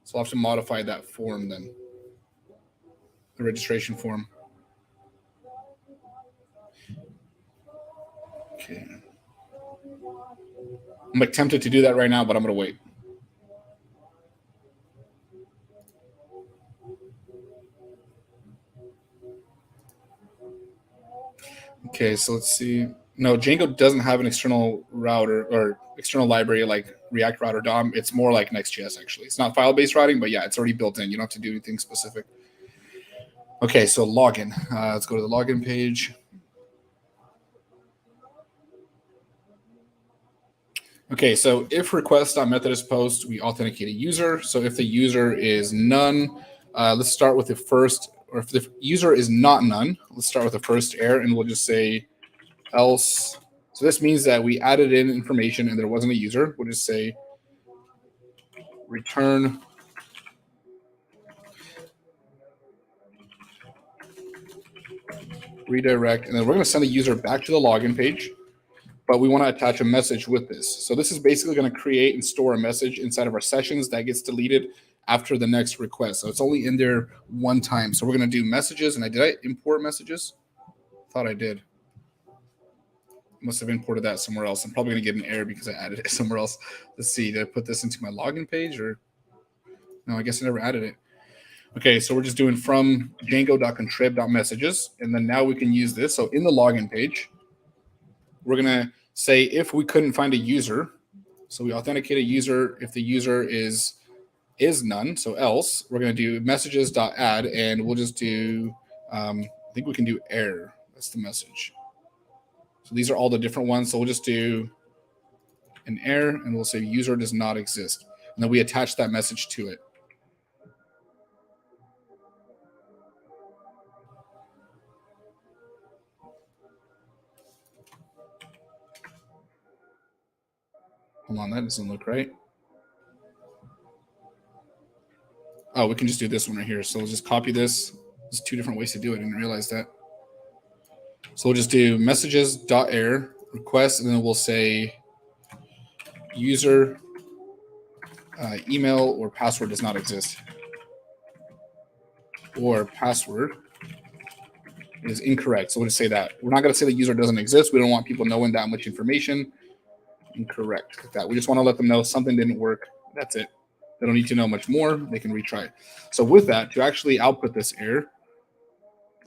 So I'll have to modify that form then, the registration form. Okay. I'm like tempted to do that right now, but I'm going to wait. Okay, so let's see. No, Django doesn't have an external router or external library like React Router DOM. It's more like Next.js, actually. It's not file-based routing, but yeah, it's already built in. You don't have to do anything specific. Okay, so login. Let's go to the login page. Okay, so if request.method is post, we authenticate a user. So if the user is none, let's start with the first, or if the user is not none, let's start with the first error, and we'll just say else. So this means that we added in information and there wasn't a user. We'll just say return redirect, and then we're going to send the user back to the login page, but we want to attach a message with this. So this is basically going to create and store a message inside of our sessions that gets deleted after the next request. So it's only in there one time. So we're going to do messages, and did I import messages? Thought I did. Must have imported that somewhere else. I'm probably going to get an error because I added it somewhere else. Let's see, did I put this into my login page, or no, I guess I never added it. Okay, so we're just doing from django.contrib.messages, and then now we can use this. So in the login page, we're going to say if we couldn't find a user, so we authenticate a user if the user is none, so else, we're going to do messages.add, and we'll just do, I think we can do error. That's the message. So these are all the different ones. So we'll just do an error, and we'll say user does not exist. And then we attach that message to it. Hold on, that doesn't look right. Oh, we can just do this one right here. So we'll just copy this. There's two different ways to do it. I didn't realize that. So we'll just do messages.error request, and then we'll say user email or password does not exist, or password is incorrect. So we'll just say that. We're not going to say the user doesn't exist. We don't want people knowing that much information. Incorrect. Like that. We just want to let them know something didn't work. That's it. They don't need to know much more. They can retry it. So with that, to actually output this error,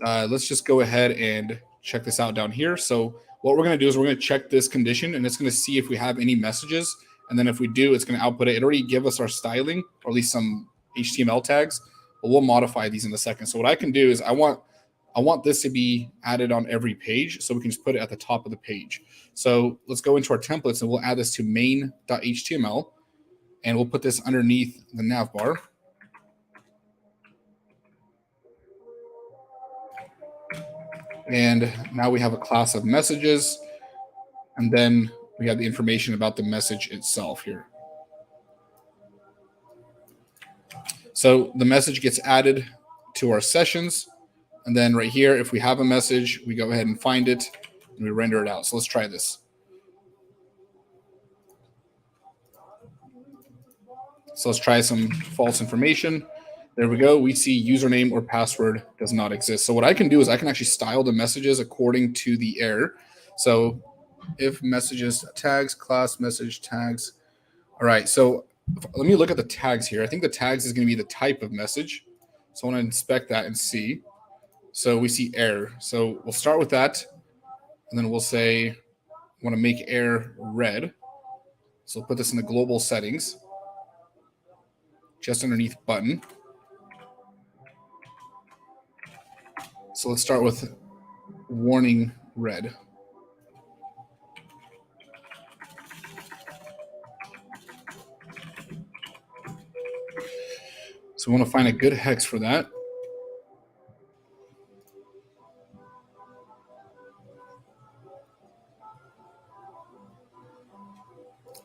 let's just go ahead and check this out down here. So what we're going to do is we're going to check this condition, and it's going to see if we have any messages. And then if we do, it's going to output it. It already give us our styling, or at least some HTML tags, but we'll modify these in a second. So what I can do is I want this to be added on every page, so we can just put it at the top of the page. So let's go into our templates, and we'll add this to main.html, and we'll put this underneath the nav bar. And now we have a class of messages, and then we have the information about the message itself here. So the message gets added to our sessions, and then right here, if we have a message, we go ahead and find it, and we render it out. So let's try this. So let's try some false information. There we go. We see username or password does not exist. So what I can do is I can actually style the messages according to the error. So if messages tags, class message tags. All right. So let me look at the tags here. I think the tags is going to be the type of message. So I want to inspect that and see. So we see error. So we'll start with that. And then we'll say, I want to make error red. So we'll put this in the global settings, just underneath button. So let's start with warning red. So we want to find a good hex for that.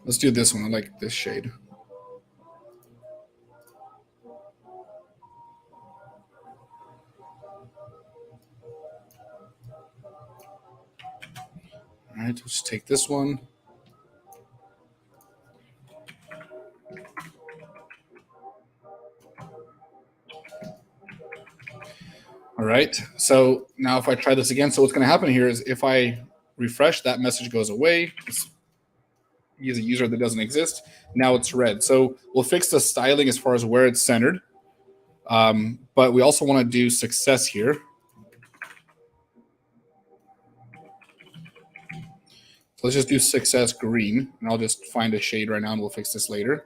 Let's do this one. I like this shade. All right, let's take this one. All right, so now if I try this again, so what's going to happen here is if I refresh, that message goes away. Use a user that doesn't exist. Now it's red. So we'll fix the styling as far as where it's centered. But we also want to do success here. So let's just do success green, and I'll just find a shade right now, and we'll fix this later.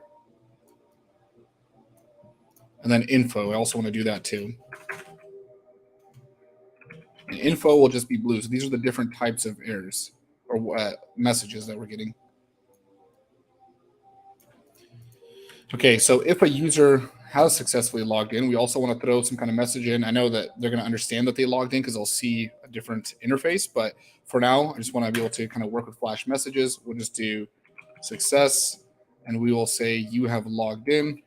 And then info, I also want to do that too. And info will just be blue. So these are the different types of errors or messages that we're getting. Okay, so if a user has successfully logged in, we also want to throw some kind of message in. I know that they're going to understand that they logged in because they'll see a different interface. But for now, I just want to be able to kind of work with Flash messages. We'll just do success, and we will say you have logged in.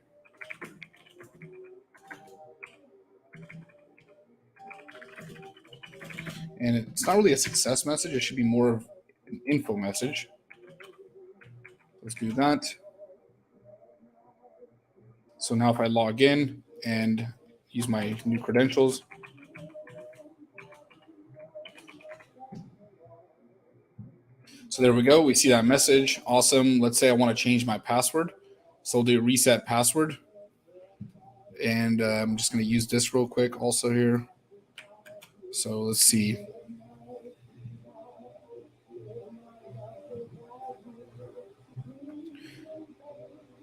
And it's not really a success message. It should be more of an info message. Let's do that. So now if I log in and use my new credentials, so there we go. We see that message. Awesome. Let's say I want to change my password. So I'll do reset password. And I'm just going to use this real quick also here. So let's see.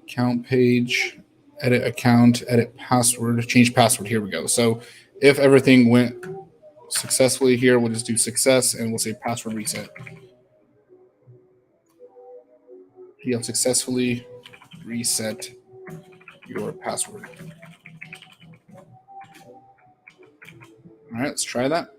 Account page, edit account, edit password, change password. Here we go. So if everything went successfully here, we'll just do success and we'll say password reset. You have successfully reset your password. All right, let's try that.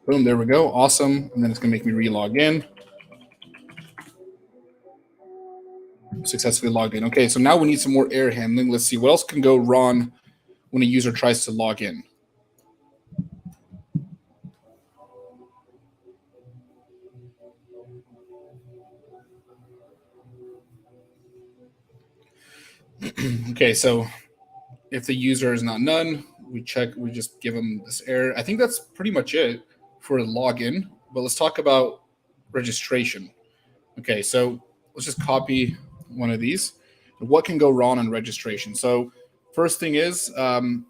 Boom, there we go. Awesome. And then it's going to make me re-log in. Successfully logged in. Okay, so now we need some more error handling. Let's see what else can go wrong when a user tries to log in. Okay, so if the user is not none, we just give them this error. I think that's pretty much it for login. But let's talk about registration. Okay, so let's just copy one of these. What can go wrong on registration? So first thing is, so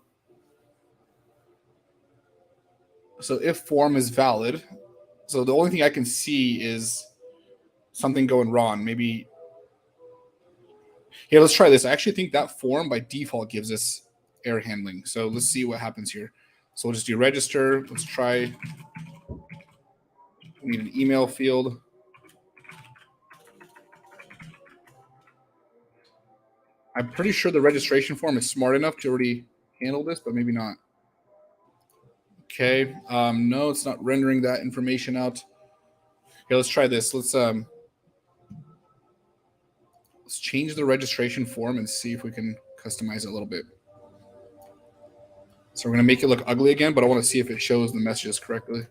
if form is valid, so the only thing I can see is something going wrong. Maybe here, let's try this. I actually think that form by default gives us error handling. So let's see what happens here. So we'll just do register. Let's try. We need an email field. I'm pretty sure the registration form is smart enough to already handle this, but maybe not. Okay. No, it's not rendering that information out. Okay, let's try this. Let's change the registration form and see if we can customize it a little bit. So we're going to make it look ugly again, but I want to see if it shows the messages correctly.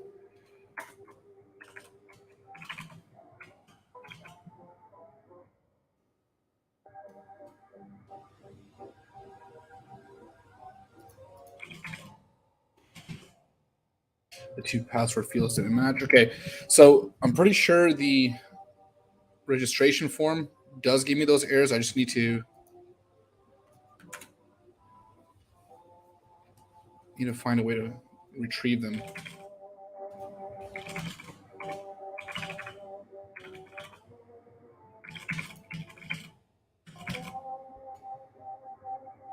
The two password fields didn't match. Okay, so I'm pretty sure the registration form does give me those errors. I just need to find a way to retrieve them.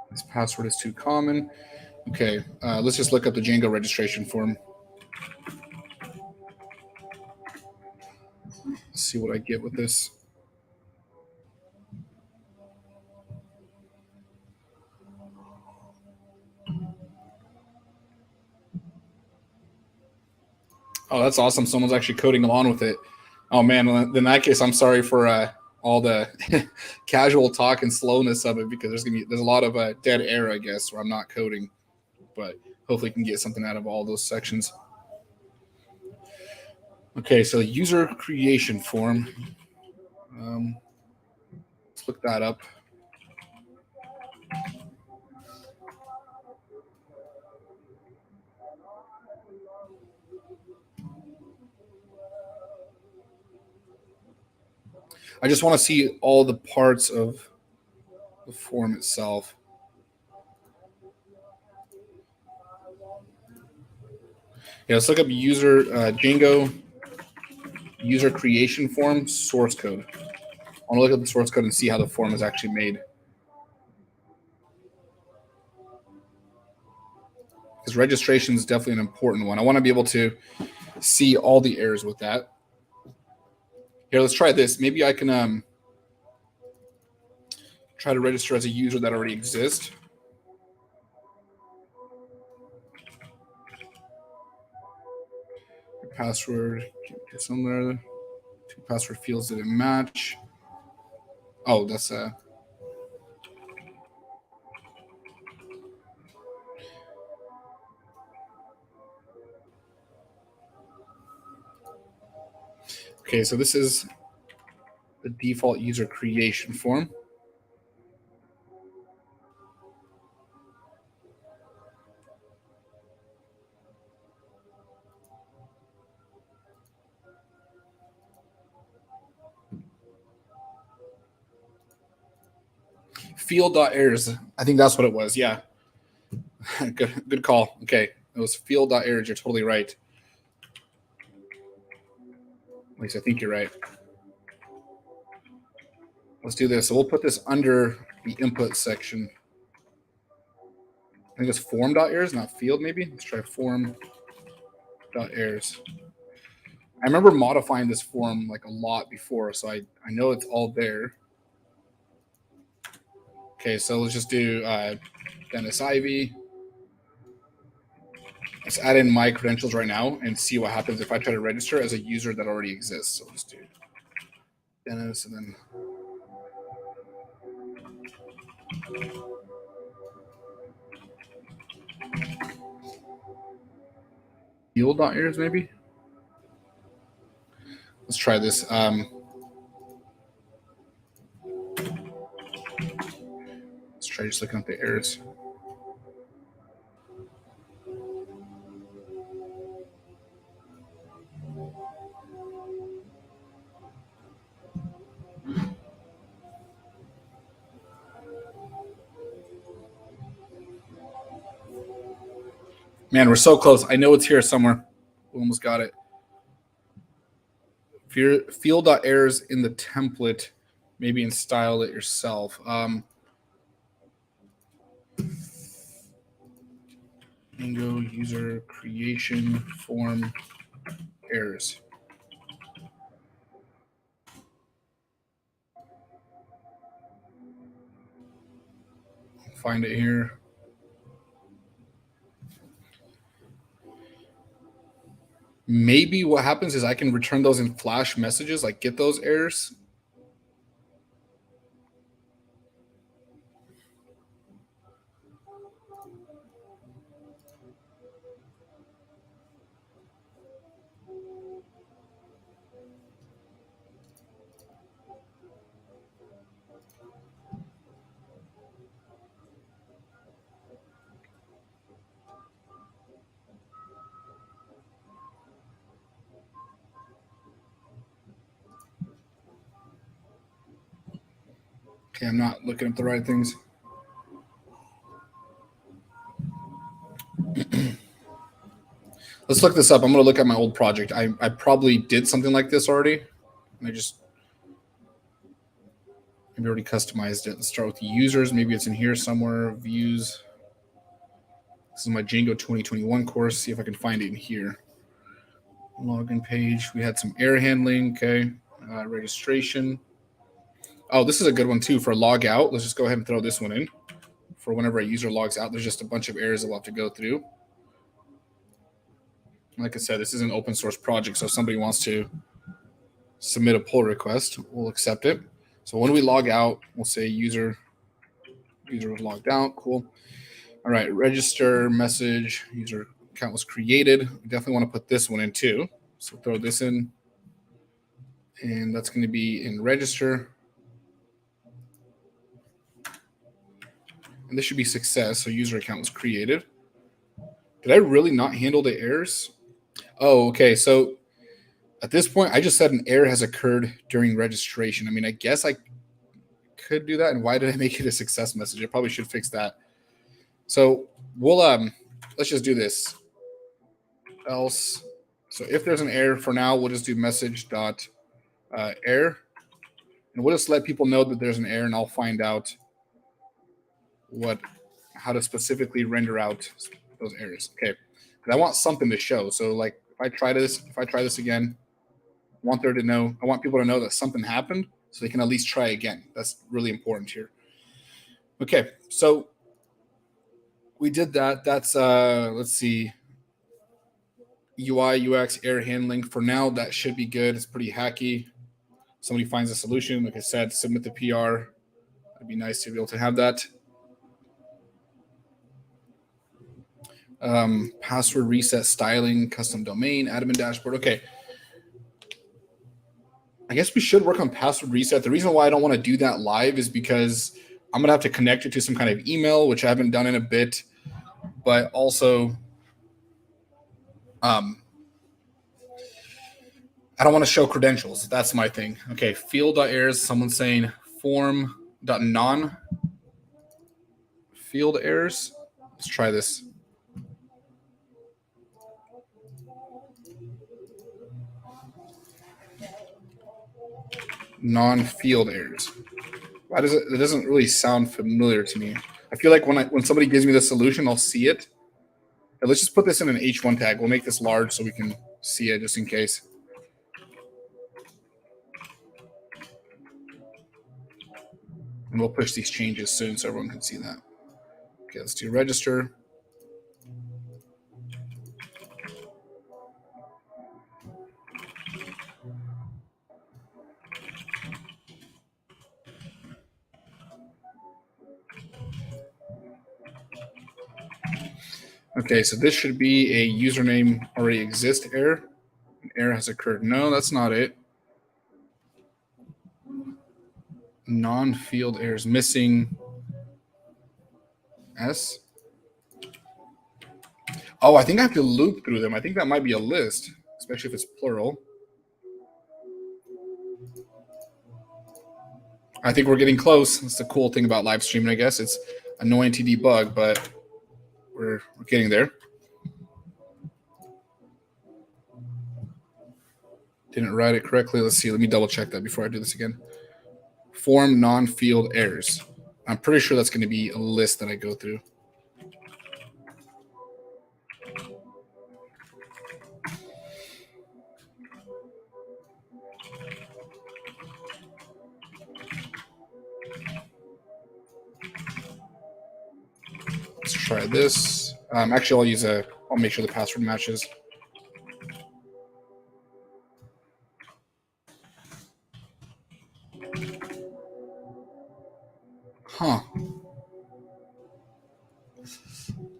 This password is too common. Okay, let's just look up the Django registration form. Let's see what I get with this. Oh, that's awesome. Someone's actually coding along with it. Oh, man. In that case, I'm sorry for all the casual talk and slowness of it because there's a lot of dead air, I guess, where I'm not coding. But hopefully we can get something out of all those sections. Okay, so user creation form. Let's look that up. I just want to see all the parts of the form itself. Yeah, let's look up user Django user creation form source code. I want to look at the source code and see how the form is actually made. Because registration is definitely an important one. I want to be able to see all the errors with that. Here, let's try this. Maybe I can try to register as a user that already exists. Password somewhere. Two password fields didn't match. Oh, that's okay. So this is the default user creation form. Field.errors. I think that's what it was. Yeah. Good call. Okay. It was field.errors. You're totally right. At least I think you're right. Let's do this. So we'll put this under the input section. I think it's form.errors, not field, maybe. Let's try form.errors. I remember modifying this form like a lot before, so I know it's all there. Okay, so let's just do Dennis Ivy. Let's add in my credentials right now and see what happens if I try to register as a user that already exists. So let's do Dennis and then field.errors maybe. Let's try this. Let's try just looking at the errors. Man, we're so close. I know it's here somewhere. We almost got it. Field.errors in the template, maybe in style it yourself. Django user creation form errors. Find it here. Maybe what happens is I can return those in flash messages, like get those errors. Okay, I'm not looking up the right things. Let's look this up. I'm going to look at my old project. I probably did something like this already. And I just maybe already customized it. Let's start with the users. Maybe it's in here somewhere. Views. This is my Django 2021 course. See if I can find it in here. Login page. We had some error handling. Okay. Registration. Oh, this is a good one too for log out. Let's just go ahead and throw this one in. For whenever a user logs out, there's just a bunch of errors that we'll have to go through. Like I said, this is an open source project, so if somebody wants to submit a pull request, we'll accept it. So when we log out, we'll say user was logged out. Cool. All right, register message, user account was created. We definitely want to put this one in too. So throw this in, and that's going to be in register. And this should be success. So user account was created. Did I really not handle the errors? Oh, okay. So at this point, I just said an error has occurred during registration. I mean, I guess I could do that. And why did I make it a success message? I probably should fix that. So we'll let's just do this. else. So if there's an error for now, we'll just do message dot error, and we'll just let people know that there's an error, and I'll find out how to specifically render out those errors. Okay, because I want something to show. So like if I try this again, I want people to know that something happened, so they can at least try again. That's really important here. Okay, so we did that. That's let's see, UI UX error handling. For now, that should be good. It's pretty hacky. Somebody finds a solution. Like I said, submit the PR. It'd be nice to be able to have that. Password reset styling, custom domain, admin dashboard. Okay. I guess we should work on password reset. The reason why I don't want to do that live is because I'm going to have to connect it to some kind of email, which I haven't done in a bit. But also, I don't want to show credentials. That's my thing. Okay, field.errors. Someone's saying form.non field errors. Let's try this. Non-field errors. Why does it doesn't really sound familiar to me. I feel like when somebody gives me the solution, I'll see it. And let's just put this in an H1 tag. We'll make this large so we can see it just in case. And we'll push these changes soon so everyone can see that. Okay, let's do register. Okay, so this should be a username already exists error. An error has occurred. No, that's not it. Non-field errors missing S. Oh, I think I have to loop through them. I think that might be a list, especially if it's plural. I think we're getting close. That's the cool thing about live streaming, I guess. It's annoying to debug, but we're getting there. Didn't write it correctly. Let's see. Let me double check that before I do this again. Form non-field errors. I'm pretty sure that's going to be a list that I go through. Let's try this. Actually, I'll make sure the password matches. Huh.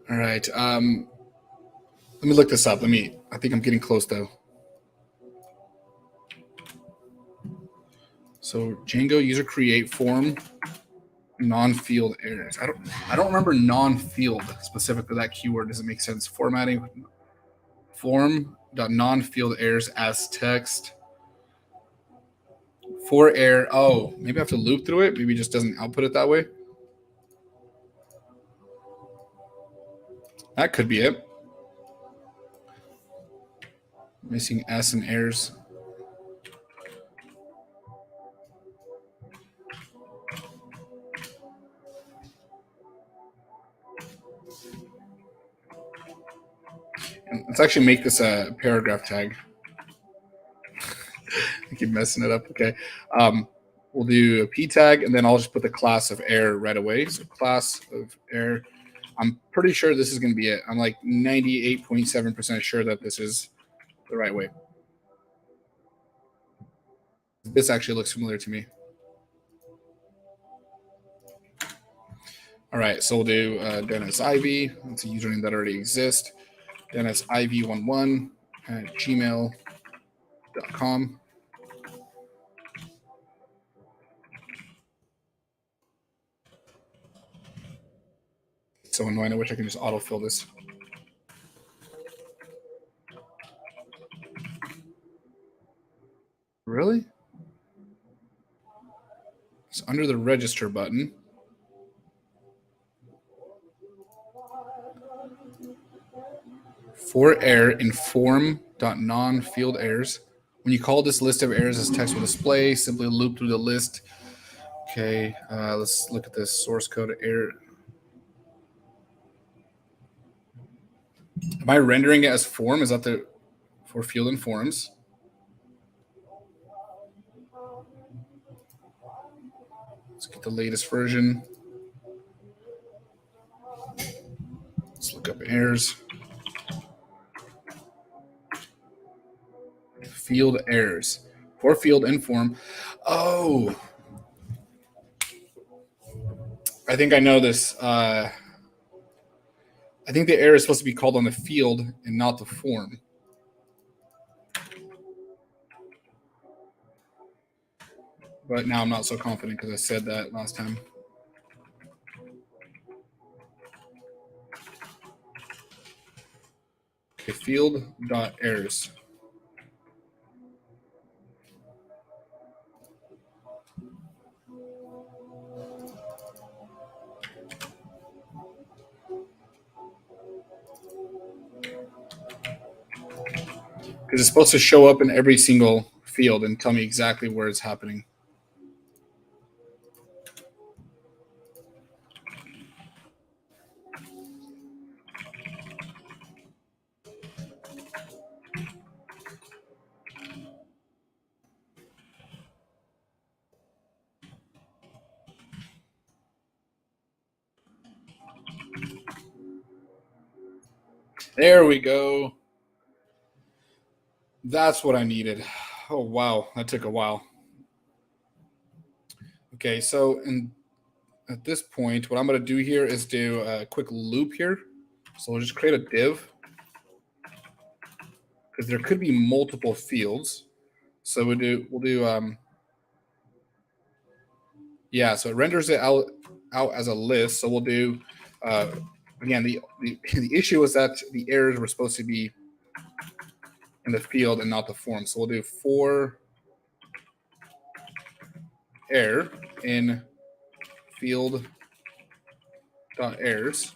All right. Let me look this up. I think I'm getting close though. So Django user create form non-field errors. I don't remember non-field specifically. That keyword doesn't make sense. Formatting form.non-field errors as text. For error. Oh, maybe I have to loop through it. Maybe it just doesn't output it that way. That could be it. Missing S and errors. Let's actually make this a paragraph tag. I keep messing it up. Okay. We'll do a p tag, and then I'll just put the class of error right away. So class of error. I'm pretty sure this is going to be it. I'm like 98.7% sure that this is the right way. This actually looks familiar to me. All right, so we'll do Dennis Ivy. That's a username that already exists. Dennis Ivy11 at gmail.com. So annoying. I wish I could just autofill this. Really? It's under the register button. For error in form.non-field errors. When you call this list of errors, this text will display. Simply loop through the list. Okay, let's look at this source code error. Am I rendering it as form? Is that the for field and forms? Let's get the latest version. Let's look up errors. Field errors. For field and form. Oh, I think I know this. I think the error is supposed to be called on the field and not the form. But now I'm not so confident because I said that last time. Okay, field.errors. Because it's supposed to show up in every single field and tell me exactly where it's happening. There we go. That's what I needed. Oh, wow. That took a while. Okay, so at this point, what I'm going to do here is do a quick loop here. So we'll just create a div because there could be multiple fields. So we'll do yeah, so it renders it out as a list. So we'll do again, the issue is that the errors were supposed to be in the field and not the form. So we'll do for error in field dot errors,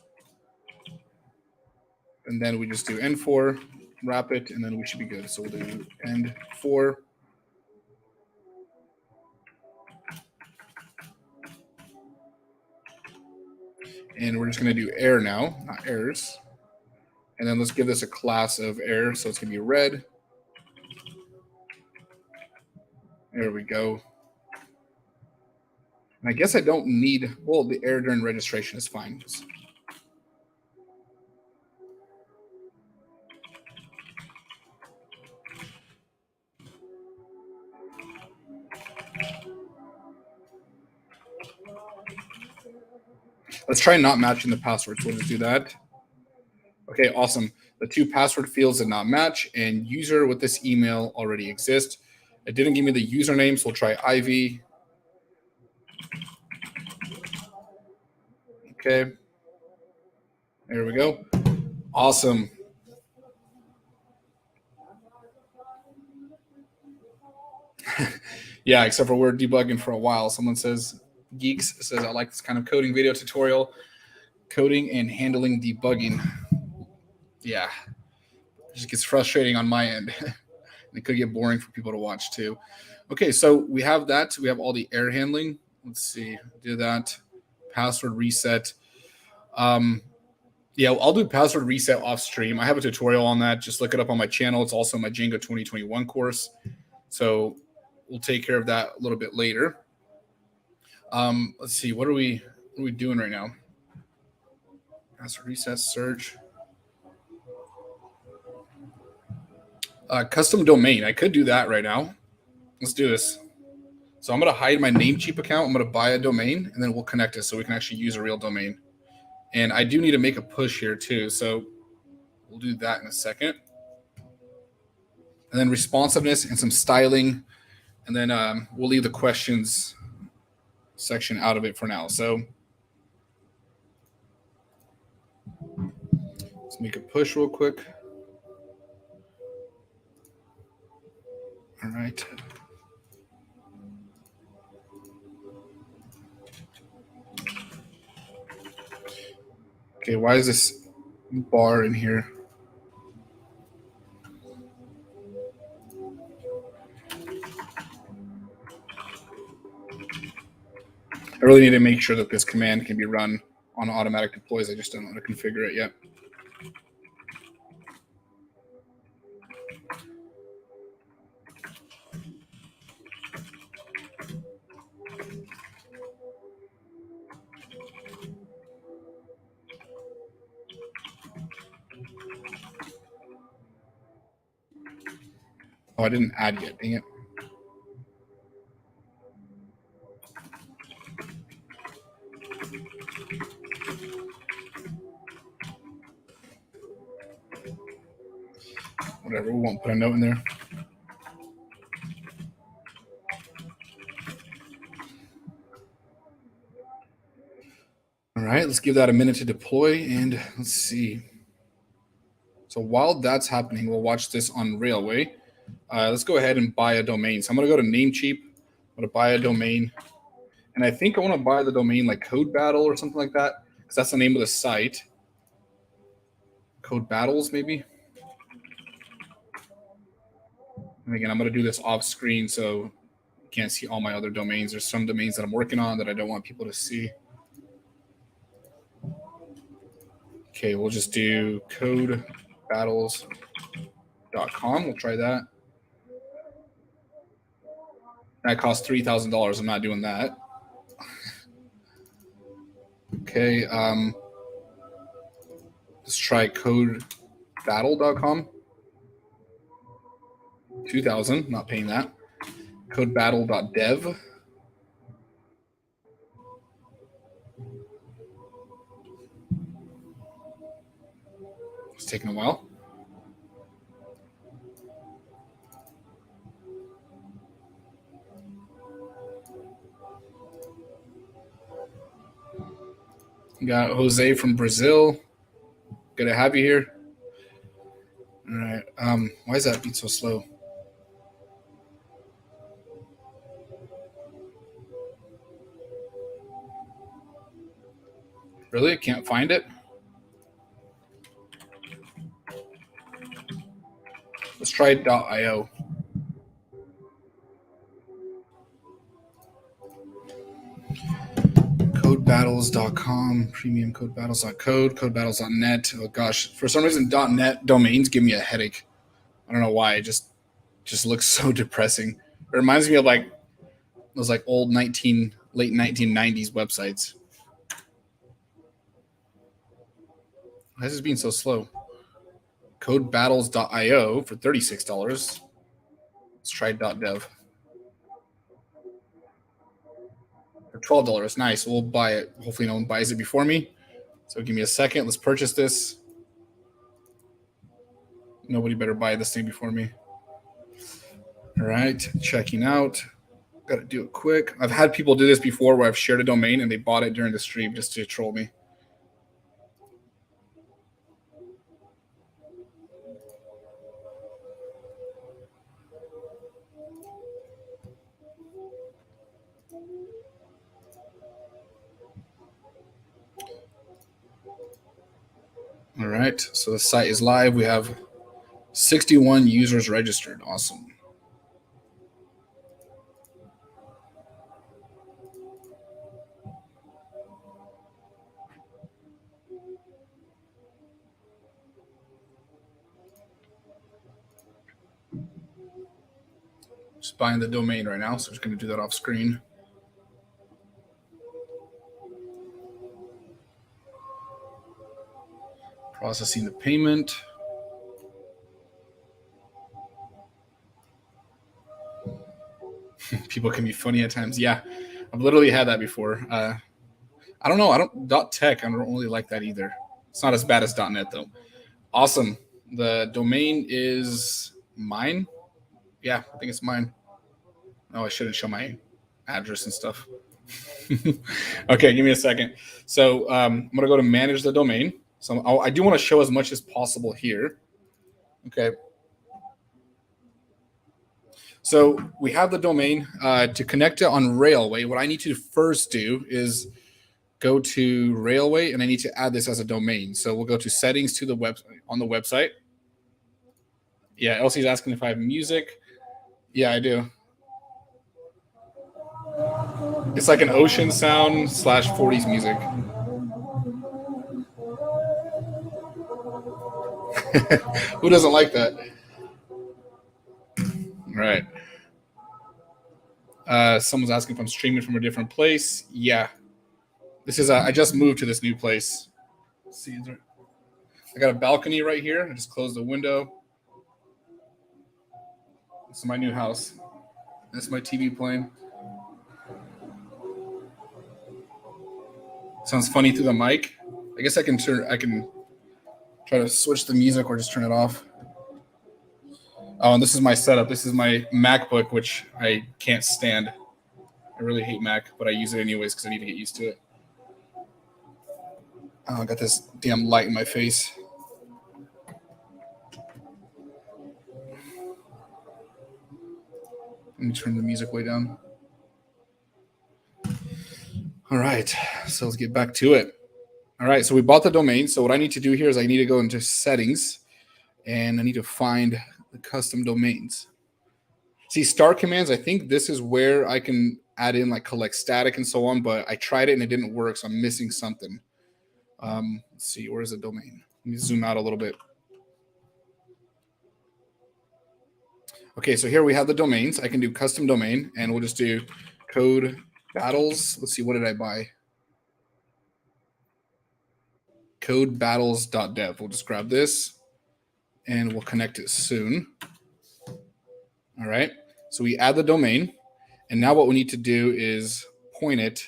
and then we just do end for, wrap it, and then we should be good. So we'll do end for. And we're just going to do error now, not errors. And then let's give this a class of error. So it's going to be red. There we go. And I guess I don't need, well, the error during registration is fine. Let's try not matching the passwords. We'll just do that. Okay, awesome. The two password fields did not match, and user with this email already exists. It didn't give me the username, so we'll try Ivy. Okay. There we go. Awesome. Yeah, except for we're debugging for a while. Someone says, Geeks says, I like this kind of coding video tutorial. Coding and handling debugging. Yeah. It just gets frustrating on my end. And it could get boring for people to watch too. Okay, so we have that. We have all the error handling. Let's see. Do that. Password reset. Yeah, I'll do password reset off stream. I have a tutorial on that. Just look it up on my channel. It's also my Django 2021 course. So we'll take care of that a little bit later. Let's see. What are we doing right now? Password reset search. Custom domain. I could do that right now. Let's do this. So I'm going to hide my Namecheap account. I'm going to buy a domain, and then we'll connect it so we can actually use a real domain. And I do need to make a push here too. So we'll do that in a second. And then responsiveness and some styling. And then we'll leave the questions section out of it for now. So let's make a push real quick. All right. Okay, why is this bar in here? really need to make sure that this command can be run on automatic deploys. I just don't know how to configure it yet. Oh, I didn't add yet. Dang it. Whatever, we won't put a note in there. All right, let's give that a minute to deploy, and let's see. So while that's happening, we'll watch this on Railway. Let's go ahead and buy a domain. So I'm going to go to Namecheap. I'm going to buy a domain. And I think I want to buy the domain like Code Battle or something like that, because that's the name of the site. Code Battles, maybe. And again, I'm going to do this off screen so you can't see all my other domains. There's some domains that I'm working on that I don't want people to see. Okay, we'll just do codebattles.com. We'll try that. That costs $3,000. I'm not doing that. Okay, let's try codebattle.com. 2,000, not paying that. Codebattle.dev. It's taking a while. Got Jose from Brazil. Good to have you here. All right. Why is that being so slow? Really? I can't find it? Let's try .io. Codebattles.com, premium codebattles.code, codebattles.net. Oh gosh, for some reason .net domains give me a headache. I don't know why. It just looks so depressing. It reminds me of like those like old late 1990s websites. Why is this being so slow? Codebattles.io for $36. Let's try .dev. For $12. Nice. We'll buy it. Hopefully no one buys it before me. So give me a second. Let's purchase this. Nobody better buy this thing before me. All right. Checking out. Got to do it quick. I've had people do this before where I've shared a domain and they bought it during the stream just to troll me. All right, so the site is live. We have 61 users registered. Awesome. Just buying the domain right now, so I'm just going to do that off screen. Processing the payment. People can be funny at times. Yeah, I've literally had that before. I don't know. .tech. I don't really like that either. It's not as bad as .net though. Awesome. The domain is mine. Yeah, I think it's mine. Oh, I shouldn't show my address and stuff. Okay, give me a second. So I'm going to go to manage the domain. So I do want to show as much as possible here. Okay. So we have the domain. To connect it on Railway, what I need to first do is go to Railway, and I need to add this as a domain. So we'll go to settings to the on the website. Yeah, Elsie's asking if I have music. Yeah, I do. It's like an ocean sound / 40s music. Who doesn't like that? Right. Someone's asking if I'm streaming from a different place. Yeah. This is, I just moved to this new place. Let's see, I got a balcony right here. I just closed the window. This is my new house. This is my TV playing. Sounds funny through the mic. I guess I can try to switch the music or just turn it off. Oh, and this is my setup. This is my MacBook, which I can't stand. I really hate Mac, but I use it anyways because I need to get used to it. Oh, I got this damn light in my face. Let me turn the music way down. All right, so let's get back to it. All right, so we bought the domain. So what I need to do here is I need to go into settings, and I need to find the custom domains. See, start commands, I think this is where I can add in like collect static and so on, but I tried it and it didn't work, so I'm missing something. Let's see, where's the domain? Let me zoom out a little bit. Okay, so here we have the domains. I can do custom domain, and we'll just do code battles. Let's see, what did I buy? Codebattles.dev. We'll just grab this, and we'll connect it soon. All right, so we add the domain, and now what we need to do is point it.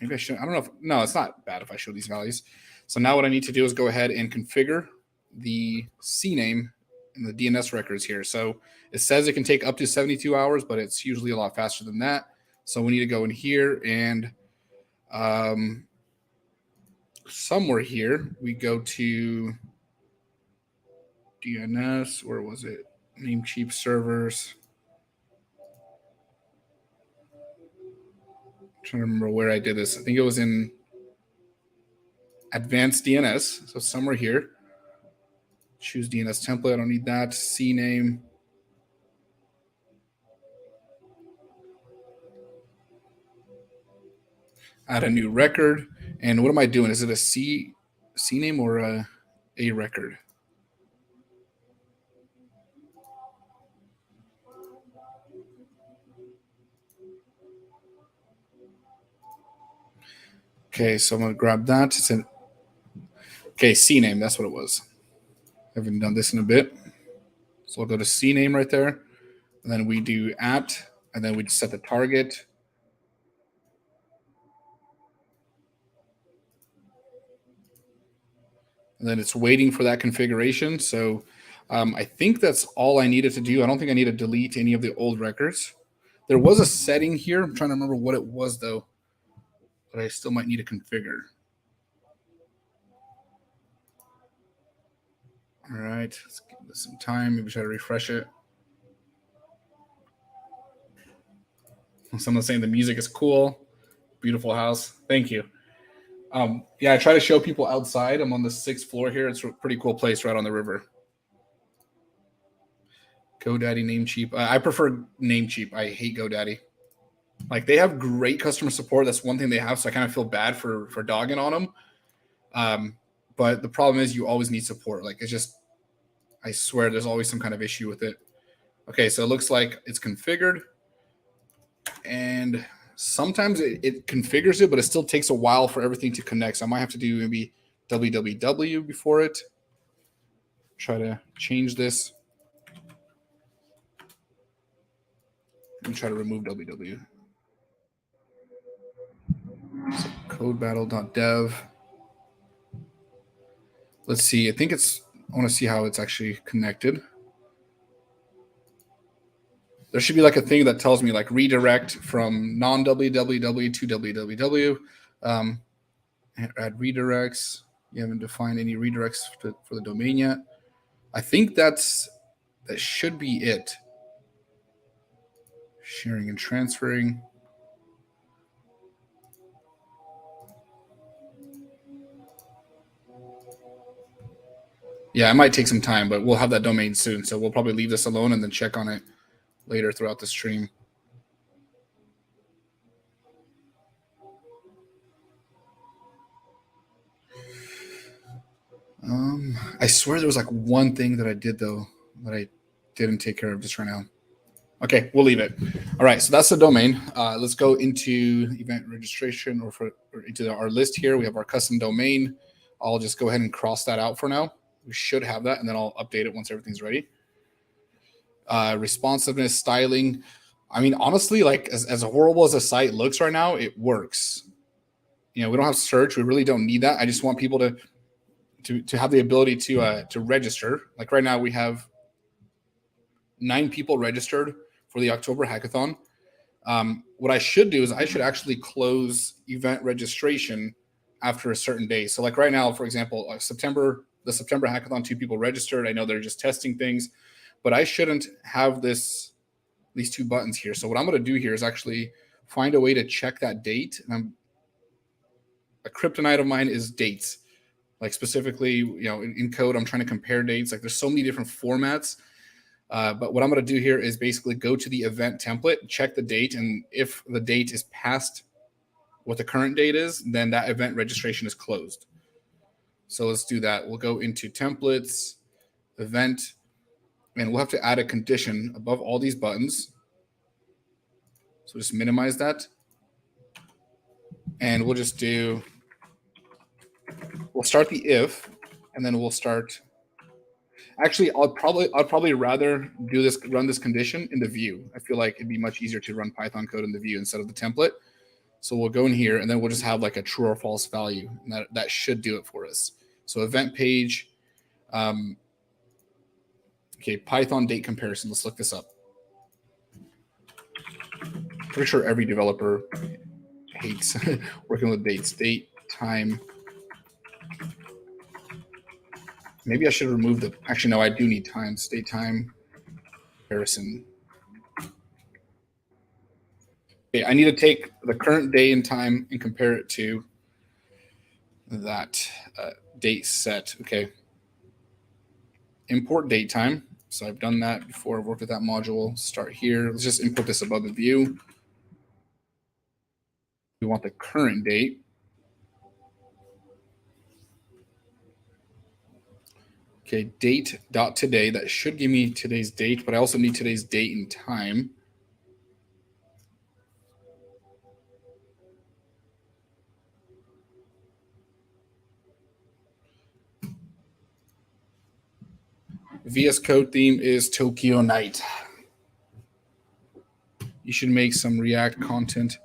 Maybe I should, I don't know if, no, it's not bad if I show these values. So now what I need to do is go ahead and configure the CNAME and the DNS records here. So it says it can take up to 72 hours, but it's usually a lot faster than that. So we need to go in here and somewhere here, we go to DNS, where was it? Namecheap servers. I'm trying to remember where I did this. I think it was in advanced DNS. So somewhere here. Choose DNS template. I don't need that. CNAME. Add a new record. And what am I doing? Is it a CNAME or a record? Okay, so I'm going to grab that. It's an CNAME. That's what it was. I haven't done this in a bit. So I'll go to CNAME right there. And then we do @ and then we set the target. And then it's waiting for that configuration. So I think that's all I needed to do. I don't think I need to delete any of the old records. There was a setting here. I'm trying to remember what it was, though, but I still might need to configure. All right, let's give this some time. Maybe try to refresh it. Someone's saying the music is cool. Beautiful house. Thank you. Yeah, I try to show people outside. I'm on the 6th floor here. It's a pretty cool place right on the river. GoDaddy Namecheap. I prefer Namecheap. I hate GoDaddy. Like, they have great customer support. That's one thing they have. So I kind of feel bad for dogging on them. But the problem is you always need support. Like, it's just, I swear there's always some kind of issue with it. Okay, so it looks like it's configured. And sometimes it configures it, but it still takes a while for everything to connect. So I might have to do maybe www before it. Try to change this. And try to remove www. So codebattle.dev. Let's see. I want to see how it's actually connected. There should be like a thing that tells me like redirect from non-www to www. Add redirects. You haven't defined any redirects for the domain yet. I think that should be it. Sharing and transferring. Yeah, it might take some time, but we'll have that domain soon. So we'll probably leave this alone and then check on it later throughout the stream. I swear there was like one thing that I did though that I didn't take care of just right now. Okay, we'll leave it. All right, so that's the domain. Let's go into event registration or into our list here. We have our custom domain. I'll just go ahead and cross that out for now. We should have that, and then I'll update it once everything's ready. Responsiveness, styling. I mean, honestly, like as horrible as the site looks right now, it works. You know, we don't have search. We really don't need that. I just want people to have the ability to register. Like right now, we have 9 people registered for the October hackathon. What I should do is I should actually close event registration after a certain day. So like right now, for example, the September hackathon, 2 people registered. I know they're just testing things, but I shouldn't have these 2 buttons here. So what I'm going to do here is actually find a way to check that date. And a kryptonite of mine is dates. Like specifically, you know, in code, I'm trying to compare dates. Like there's so many different formats. But what I'm going to do here is basically go to the event template, check the date, and if the date is past what the current date is, then that event registration is closed. So let's do that. We'll go into templates, event, and we'll have to add a condition above all these buttons. So just minimize that. And we'll just we'll start the if, and then we'll start. Actually, I'd probably rather run this condition in the view. I feel like it'd be much easier to run Python code in the view instead of the template. So we'll go in here, and then we'll just have like a true or false value, and that should do it for us. So event page, okay, Python date comparison. Let's look this up. Pretty sure every developer hates working with dates. Date, time. Maybe I should remove the. Actually, no, I do need times. Date, time, comparison. Okay, I need to take the current day and time and compare it to that date set. Okay. Import date time. So I've done that before. I've worked with that module. Start here. Let's just import this above the view. We want the current date. Okay, date.today. That should give me today's date, but I also need today's date and time. VS Code theme is Tokyo Night. You should make some React content.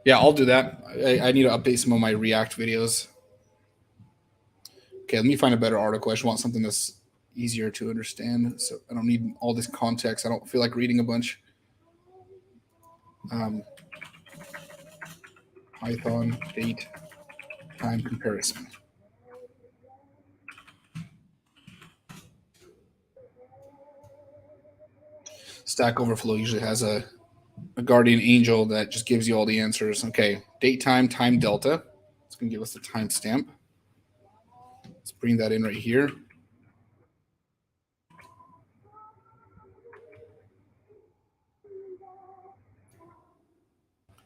Yeah, I'll do that. I need to update some of my React videos. Okay, let me find a better article. I just want something that's easier to understand. So I don't need all this context. I don't feel like reading a bunch. Python date time comparison. Stack Overflow usually has a guardian angel that just gives you all the answers. Okay, date time, time delta. It's going to give us the timestamp. Let's bring that in right here.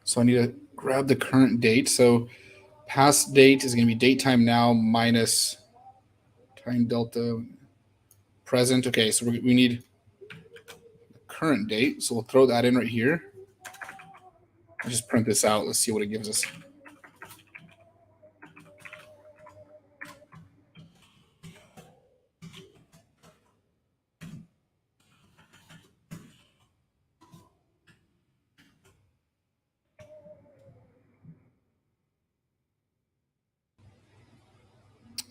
So I need to grab the current date. So past date is going to be date time now minus time delta present. Okay, so we need the current date. So we'll throw that in right here. I'll just print this out. Let's see what it gives us.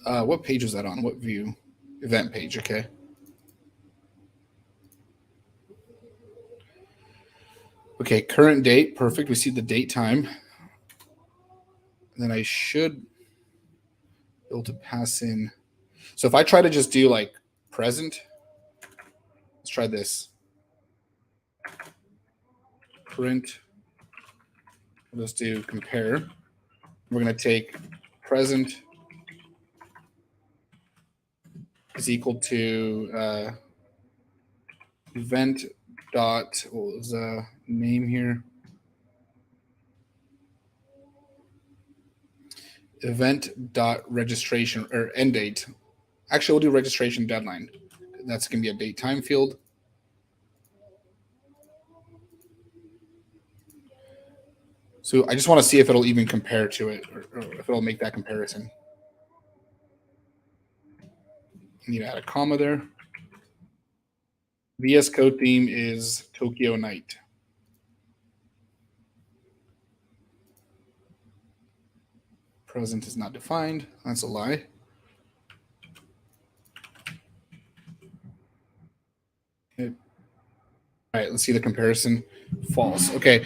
What page was that on? What view? Event page. Okay. Okay, current date. Perfect. We see the date time. And then I should be able to pass in. So if I try to just do like present, let's try this. Print. Let's do compare. We're going to take present is equal to event dot, what was the name here? event dot registration or end date. Actually, we'll do registration deadline. That's going to be a date time field. So I just want to see if it'll even compare to it, or if it'll make that comparison. I need to add a comma there. VS Code theme is Tokyo Night. Present is not defined. That's a lie. Okay. All right, let's see the comparison. False. Okay.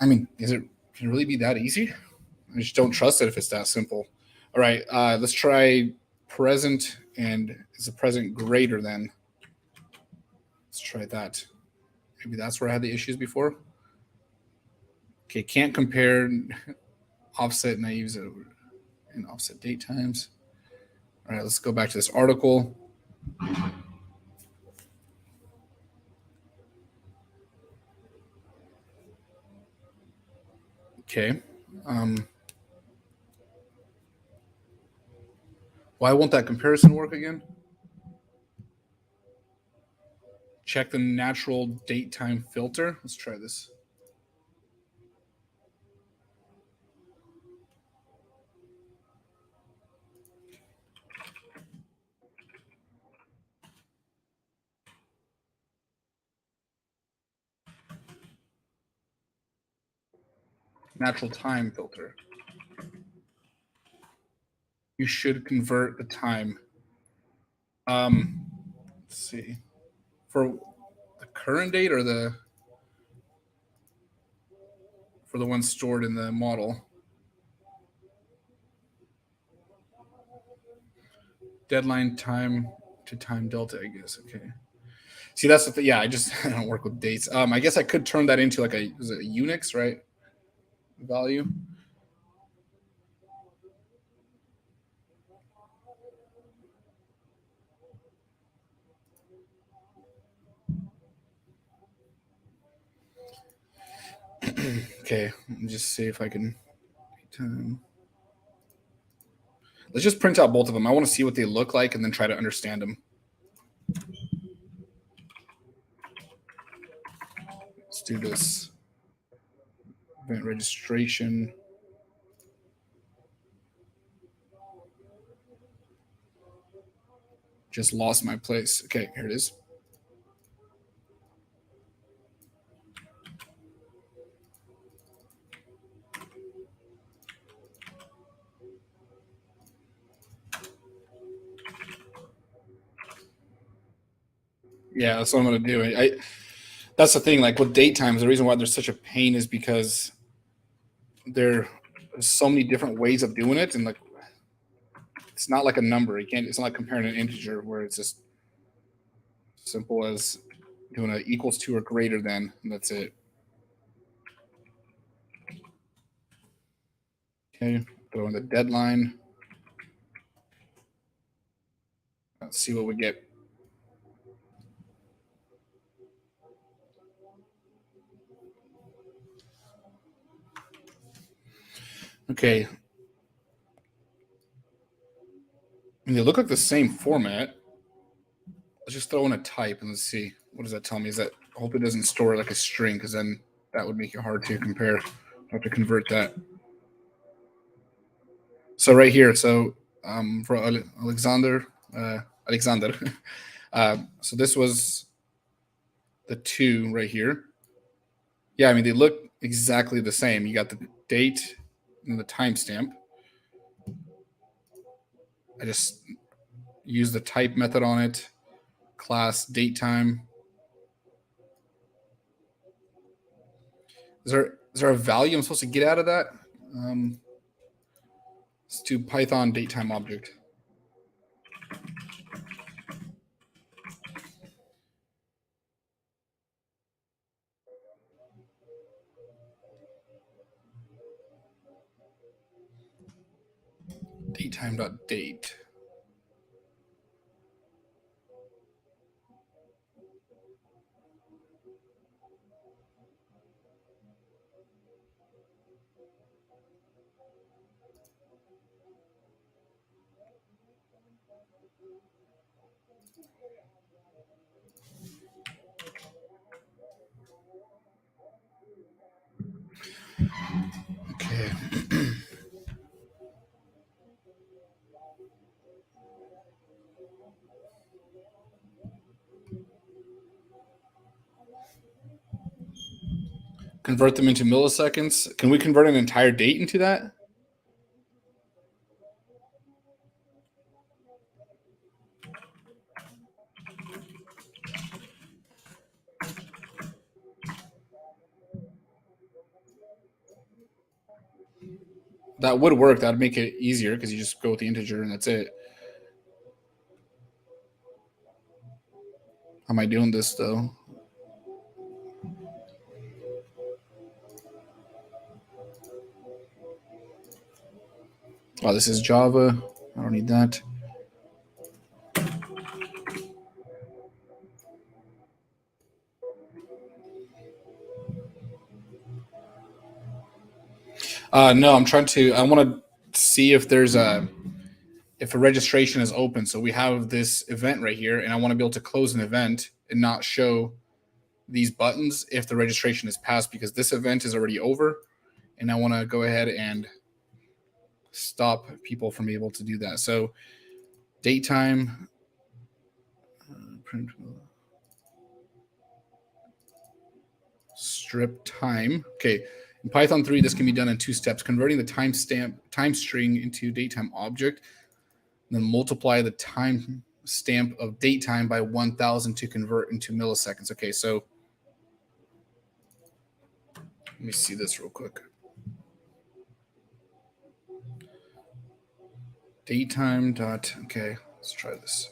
I mean, can it really be that easy? I just don't trust it if it's that simple. All right, let's try present, and is the present greater than? Let's try that. Maybe that's where I had the issues before. Okay, can't compare offset naives and offset date times. All right, let's go back to this article. Okay. Why won't that comparison work again? Check the natural date time filter. Let's try this. Natural time filter. You should convert the time. Let's see. For the current date or for the one stored in the model? Deadline time to time delta, I guess. Okay. See, that's the thing. Yeah, I just I don't work with dates. I guess I could turn that into like a Unix, right? Value. Okay, let me just see if I can. Let's just print out both of them. I want to see what they look like and then try to understand them. Let's do this. Event registration. Just lost my place. Okay, here it is. Yeah, that's what I'm going to do. That's the thing. Like with date times, the reason why there's such a pain is because there's so many different ways of doing it, and like it's not like a number. You can't. It's not like comparing an integer where it's just simple as doing a equals to or greater than, and that's it. Okay, throw in the deadline. Let's see what we get. Okay. And they look like the same format. Let's just throw in a type and let's see. What does that tell me? Is that I hope it doesn't store like a string, because then that would make it hard to compare. I have to convert that. So right here, so for Alexander, so this was the 2 right here. Yeah, I mean they look exactly the same. You got the date and the timestamp. I just use the type method on it. Class date time. Is there a value I'm supposed to get out of that? Let's do Python datetime object. Datetime.date. Okay. Convert them into milliseconds. Can we convert an entire date into that? That would work. That'd make it easier because you just go with the integer and that's it. How am I doing this though? Oh, this is Java. I don't need that. No, I'm trying to. I want to see if there's if a registration is open. So we have this event right here, and I want to be able to close an event and not show these buttons if the registration is passed because this event is already over, and I want to go ahead and stop people from being able to do that. So date time. Strip time. Okay. In Python 3, this can be done in 2 steps: converting the time string into datetime object, then multiply the time stamp of datetime by 1000 to convert into milliseconds. Okay, so let me see this real quick. Datetime dot. Okay, let's try this.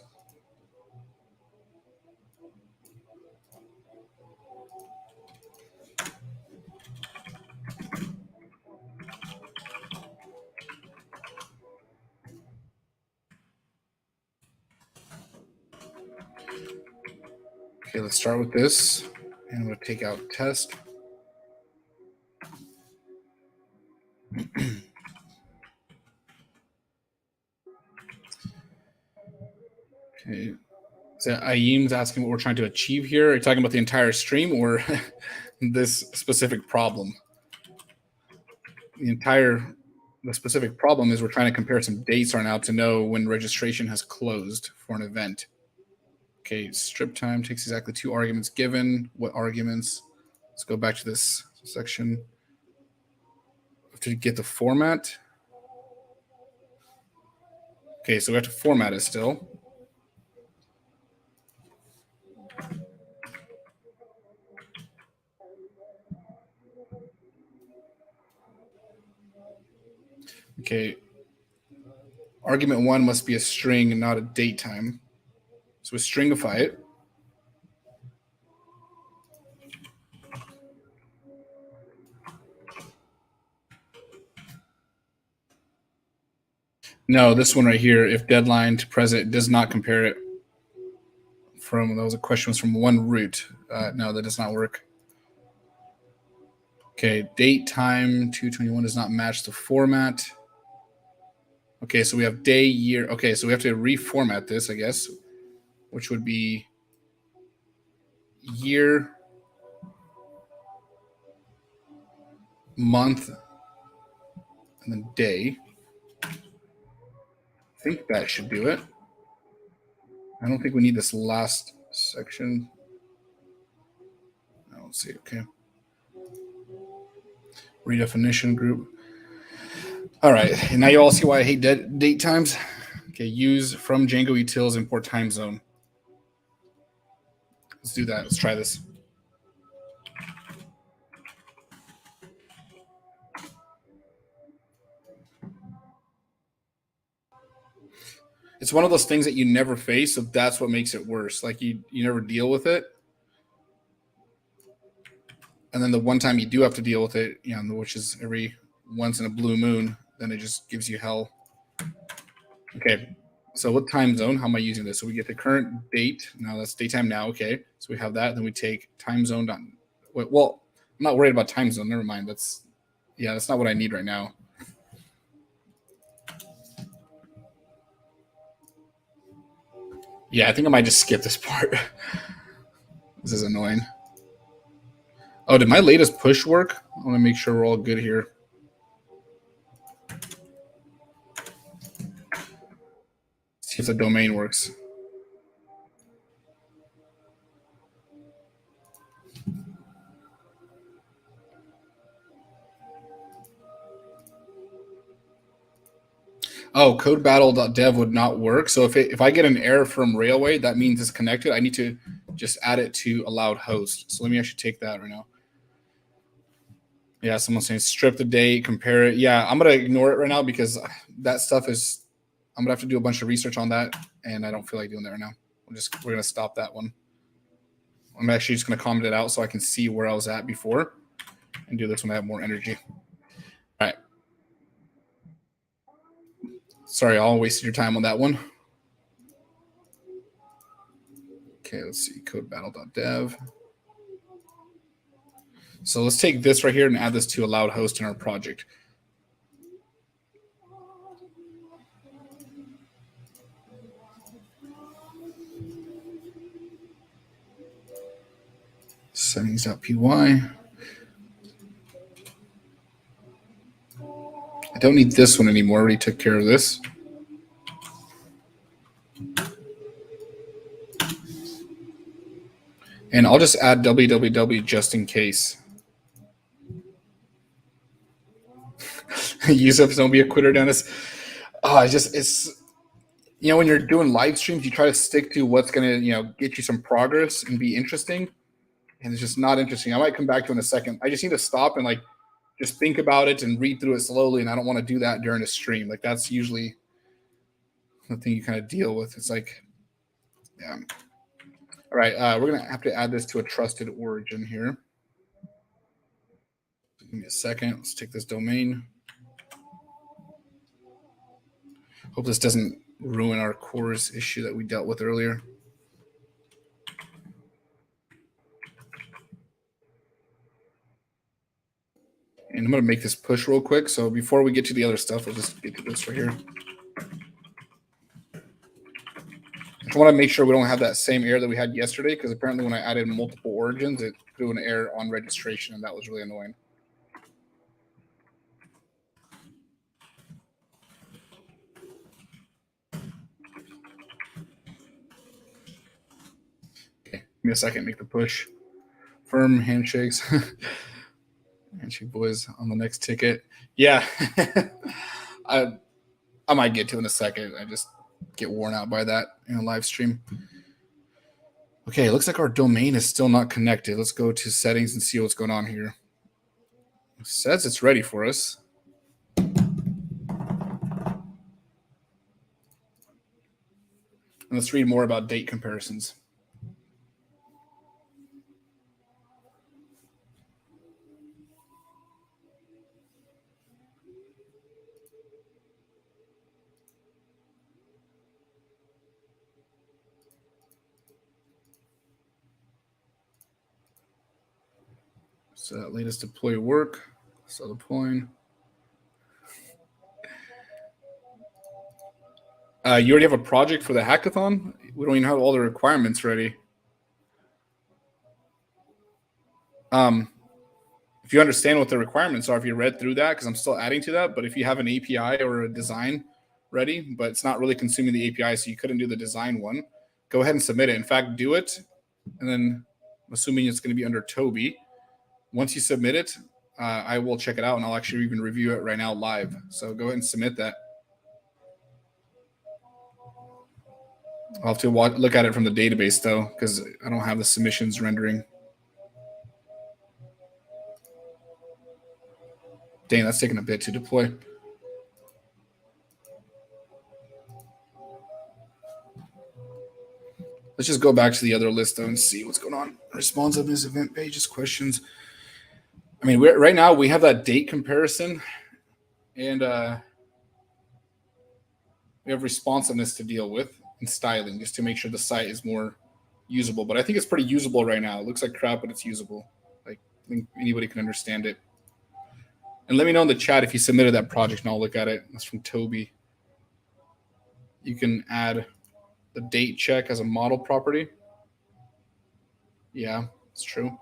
Okay, let's start with this. And I'm going to take out test. Okay. So Ayim's asking what we're trying to achieve here. Are you talking about the entire stream or this specific problem? The specific problem is we're trying to compare some dates right now to know when registration has closed for an event. Okay, strip time takes exactly 2 arguments given. What arguments? Let's go back to this section. To get the format. Okay, so we have to format it still. Okay. Argument 1 must be a string and not a date time. So we stringify it. No, this one right here, if deadline to present, does not compare it from, that was a question, was from one root. No, that does not work. Okay, date time 221 does not match the format. Okay, so we have day, year. Okay, so we have to reformat this, I guess, which would be year, month, and then day. I think that should do it. I don't think we need this last section. I don't see it. Okay. Redefinition group. All right. And now you all see why I hate date times. Okay. Use from Django utils import time zone. Let's do that. Let's try this. It's one of those things that you never face, so that's what makes it worse. Like you never deal with it. And then the one time you do have to deal with it, you know, which is every once in a blue moon, then it just gives you hell. Okay. So what time zone? How am I using this? So we get the current date. Now that's daytime now. Okay. So we have that. Then we take time zone down. Well, I'm not worried about time zone. Never mind. That's not what I need right now. Yeah, I think I might just skip this part. This is annoying. Oh, did my latest push work? I want to make sure we're all good here. See if the domain works. Oh, codebattle.dev would not work. So if I get an error from Railway, that means it's connected. I need to just add it to allowed host. So let me actually take that right now. Yeah, someone's saying strip the date, compare it. Yeah, I'm gonna ignore it right now because that stuff is. I'm gonna have to do a bunch of research on that, and I don't feel like doing that right now. We're gonna stop that one. I'm actually just gonna comment it out so I can see where I was at before, and do this when I have more energy. All right. Sorry, I'll wasted your time on that one. Okay, let's see, codebattle.dev. So let's take this right here and add this to allowed host in our project. Settings.py. I don't need this one anymore. I already took care of this. And I'll just add www just in case. Yusuf, don't be a quitter, Dennis. Oh, it's when you're doing live streams, you try to stick to what's gonna get you some progress and be interesting, and it's just not interesting. I might come back to it in a second. I just need to stop and just think about it and read through it slowly, and I don't want to do that during a stream. Like that's usually the thing you kind of deal with. It's like, yeah. All right, we're gonna have to add this to a trusted origin here. Give me a second. Let's take this domain. Hope this doesn't ruin our CORS issue that we dealt with earlier. And I'm going to make this push real quick. So before we get to the other stuff, we'll just get to this right here. I want to make sure we don't have that same error that we had yesterday, because apparently when I added multiple origins, it threw an error on registration, and that was really annoying. Okay, give me a second, make the push. Firm handshakes. Handshake boys on the next ticket. Yeah. I might get to in a second. I just get worn out by that in a live stream. Okay, it looks like our domain is still not connected. Let's go to settings and see what's going on here. It says it's ready for us. And let's read more about date comparisons. So that latest deploy work. So deploying. You already have a project for the hackathon? We don't even have all the requirements ready. If you understand what the requirements are, if you read through that, because I'm still adding to that, but if you have an API or a design ready, but it's not really consuming the API, so you couldn't do the design one, go ahead and submit it. In fact, do it, and then assuming it's going to be under Toby, once you submit it, I will check it out, and I'll actually even review it right now live. So go ahead and submit that. I'll have to look at it from the database, though, because I don't have the submissions rendering. Dang, that's taking a bit to deploy. Let's just go back to the other list, though, and see what's going on. Responsiveness, event pages, questions. I mean, right now we have that date comparison, and we have responsiveness to deal with and styling, just to make sure the site is more usable. But I think it's pretty usable right now. It looks like crap, but it's usable. Like, I think anybody can understand it. And let me know in the chat if you submitted that project, and I'll look at it. That's from Toby. You can add the date check as a model property. Yeah, it's true.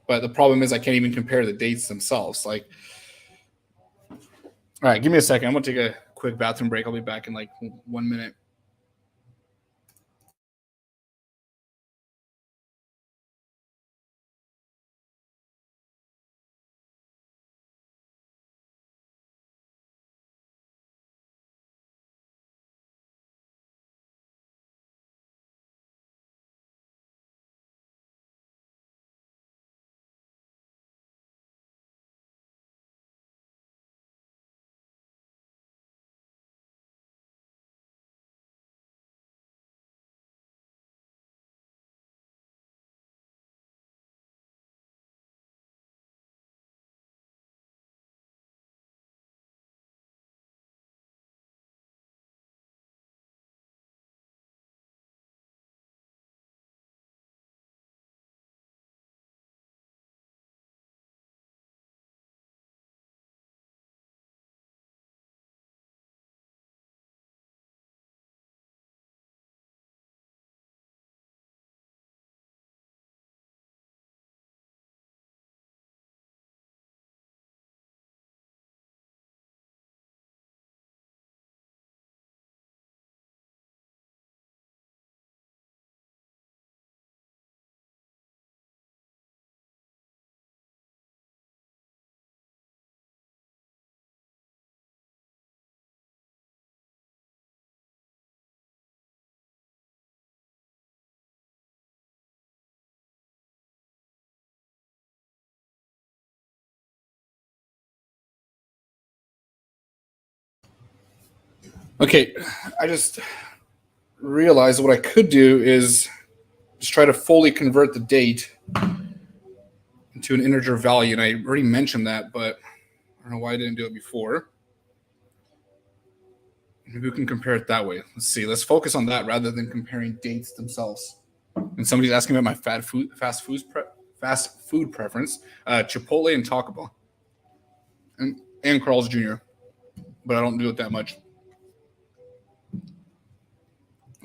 But the problem is I can't even compare the dates themselves. Like, all right, give me a second. I'm going to take a quick bathroom break. I'll be back in like 1 minute. Okay, I just realized what I could do is just try to fully convert the date into an integer value. And I already mentioned that, but I don't know why I didn't do it before. Maybe we can compare it that way. Let's see. Let's focus on that rather than comparing dates themselves. And somebody's asking about my fast food preference. Chipotle and Taco Bell, and Carl's Jr. But I don't do it that much.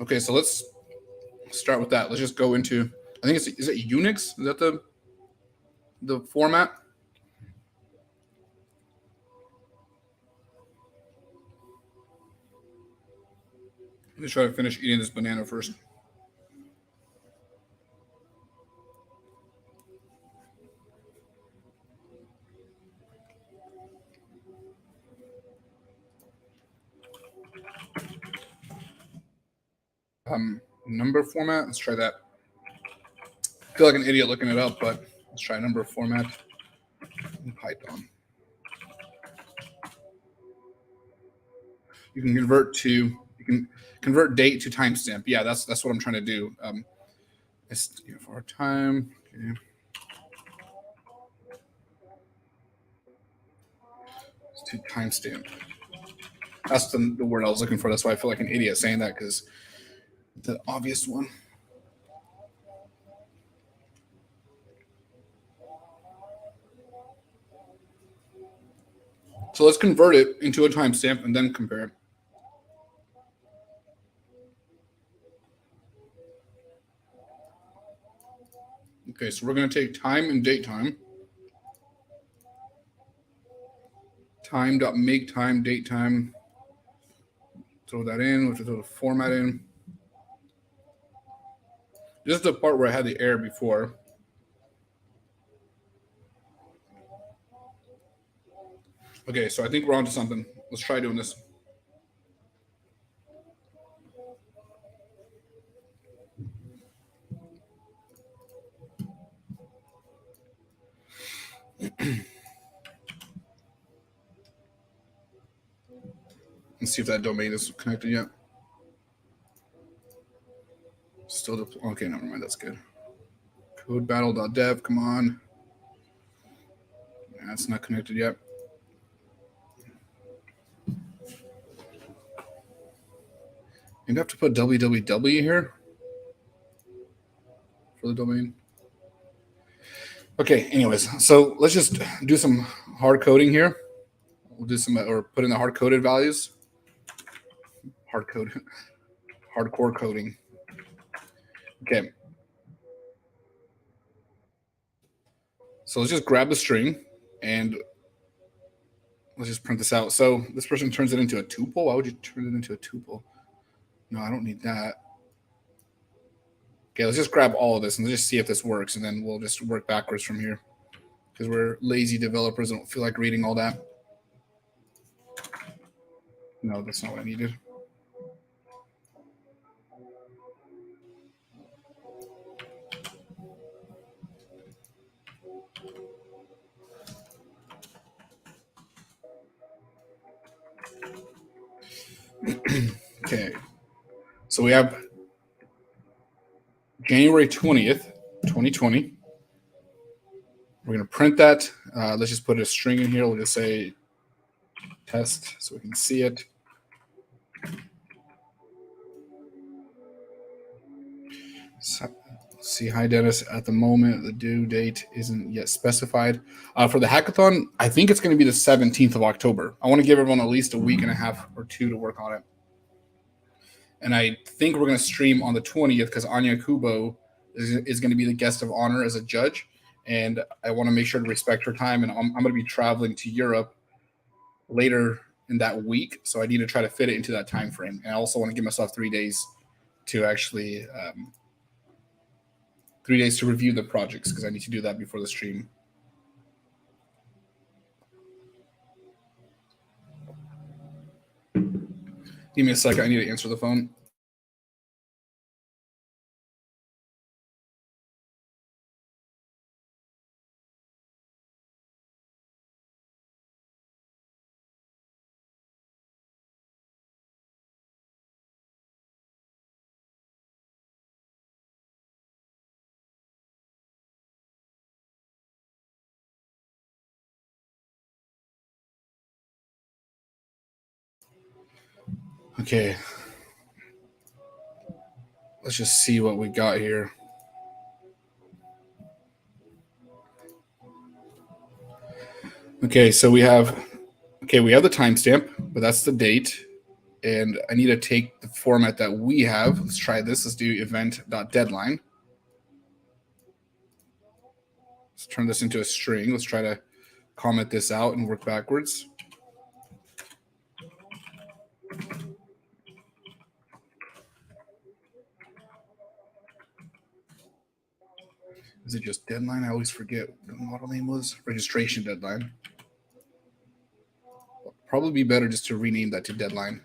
Okay, so let's start with that. Let's just go into. I think is it Unix? Is that the format? Let me try to finish eating this banana first. Number format. Let's try that. I feel like an idiot looking it up, but let's try number format in Python. You can convert date to timestamp. Yeah, that's what I'm trying to do. It's for time. Okay. To timestamp. That's the word I was looking for. That's why I feel like an idiot saying that, because the obvious one. So let's convert it into a timestamp and then compare it. Okay, so we're going to take time and date time. Time.make time, date time. Throw that in. We'll throw the format in. This is the part where I had the error before. Okay, so I think we're onto something. Let's try doing this. Let's see if that domain is connected yet. Still okay, never mind. That's good. Codebattle.dev, come on. Yeah, it's not connected yet. You'd have to put www here for the domain. Okay, anyways, so let's just do some hard coding here. We'll do some, or put in the hard coded values. Hard hardcore coding. Okay. So let's just grab the string and let's just print this out. So this person turns it into a tuple. Why would you turn it into a tuple? No, I don't need that. Okay, let's just grab all of this and let's just see if this works, and then we'll just work backwards from here because we're lazy developers and don't feel like reading all that. No, that's not what I needed. Okay, so we have January 20th, 2020. We're going to print that. Let's just put a string in here. We'll just say test so we can see it. So, see, hi Dennis. At the moment, the due date isn't yet specified. For the hackathon, I think it's going to be the 17th of October. I want to give everyone at least a week and a half or two to work on it. And I think we're going to stream on the 20th because Anya Kubo is going to be the guest of honor as a judge. And I want to make sure to respect her time. And I'm going to be traveling to Europe later in that week. So I need to try to fit it into that time frame. And I also want to give myself 3 days to actually 3 days to review the projects because I need to do that before the stream. Give me a second. I need to answer the phone. Okay. Let's just see what we got here. Okay, so we have the timestamp, but that's the date. And I need to take the format that we have. Let's try this. Let's do event.deadline. Let's turn this into a string. Let's try to comment this out and work backwards. Is it just deadline? I always forget what the model name was. Registration deadline. Probably be better just to rename that to deadline.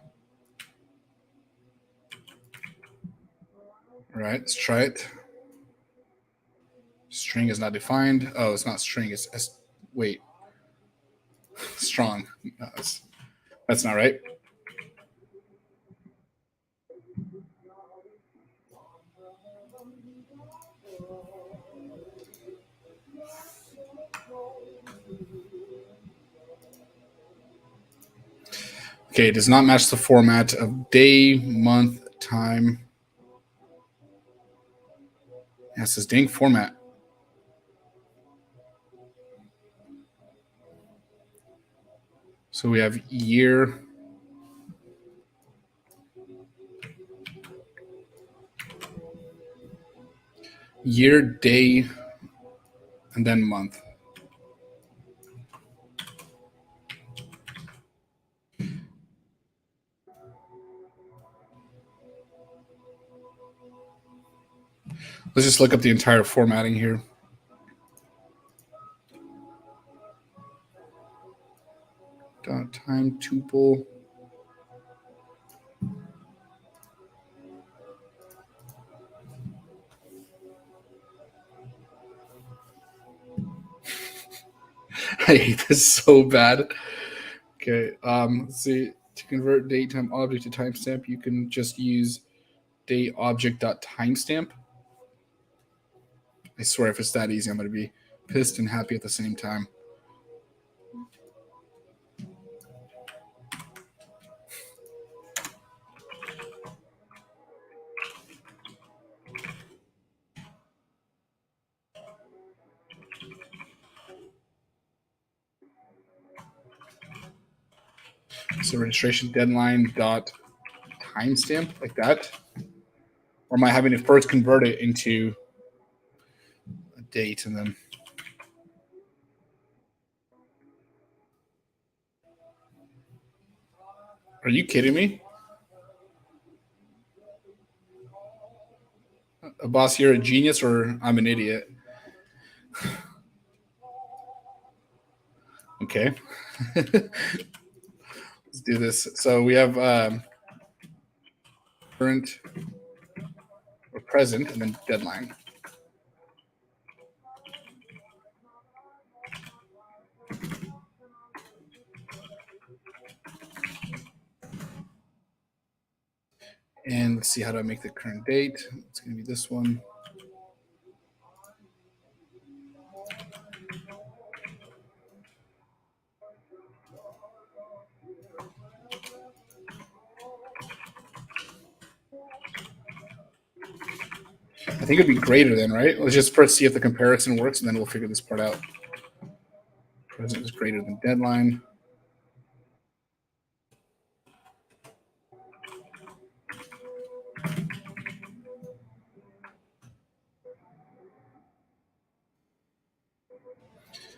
All right, let's try it. String is not defined. Oh, it's not string. It's wait. Strong. No, that's not right. Okay, it does not match the format of day, month, time. Yeah, it says dang format. So we have year, day, and then month. Let's just look up the entire formatting here. Time tuple. I hate this so bad. Okay, let's see. To convert date time object to timestamp, you can just use date object.timestamp. I swear, if it's that easy, I'm going to be pissed and happy at the same time. So registration deadline dot timestamp like that? Or am I having to first convert it into a date and then? Are you kidding me? Boss, you're a genius or I'm an idiot? Okay. Let's do this. So we have current or present and then deadline. And let's see how do I make the current date. It's going to be this one. I think it'd be greater than, right? Let's just first see if the comparison works, and then we'll figure this part out. Present is greater than deadline.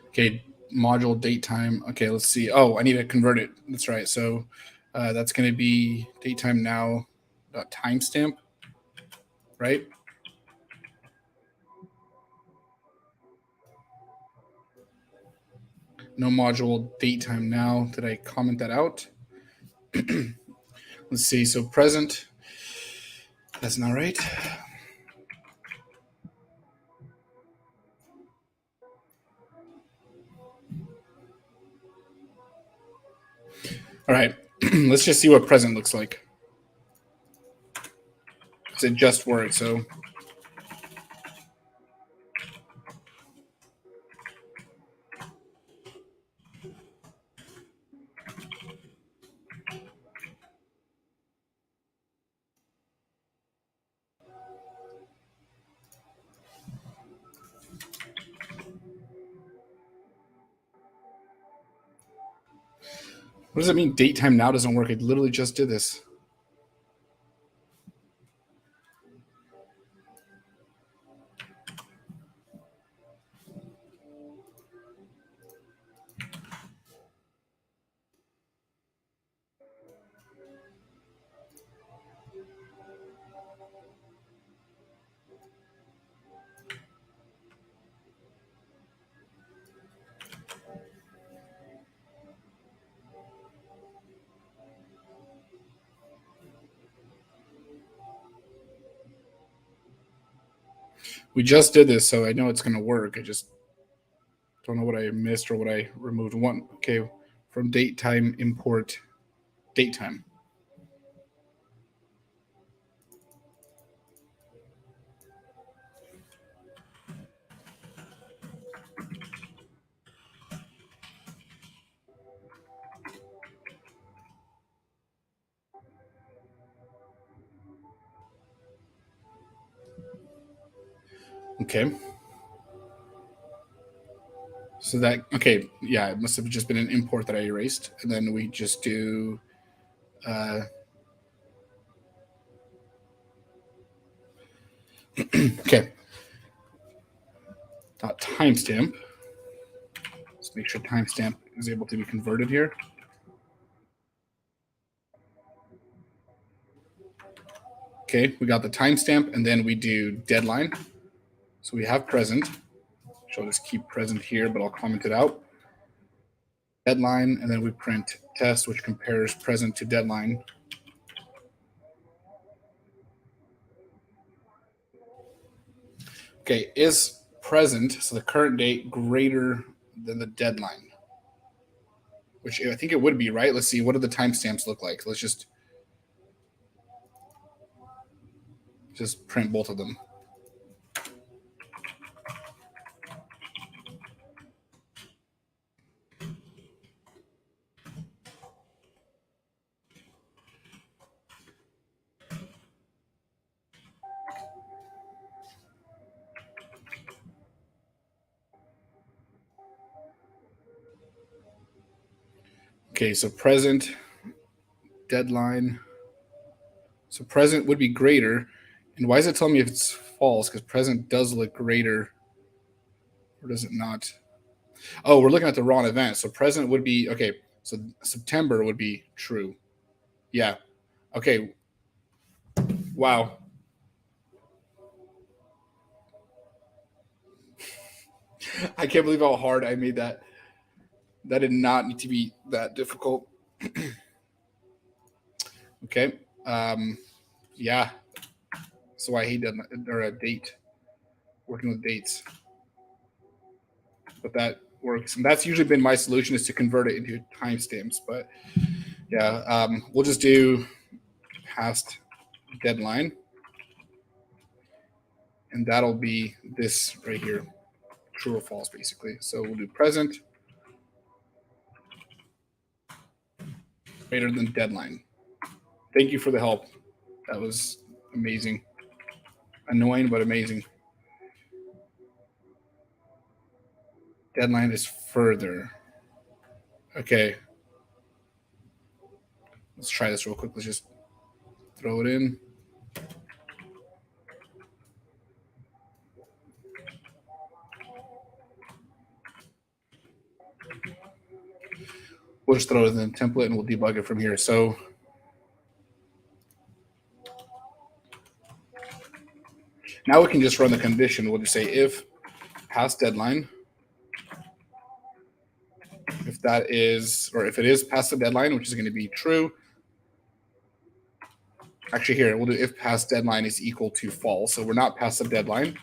Okay, module date time. Okay, let's see. Oh, I need to convert it. That's right. So that's going to be date time now timestamp, right? No module date time now. Did I comment that out? Let's see. So present. That's not right. All right. Let's just see what present looks like. It's a just word. So what does it mean? Date time now doesn't work. I literally just did this. We just did this, so I know it's going to work. I just don't know what I missed or what I removed. One, okay, from date time import date time. Okay. So that, okay, yeah, it must have just been an import that I erased. And then we just do, okay, timestamp. Let's make sure timestamp is able to be converted here. Okay, we got the timestamp, and then we do deadline. So we have present. So I'll just keep present here, but I'll comment it out. Deadline, and then we print test, which compares present to deadline. Okay, is present, so the current date, greater than the deadline? Which I think it would be, right? Let's see, what do the timestamps look like? Let's just print both of them. Okay, so present, deadline. So present would be greater. And why is it telling me if it's false? Because present does look greater. Or does it not? Oh, we're looking at the wrong event. So present would be, okay, so September would be true. Yeah. Okay. Wow. I can't believe how hard I made that. That did not need to be that difficult. Okay. Yeah. So I hate that, or a date, working with dates. But that works. And that's usually been my solution, is to convert it into timestamps. But yeah, we'll just do past deadline. And that'll be this right here, true or false, basically. So we'll do present greater than deadline. Thank you for the help. That was amazing. Annoying, but amazing. Deadline is further. Okay. Let's try this real quick. Let's just throw it in. We'll just throw it in the template and we'll debug it from here. So now we can just run the condition. We'll just say if past deadline, if that is, or if it is past the deadline, which is going to be true. Actually, here, we'll do if past deadline is equal to false. So we're not past the deadline.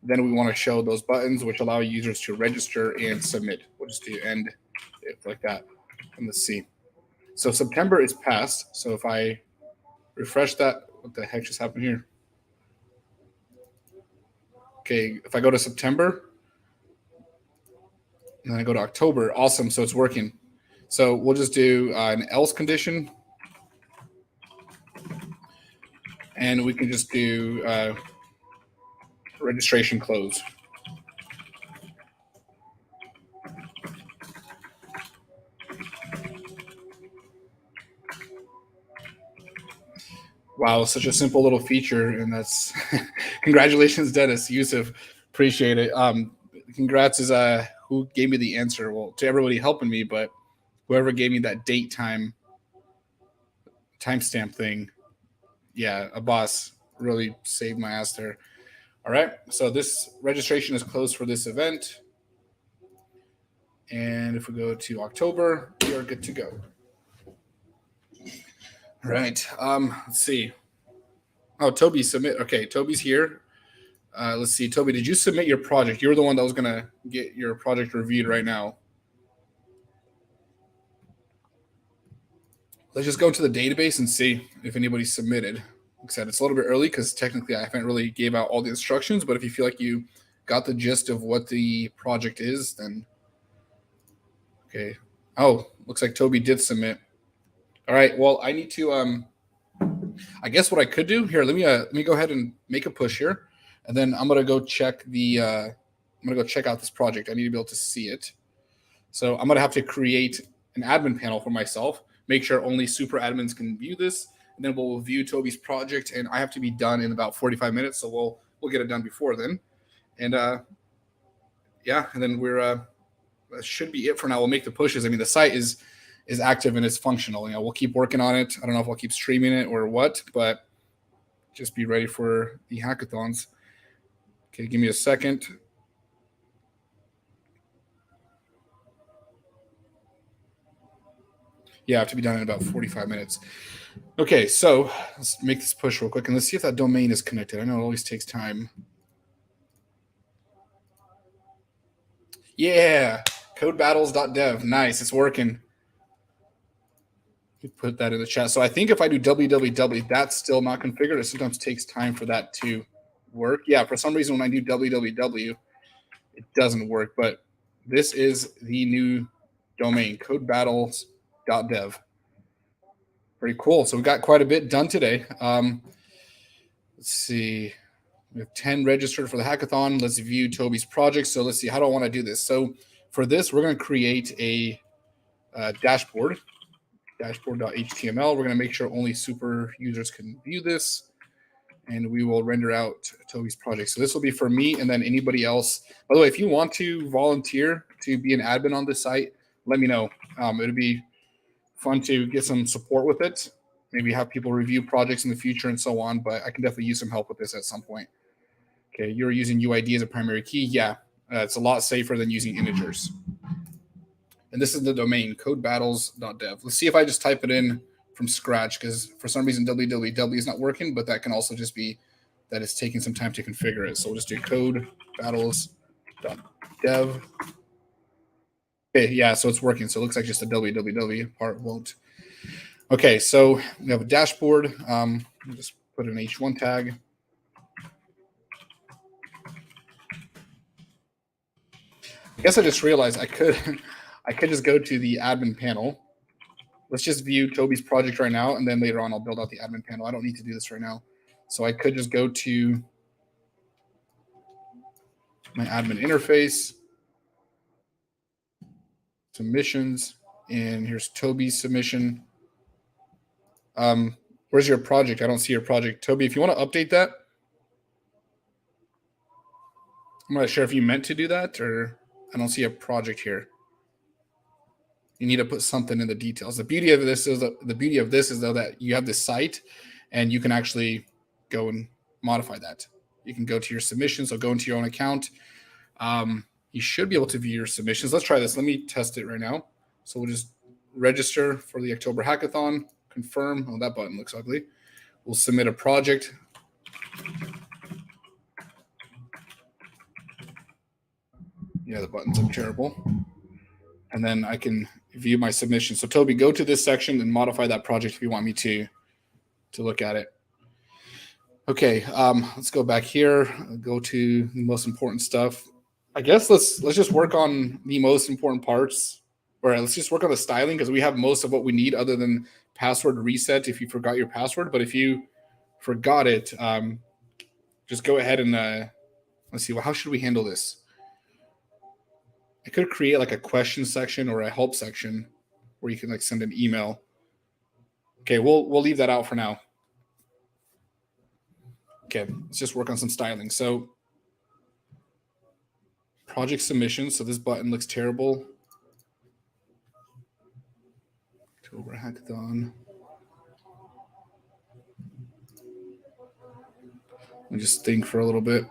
Then we want to show those buttons which allow users to register and submit. We'll just do end it like that. And let's see. So September is past. So if I refresh that, what the heck just happened here? Okay, if I go to September, and then I go to October, awesome, so it's working. So we'll just do an else condition. And we can just do registration close. Wow, such a simple little feature, and that's congratulations, Dennis, Yusuf, appreciate it. Congrats is who gave me the answer. Well, to everybody helping me, but whoever gave me that date timestamp thing, yeah, a boss really saved my ass there. All right, so this registration is closed for this event, and if we go to October, we are good to go. All right. Let's see. Oh, Toby submit. Okay, Toby's here. Let's see. Toby, did you submit your project? You're the one that was going to get your project reviewed right now. Let's just go to the database and see if anybody submitted. Like I said, it's a little bit early because technically I haven't really gave out all the instructions, but if you feel like you got the gist of what the project is, then okay. Oh, looks like Toby did submit. All right. Well, I need to. I guess what I could do here. Let me go ahead and make a push here, and then I'm gonna go check the. I'm gonna go check out this project. I need to be able to see it. So I'm gonna have to create an admin panel for myself. Make sure only super admins can view this, and then we'll view Toby's project. And I have to be done in about 45 minutes, so we'll get it done before then. And yeah, and then that should be it for now. We'll make the pushes. I mean, the site is active and it's functional. We'll keep working on it. I don't know if I'll keep streaming it or what, but just be ready for the hackathons. Okay, give me a second. Yeah, I have to be done in about 45 minutes. Okay, so let's make this push real quick and let's see if that domain is connected. I know it always takes time. Yeah, codebattles.dev. Nice, it's working. Put that in the chat. So I think if I do www, that's still not configured. It sometimes takes time for that to work. Yeah, for some reason when I do www, it doesn't work. But this is the new domain, codebattles.dev. Pretty cool. So we got quite a bit done today. Let's see. We have 10 registered for the hackathon. Let's view Toby's project. So let's see. How do I want to do this? So for this, we're going to create a dashboard. dashboard.html. We're going to make sure only super users can view this. And we will render out Toby's project. So this will be for me and then anybody else. By the way, if you want to volunteer to be an admin on this site, let me know. It'll be fun to get some support with it. Maybe have people review projects in the future and so on, but I can definitely use some help with this at some point. Okay, you're using UID as a primary key. Yeah, it's a lot safer than using integers. And this is the domain, codebattles.dev. Let's see if I just type it in from scratch, because for some reason www is not working, but that can also just be that it's taking some time to configure it. So we'll just do codebattles.dev. Okay, yeah, so it's working. So it looks like just the www part won't. Okay, so we have a dashboard. We'll just put an H1 tag. I guess I just realized I could just go to the admin panel. Let's just view Toby's project right now, and then later on I'll build out the admin panel. I don't need to do this right now. So I could just go to my admin interface, submissions, and here's Toby's submission. Where's your project? I don't see your project. Toby, if you want to update that, I'm not sure if you meant to do that, or I don't see a project here. You need to put something in the details. The beauty of this is though that you have this site and you can actually go and modify that. You can go to your submissions, so go into your own account. You should be able to view your submissions. Let's try this. Let me test it right now. So we'll just register for the October hackathon, confirm. Oh, that button looks ugly. We'll submit a project. Yeah, the buttons look terrible. And then I can view my submission. So Toby, go to this section and modify that project if you want me to look at it. Okay, let's go back here. Go to the most important stuff. I guess let's just work on the most important parts, or let's just work on the styling, because we have most of what we need other than password reset if you forgot your password. But if you forgot it, just go ahead and let's see. Well, how should we handle this? I could create like a question section or a help section where you can like send an email. Okay, we'll leave that out for now. Okay, let's just work on some styling. So project submission. So this button looks terrible. October hackathon. Let me just think for a little bit.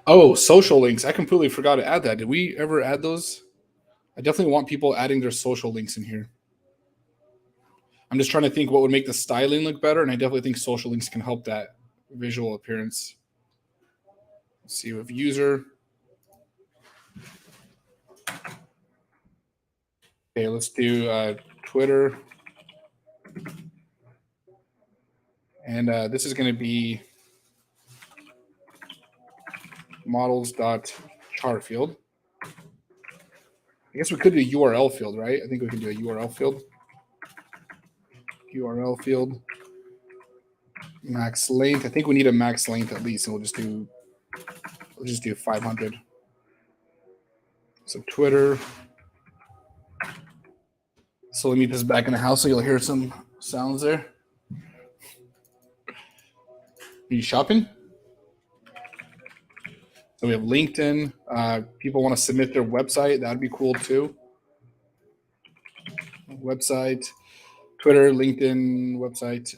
Oh, social links. I completely forgot to add that. Did we ever add those? I definitely want people adding their social links in here. I'm just trying to think what would make the styling look better, and I definitely think social links can help that visual appearance. Let's see, with user. Okay, let's do Twitter. And this is going to be models.char field. I guess we could do a URL field, right? I think we can do a URL field. URL field. Max length. I think we need a max length at least, and we'll just do 500. So Twitter. So let me put this back in the house so you'll hear some sounds there. Are you shopping? So we have LinkedIn. People want to submit their website. That'd be cool too. Website, Twitter, LinkedIn, website,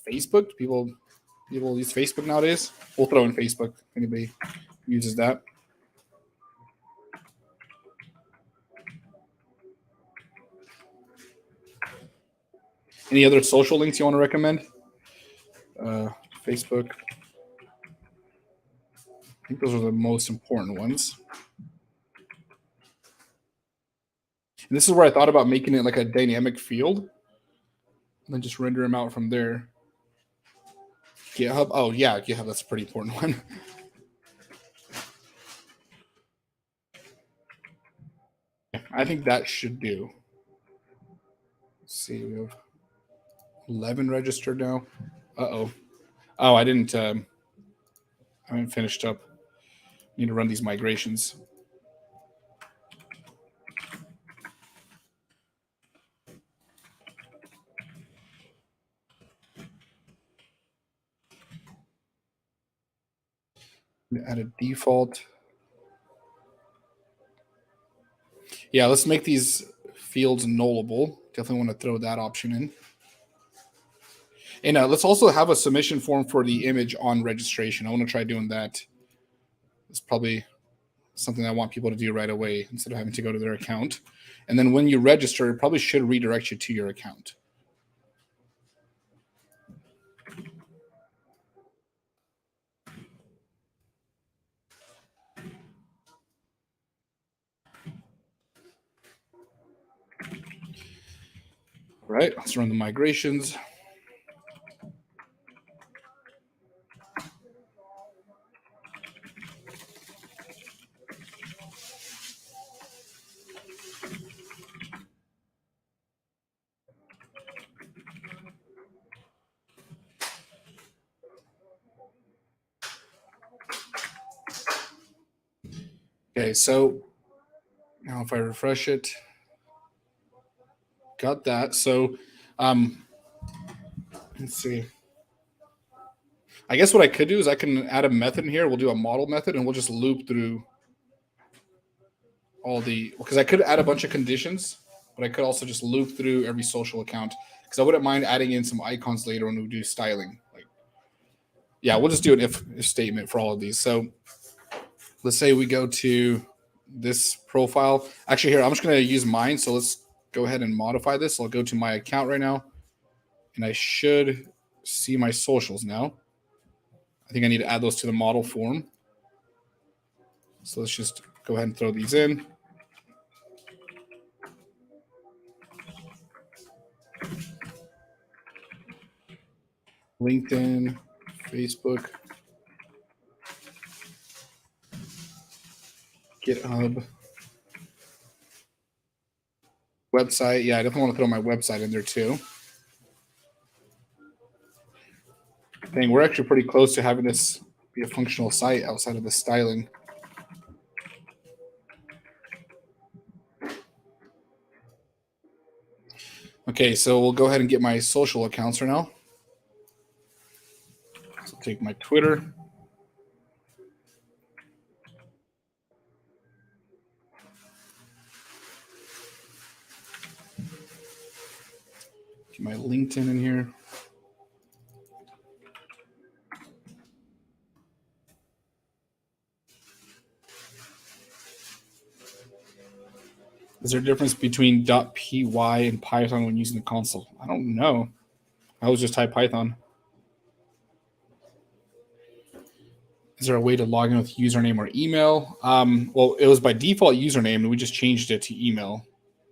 Facebook. People use Facebook nowadays. We'll throw in Facebook if anybody uses that. Any other social links you want to recommend? Facebook. I think those are the most important ones. And this is where I thought about making it like a dynamic field and then just render them out from there. GitHub. Oh, yeah, GitHub. That's a pretty important one. I think that should do. Let's see. We have 11 registered now. Uh-oh. Oh, I didn't. I haven't finished up. Need to run these migrations. Add a default. Yeah, let's make these fields nullable. Definitely want to throw that option in. And let's also have a submission form for the image on registration. I want to try doing that. It's probably something I want people to do right away instead of having to go to their account. And then when you register, it probably should redirect you to your account. All right, let's run the migrations. Okay, so now if I refresh it, got that. So let's see. I guess what I could do is I can add a method in here. We'll do a model method and we'll just loop through all the, because I could add a bunch of conditions, but I could also just loop through every social account because I wouldn't mind adding in some icons later when we do styling. Like, yeah, we'll just do an if statement for all of these. So let's say we go to this profile. Actually, here, I'm just going to use mine. So let's go ahead and modify this. I'll go to my account right now, and I should see my socials now. I think I need to add those to the model form. So let's just go ahead and throw these in. LinkedIn, Facebook, GitHub, website. Yeah, I definitely want to throw my website in there too. Dang, we're actually pretty close to having this be a functional site outside of the styling. Okay, so we'll go ahead and get my social accounts right now. So take my Twitter. Get my LinkedIn in here. Is there a difference between .py and Python when using the console? I don't know. I always just type Python. Is there a way to log in with username or email? Well, it was by default username, and we just changed it to email.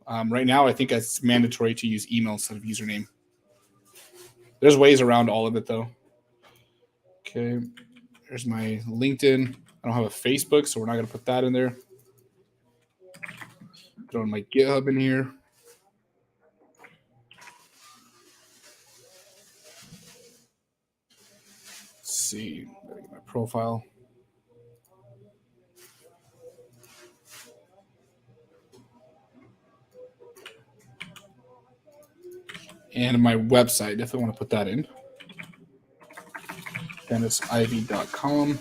Right now, I think it's mandatory to use email instead of username. There's ways around all of it, though. Okay, there's my LinkedIn. I don't have a Facebook, so we're not going to put that in there. Throwing my GitHub in here. Let's see, gotta get my profile. And my website, definitely want to put that in. DennisIvy.com.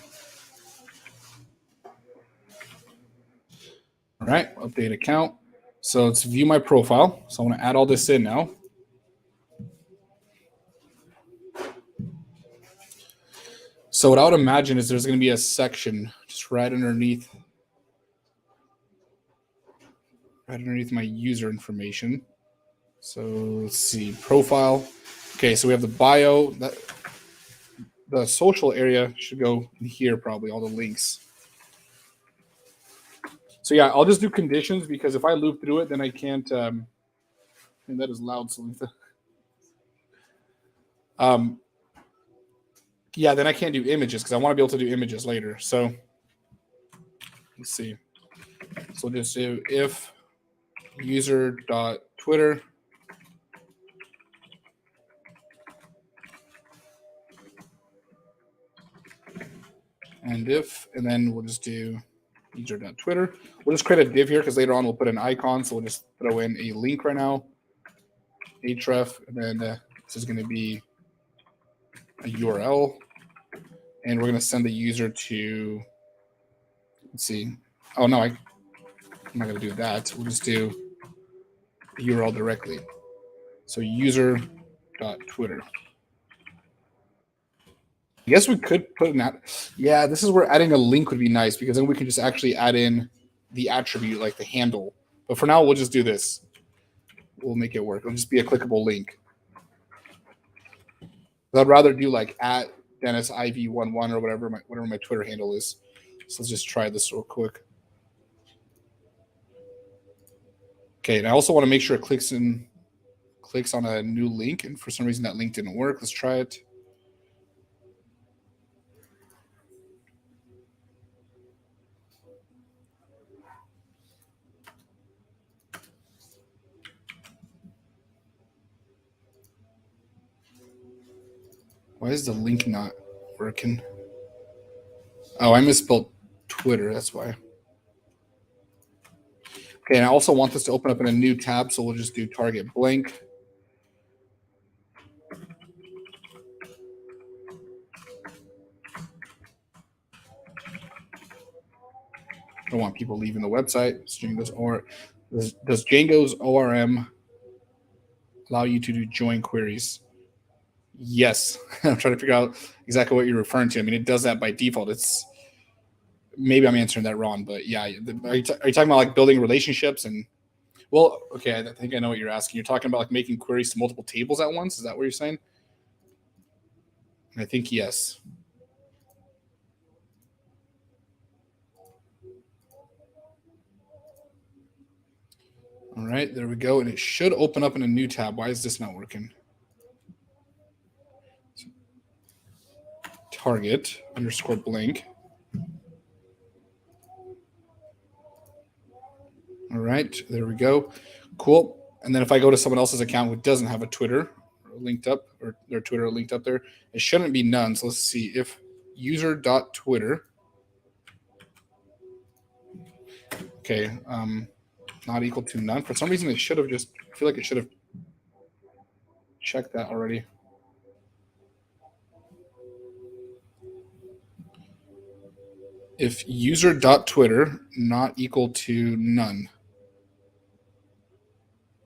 All right, update account. So let's view my profile. So I want to add all this in now. So what I would imagine is there's going to be a section just right underneath my user information. So let's see, profile. Okay, so we have the bio. The social area should go in here probably, all the links. So yeah, I'll just do conditions because if I loop through it, then I can't. And that is loud, Salintha. Yeah, then I can't do images because I want to be able to do images later. So let's see. So we'll just do if user.twitter. and if, and then we'll just do user.twitter. We'll just create a div here because later on we'll put an icon. So we'll just throw in a link right now, href, and then this is going to be a URL, and we're going to send the user to, let's see. Oh no, I'm not going to do that. We'll just do the URL directly. So user.twitter. I guess we could put an ad. Yeah, this is where adding a link would be nice because then we can just actually add in the attribute like the handle. But for now, we'll just do this. We'll make it work. It'll just be a clickable link. I'd rather do like at Dennis IV11 or whatever my Twitter handle is. So let's just try this real quick. Okay, and I also want to make sure it clicks on a new link, and for some reason that link didn't work. Let's try it. Why is the link not working? Oh, I misspelled Twitter. That's why. Okay, and I also want this to open up in a new tab, so we'll just do target blank. I don't want people leaving the website. Does Django's ORM allow you to do join queries? Yes. I'm trying to figure out exactly what you're referring to. I mean, it does that by default. It's maybe I'm answering that wrong, but yeah. Are you talking about like building relationships and? Well, okay, I think I know what you're asking. You're talking about like making queries to multiple tables at once. Is that what you're saying? I think yes. All right, there we go. And it should open up in a new tab. Why is this not working? Target _ blank. All right, there we go. Cool. And then if I go to someone else's account who doesn't have a Twitter linked up or their Twitter linked up there, it shouldn't be none. So let's see if user.twitter. Okay, not equal to none. For some reason, it should have just, I feel like it should have checked that already. If user.twitter not equal to none.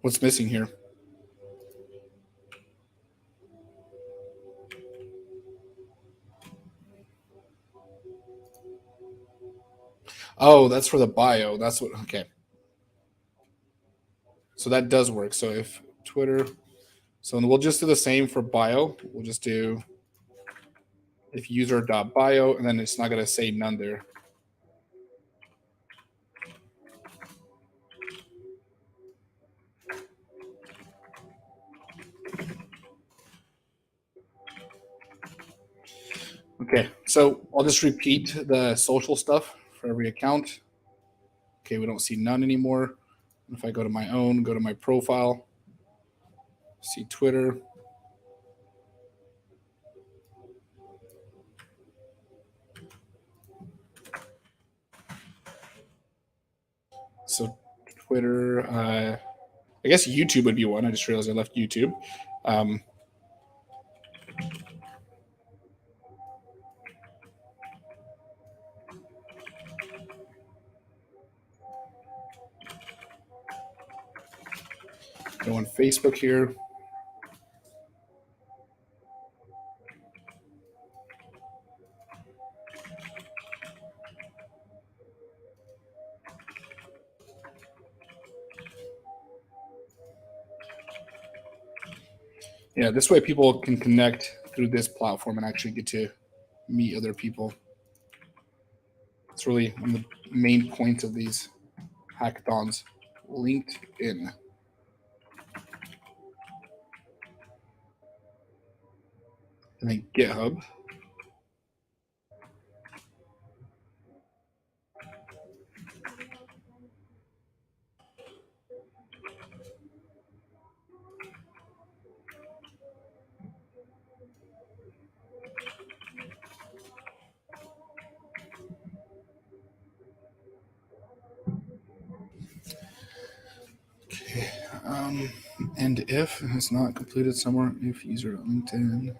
What's missing here? Oh, that's for the bio. That's what, okay. So that does work. So if Twitter, so we'll just do the same for bio. We'll just do if user.bio, and then it's not going to say none there. Okay, so I'll just repeat the social stuff for every account. Okay, we don't see none anymore. If I go to my own, go to my profile, see Twitter. So Twitter, I guess YouTube would be one. I just realized I left YouTube. Go on Facebook here. Yeah, this way people can connect through this platform and actually get to meet other people. It's really one of the main points of these hackathons. LinkedIn. And then GitHub. And if it's not completed somewhere, if user on LinkedIn.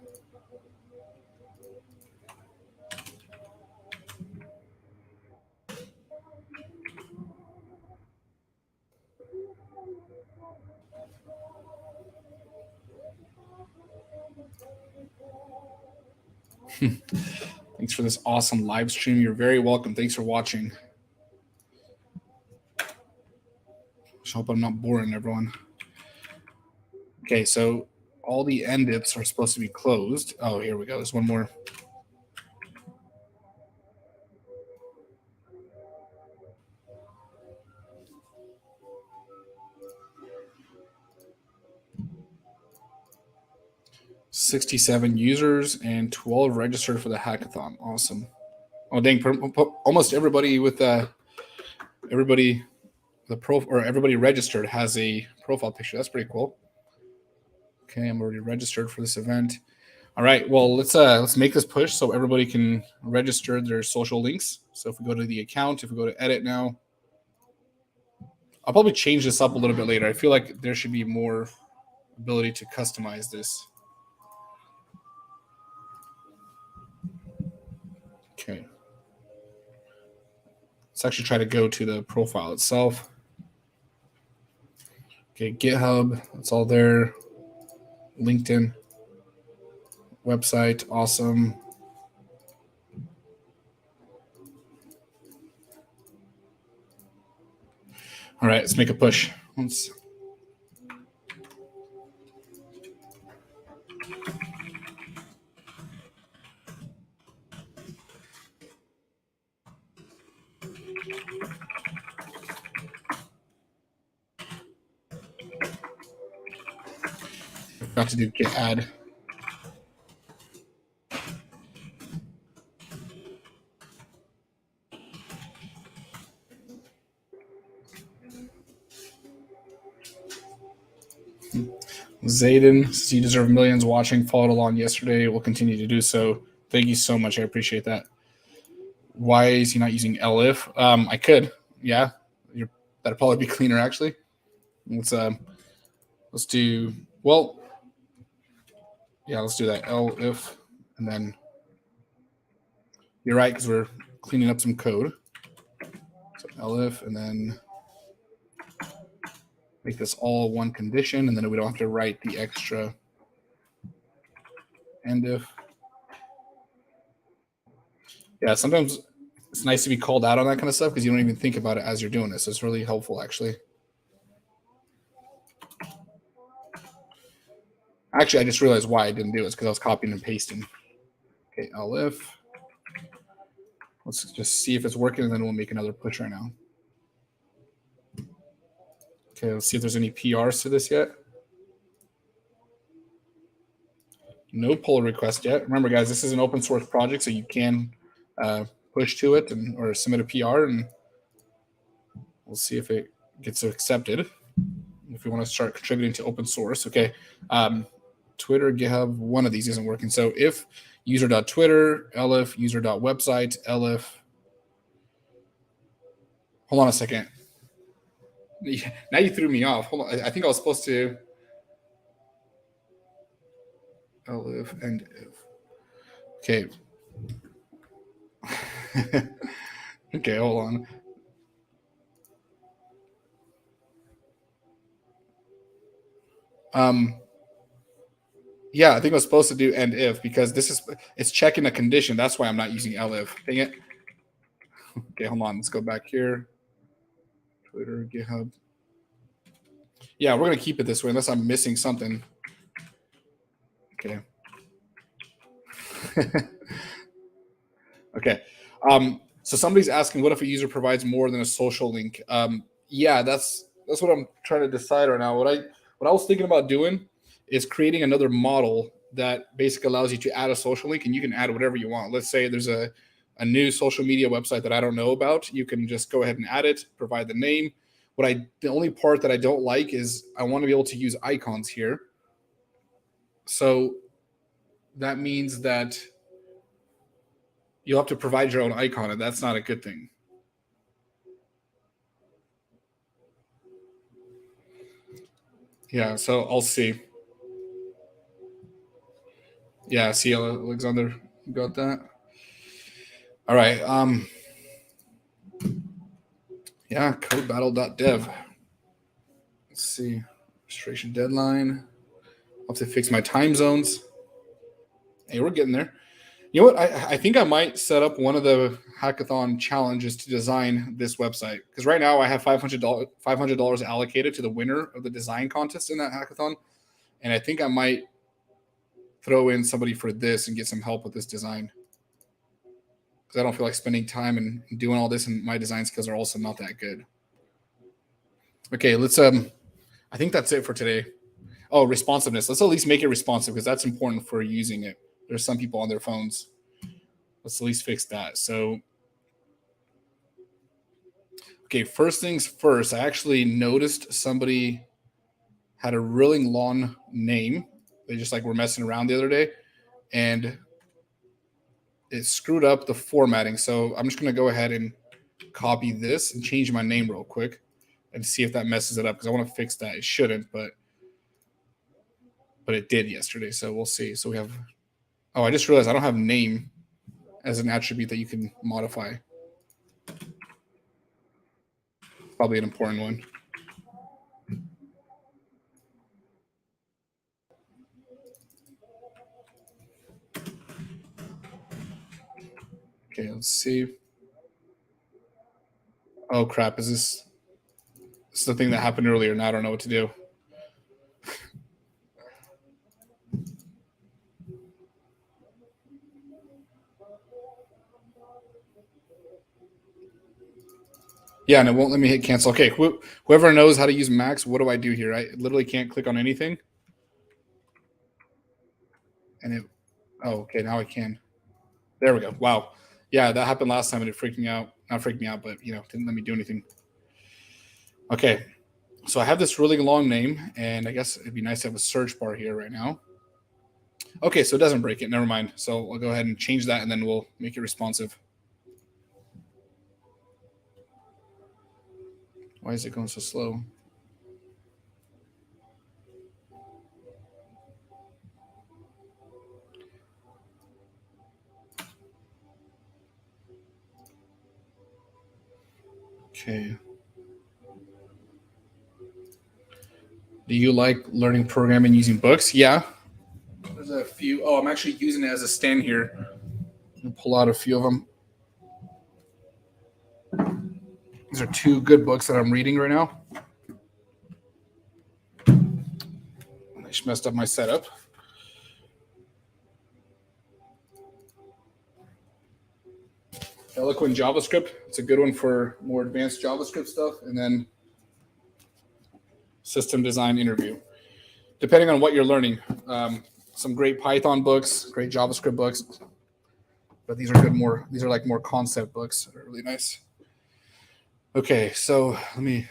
Thanks for this awesome live stream. You're very welcome. Thanks for watching. I hope I'm not boring everyone. Okay, so all the end ifs are supposed to be closed. Oh, here we go. There's one more. $67 users and 12 registered for the hackathon. Awesome. Oh dang! Almost everybody with everybody registered has a profile picture. That's pretty cool. Okay, I'm already registered for this event. All right, well let's make this push so everybody can register their social links. So if we go to the account, if we go to edit now, I'll probably change this up a little bit later. I feel like there should be more ability to customize this. Okay. Let's actually try to go to the profile itself. Okay, GitHub, it's all there. LinkedIn, website, awesome. All right, let's make a push. Got to do git add. Zayden, you deserve millions watching, followed along yesterday, will continue to do so. Thank you so much. I appreciate that. Why is he not using elif? I could, yeah. That'd probably be cleaner actually. Let's do, well, yeah, let's do that. Elif, and then you're right, because we're cleaning up some code. So elif, and then make this all one condition, and then we don't have to write the extra end if. Yeah, sometimes it's nice to be called out on that kind of stuff because you don't even think about it as you're doing this. So it's really helpful, actually. Actually, I just realized why I didn't do it. It's because I was copying and pasting. Okay, elif. Let's just see if it's working, and then we'll make another push right now. Okay, let's see if there's any PRs to this yet. No pull request yet. Remember, guys, this is an open source project, so you can push to it or submit a PR, and we'll see if it gets accepted. If we want to start contributing to open source, okay. Twitter, GitHub, one of these isn't working. So if user.twitter, elif, user.website, elif. Hold on a second. Now you threw me off. Hold on. I think I was supposed to elif and if. Okay. Okay, hold on. Yeah, I think I was supposed to do end if because it's checking a condition. That's why I'm not using elif. Dang it. Okay, hold on. Let's go back here. Twitter, GitHub. Yeah, we're gonna keep it this way unless I'm missing something. Okay. Okay. So somebody's asking, what if a user provides more than a social link? Yeah, that's what I'm trying to decide right now. What I was thinking about doing is creating another model that basically allows you to add a social link, and you can add whatever you want. Let's say there's a new social media website that I don't know about. You can just go ahead and add it, provide the name. The only part that I don't like is I want to be able to use icons here. So that means that you'll have to provide your own icon, and that's not a good thing. Yeah, so I'll see. Yeah, see, Alexander, you got that? All right. Yeah, codebattle.dev. Let's see. Registration deadline. I'll have to fix my time zones. Hey, we're getting there. You know what? I think I might set up one of the hackathon challenges to design this website, because right now I have $500 allocated to the winner of the design contest in that hackathon, and I think I might throw in somebody for this and get some help with this design, because I don't feel like spending time and doing all this, and my design skills are also not that good. Okay, let's I think that's it for today. Oh, responsiveness. Let's at least make it responsive, because that's important for using it. There's some people on their phones. Let's at least fix that. So, okay, first things first, I actually noticed somebody had a really long name. They just like were messing around the other day, and it screwed up the formatting. So I'm just going to go ahead and copy this and change my name real quick and see if that messes it up, because I want to fix that. It shouldn't, but it did yesterday. So we'll see. So we have, oh, I just realized I don't have name as an attribute that you can modify. Probably an important one. Okay, let's see. Oh crap! Is this the thing that happened earlier? Now I don't know what to do. Yeah, and it won't let me hit cancel. Okay, whoever knows how to use Macs, what do I do here? I literally can't click on anything. And it, oh, okay, now I can. There we go. Wow. Yeah, that happened last time and it freaked me out. Not freaked me out, but didn't let me do anything. Okay, so I have this really long name, and I guess it'd be nice to have a search bar here right now. Okay, so it doesn't break it. Never mind. So I'll go ahead and change that, and then we'll make it responsive. Why is it going so slow? Okay. Do you like learning programming using books? Yeah. There's a few. Oh, I'm actually using it as a stand here. I'll pull out a few of them. These are two good books that I'm reading right now. I just messed up my setup. Eloquent JavaScript. It's a good one for more advanced JavaScript stuff. And then System Design Interview. Depending on what you're learning. Some great Python books, great JavaScript books. But these are good more, these are like more concept books that are really nice. Okay, so let me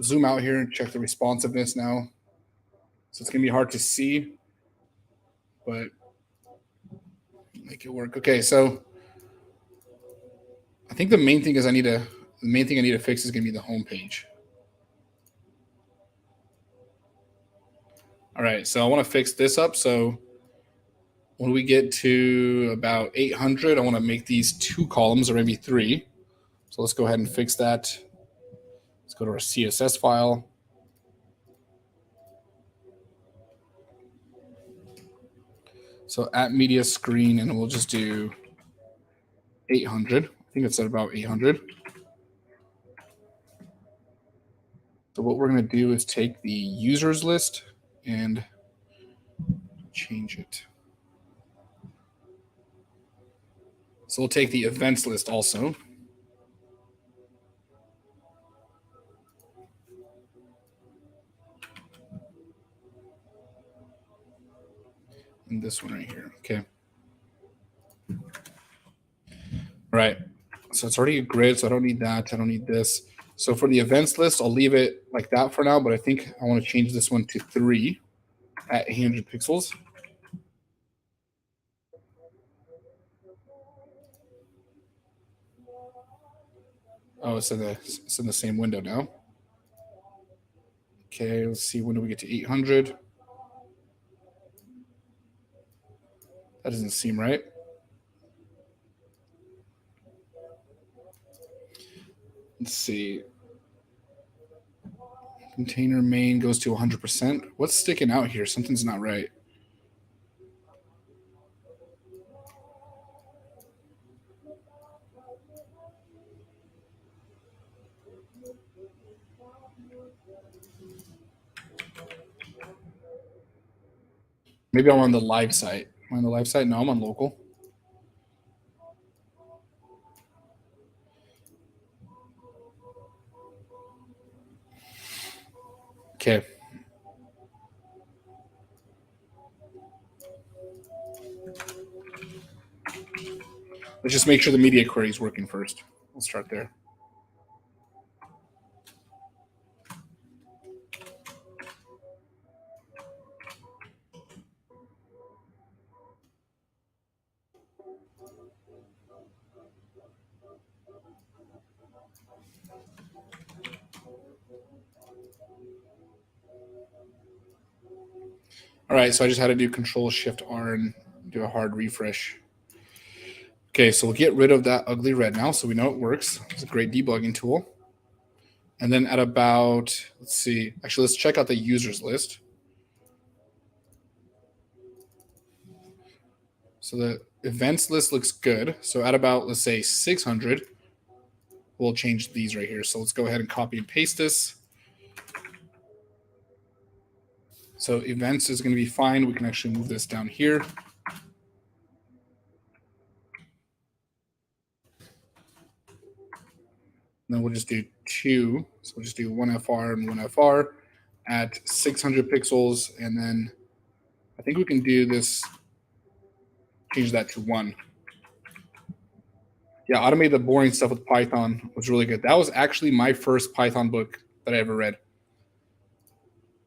zoom out here and check the responsiveness now. So it's gonna be hard to see, but make it work. Okay, so I think the main thing I need to fix is gonna be the home page. All right, so I want to fix this up. So when we get to about 800, I want to make these 2 columns or maybe 3. So let's go ahead and fix that. Let's go to our CSS file. So at media screen, and we'll just do 800. I think it's at about 800. So what we're going to do is take the users list and change it. So we'll take the events list also. And this one right here. Okay. All right. So it's already a grid, so I don't need that. I don't need this. So for the events list, I'll leave it like that for now, but I think I want to change this one to 3 at 800 pixels. Oh, it's in the same window now. Okay, let's see. When do we get to 800? That doesn't seem right. Let's see. Container main goes to 100%. What's sticking out here? Something's not right. Maybe I'm on the live site. Am I on the live site? No, I'm on local. Okay. Let's just make sure the media query is working first. We'll start there. All right, so I just had to do Control-Shift-R and do a hard refresh. Okay, so we'll get rid of that ugly red now, so we know it works. It's a great debugging tool. And then at about, let's see, actually, let's check out the users list. So the events list looks good. So at about, let's say 600, we'll change these right here. So let's go ahead and copy and paste this. So events is going to be fine. We can actually move this down here. Then we'll just do 2. So we'll just do 1FR and 1FR at 600 pixels. And then I think we can do this, change that to 1. Yeah, automate the boring stuff with Python was really good. That was actually my first Python book that I ever read.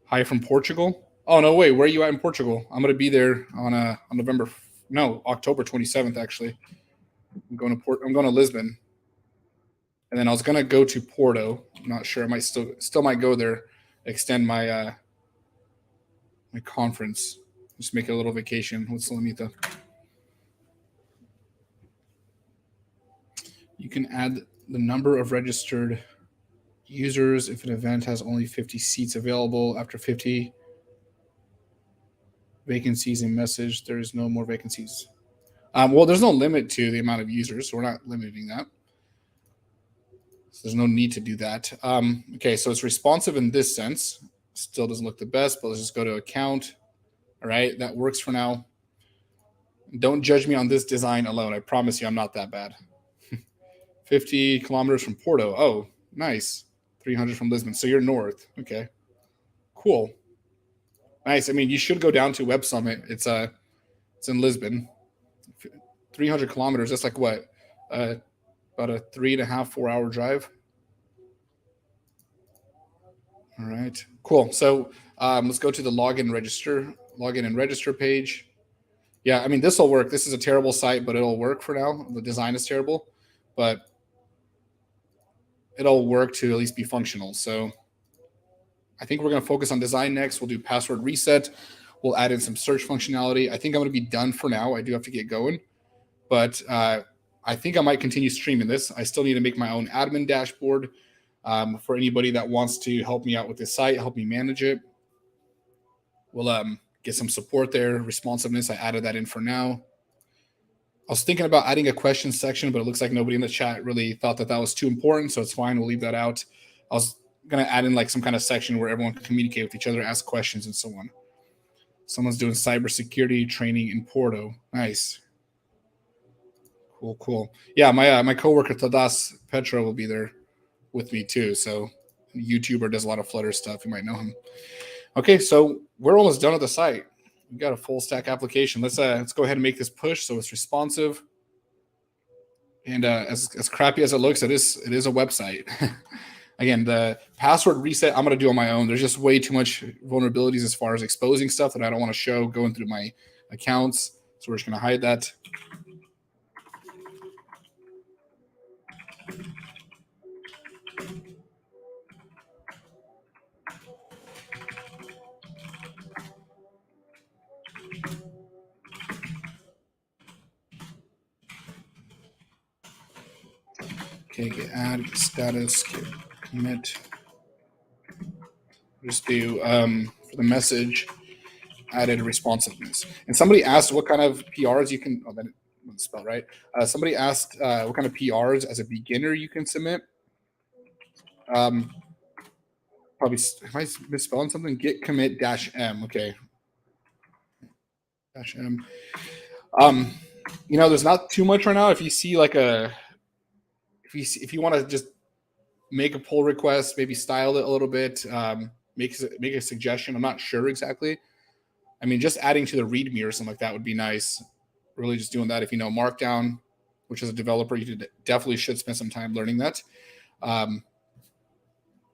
Hi from Portugal. Oh no, wait, where are you at in Portugal? I'm gonna be there on October 27th. Actually, I'm going to Lisbon, and then I was gonna go to Porto. I'm not sure. I might still might go there, extend my my conference. Just make a little vacation with Salamita. You can add the number of registered users if an event has only 50 seats available. After 50 vacancies in message, there is no more vacancies. Well, there's no limit to the amount of users, so we're not limiting that. So there's no need to do that. Okay, so it's responsive in this sense. Still doesn't look the best, but let's just go to account. All right, that works for now. Don't judge me on this design alone. I promise you I'm not that bad. 50 kilometers from Porto. Oh, nice. 300 from Lisbon. So you're north. Okay, cool. Nice. I mean, you should go down to Web Summit. It's in Lisbon. 300 kilometers. That's like what? About a 3.5, 4 hour drive. All right, cool. So let's go to the login and register page. Yeah, I mean, this will work. This is a terrible site, but it'll work for now. The design is terrible, but it'll work to at least be functional. So I think we're going to focus on design next. We'll do password reset. We'll add in some search functionality. I think I'm going to be done for now. I do have to get going, but I think I might continue streaming this. I still need to make my own admin dashboard for anybody that wants to help me out with this site, help me manage it. We'll get some support there. Responsiveness, I added that in for now. I was thinking about adding a question section, but it looks like nobody in the chat really thought that was too important, so it's fine. We'll leave that out. I was going to add in like some kind of section where everyone can communicate with each other, ask questions, and so on. Someone's doing cybersecurity training in Porto. Nice. Cool. Yeah, my coworker Tadas Petra will be there with me too. So, YouTuber does a lot of Flutter stuff. You might know him. Okay, so we're almost done with the site. We've got a full stack application. Let's go ahead and make this push so it's responsive. And as crappy as it looks, it is a website. Again, the password reset I'm going to do on my own. There's just way too much vulnerabilities as far as exposing stuff that I don't want to show going through my accounts. So we're just going to hide that. Okay, get add, get status, get commit. Just do for the message added responsiveness. And somebody asked what kind of PRs you can. Oh, that didn't spell right. Somebody asked what kind of PRs as a beginner you can submit. Probably am I misspelling something? Get commit -m. Okay. -m. There's not too much right now. If you see like if you want to just make a pull request, maybe style it a little bit, make a suggestion. I'm not sure exactly. I mean, just adding to the README or something like that would be nice. Really, just doing that. If you know Markdown, which as a developer, you definitely should spend some time learning that.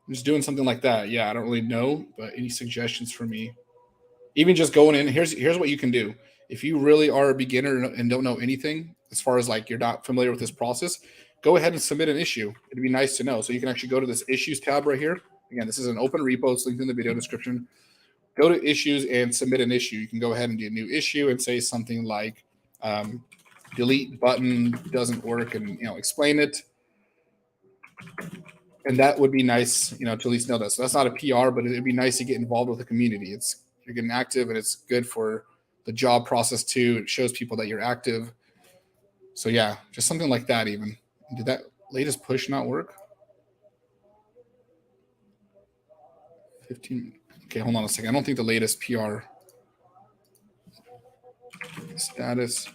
Just doing something like that. Yeah, I don't really know, but any suggestions for me? Even just going in, here's what you can do. If you really are a beginner and don't know anything, as far as like you're not familiar with this process, go ahead and submit an issue. It'd be nice to know. So you can actually go to this issues tab right here. Again, this is an open repo. It's linked in the video description. Go to issues and submit an issue. You can go ahead and do a new issue and say something like delete button doesn't work, and explain it. And that would be nice, to at least know that. So that's not a PR, but it'd be nice to get involved with the community. You're getting active, and it's good for the job process too. It shows people that you're active. So yeah, just something like that. Even did that latest push not work? 15. Okay, hold on a second. I don't think the latest PR status.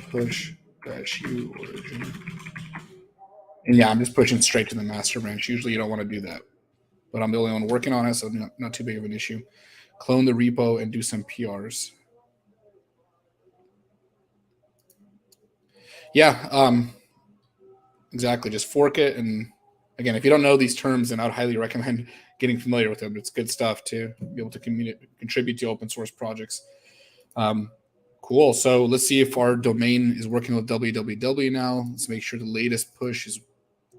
Push -u origin. And yeah, I'm just pushing straight to the master branch. Usually you don't want to do that, but I'm the only one working on it, so not too big of an issue. Clone the repo and do some PRs. Yeah, exactly. Just fork it. And again, if you don't know these terms, then I'd highly recommend getting familiar with them. It's good stuff to be able to contribute to open source projects. Cool. So let's see if our domain is working with www now. Let's make sure the latest push is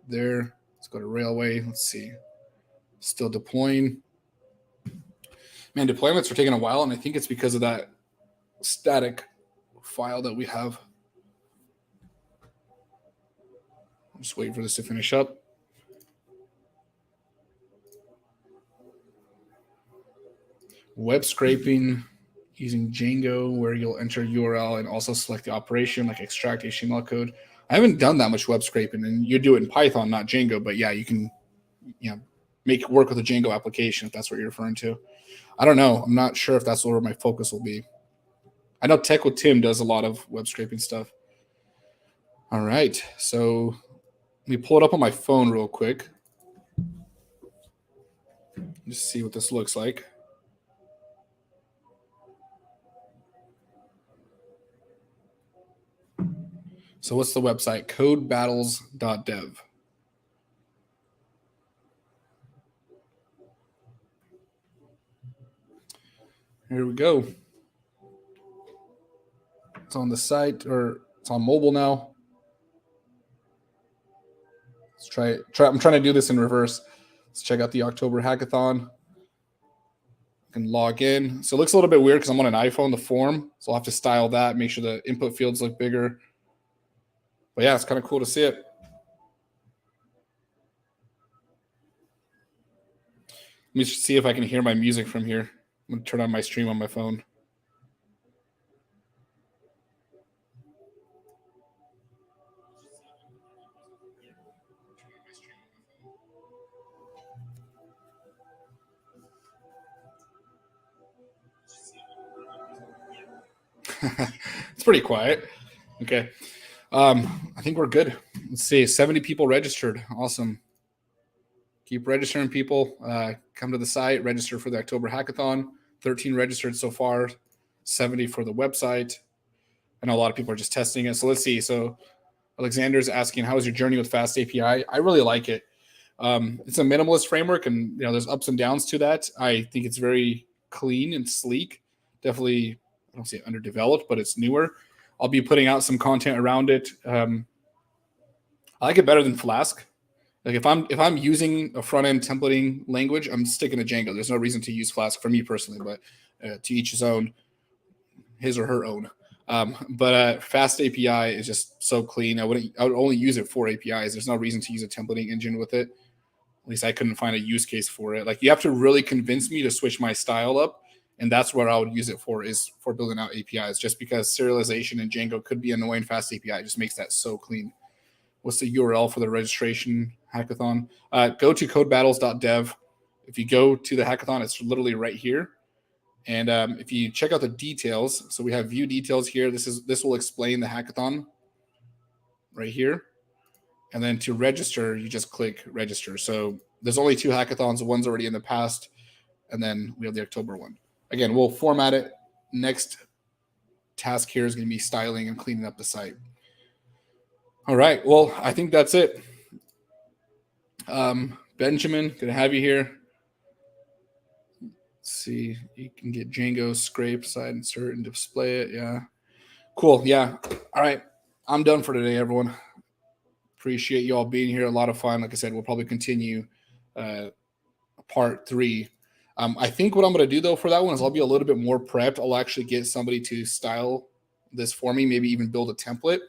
there. Let's go to Railway. Let's see. Still deploying. Man, deployments are taking a while, and I think it's because of that static file that we have. I'm just waiting for this to finish up. Web scraping using Django, where you'll enter URL and also select the operation, like extract HTML code. I haven't done that much web scraping, and you do it in Python, not Django. But yeah, you can, make it work with a Django application if that's what you're referring to. I don't know. I'm not sure if that's where my focus will be. I know Tech with Tim does a lot of web scraping stuff. All right, so let me pull it up on my phone real quick. Just see what this looks like. So what's the website? Codebattles.dev. Here we go. It's on the site, or it's on mobile now. Let's try it. I'm trying to do this in reverse. Let's check out the October hackathon. I can log in. So it looks a little bit weird because I'm on an iPhone, the form. So I'll have to style that, make sure the input fields look bigger. But yeah, it's kind of cool to see it. Let me see if I can hear my music from here. I'm going to turn on my stream on my phone. It's pretty quiet. Okay. I think we're good. Let's see. 70 people registered. Awesome. Keep registering people. Come to the site, register for the October hackathon. 13 registered so far, 70 for the website. I know a lot of people are just testing it. So let's see. So Alexander's asking, how is your journey with Fast API? I really like it. It's a minimalist framework, and there's ups and downs to that. I think it's very clean and sleek. Definitely, I don't say underdeveloped, but it's newer. I'll be putting out some content around it. I like it better than Flask. Like if I'm using a front end templating language, I'm sticking to Django. There's no reason to use Flask for me personally, but to each his own, his or her own. But Fast API is just so clean. I would only use it for APIs. There's no reason to use a templating engine with it. At least I couldn't find a use case for it. Like you have to really convince me to switch my style up. And that's what I would use it for, is for building out APIs, just because serialization in Django could be annoying. Fast API just makes that so clean. What's the URL for the registration hackathon? Go to codebattles.dev. If you go to the hackathon, it's literally right here. And if you check out the details, so we have view details here. This will explain the hackathon right here. And then to register, you just click register. So there's only 2 hackathons. One's already in the past, and then we have the October one. Again, we'll format it. Next task here is going to be styling and cleaning up the site. All right. Well, I think that's it. Benjamin, good to have you here. Let's see. You can get Django, scrape, side insert, and display it. Yeah. Cool. Yeah. All right. I'm done for today, everyone. Appreciate you all being here. A lot of fun. Like I said, we'll probably continue part 3. I think what I'm going to do, though, for that one is I'll be a little bit more prepped. I'll actually get somebody to style this for me, maybe even build a template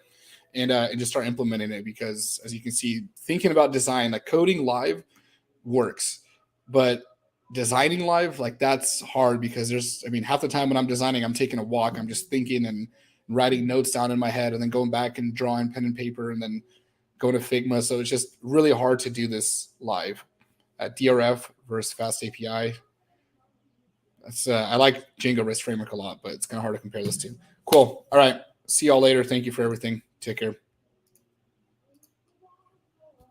and just start implementing it. Because as you can see, thinking about design, like coding live works, but designing live, like that's hard because half the time when I'm designing, I'm taking a walk. I'm just thinking and writing notes down in my head and then going back and drawing pen and paper and then going to Figma. So it's just really hard to do this live. DRF versus Fast API. I like Django REST framework a lot, but it's kind of hard to compare those two. Cool. All right. See y'all later. Thank you for everything. Take care.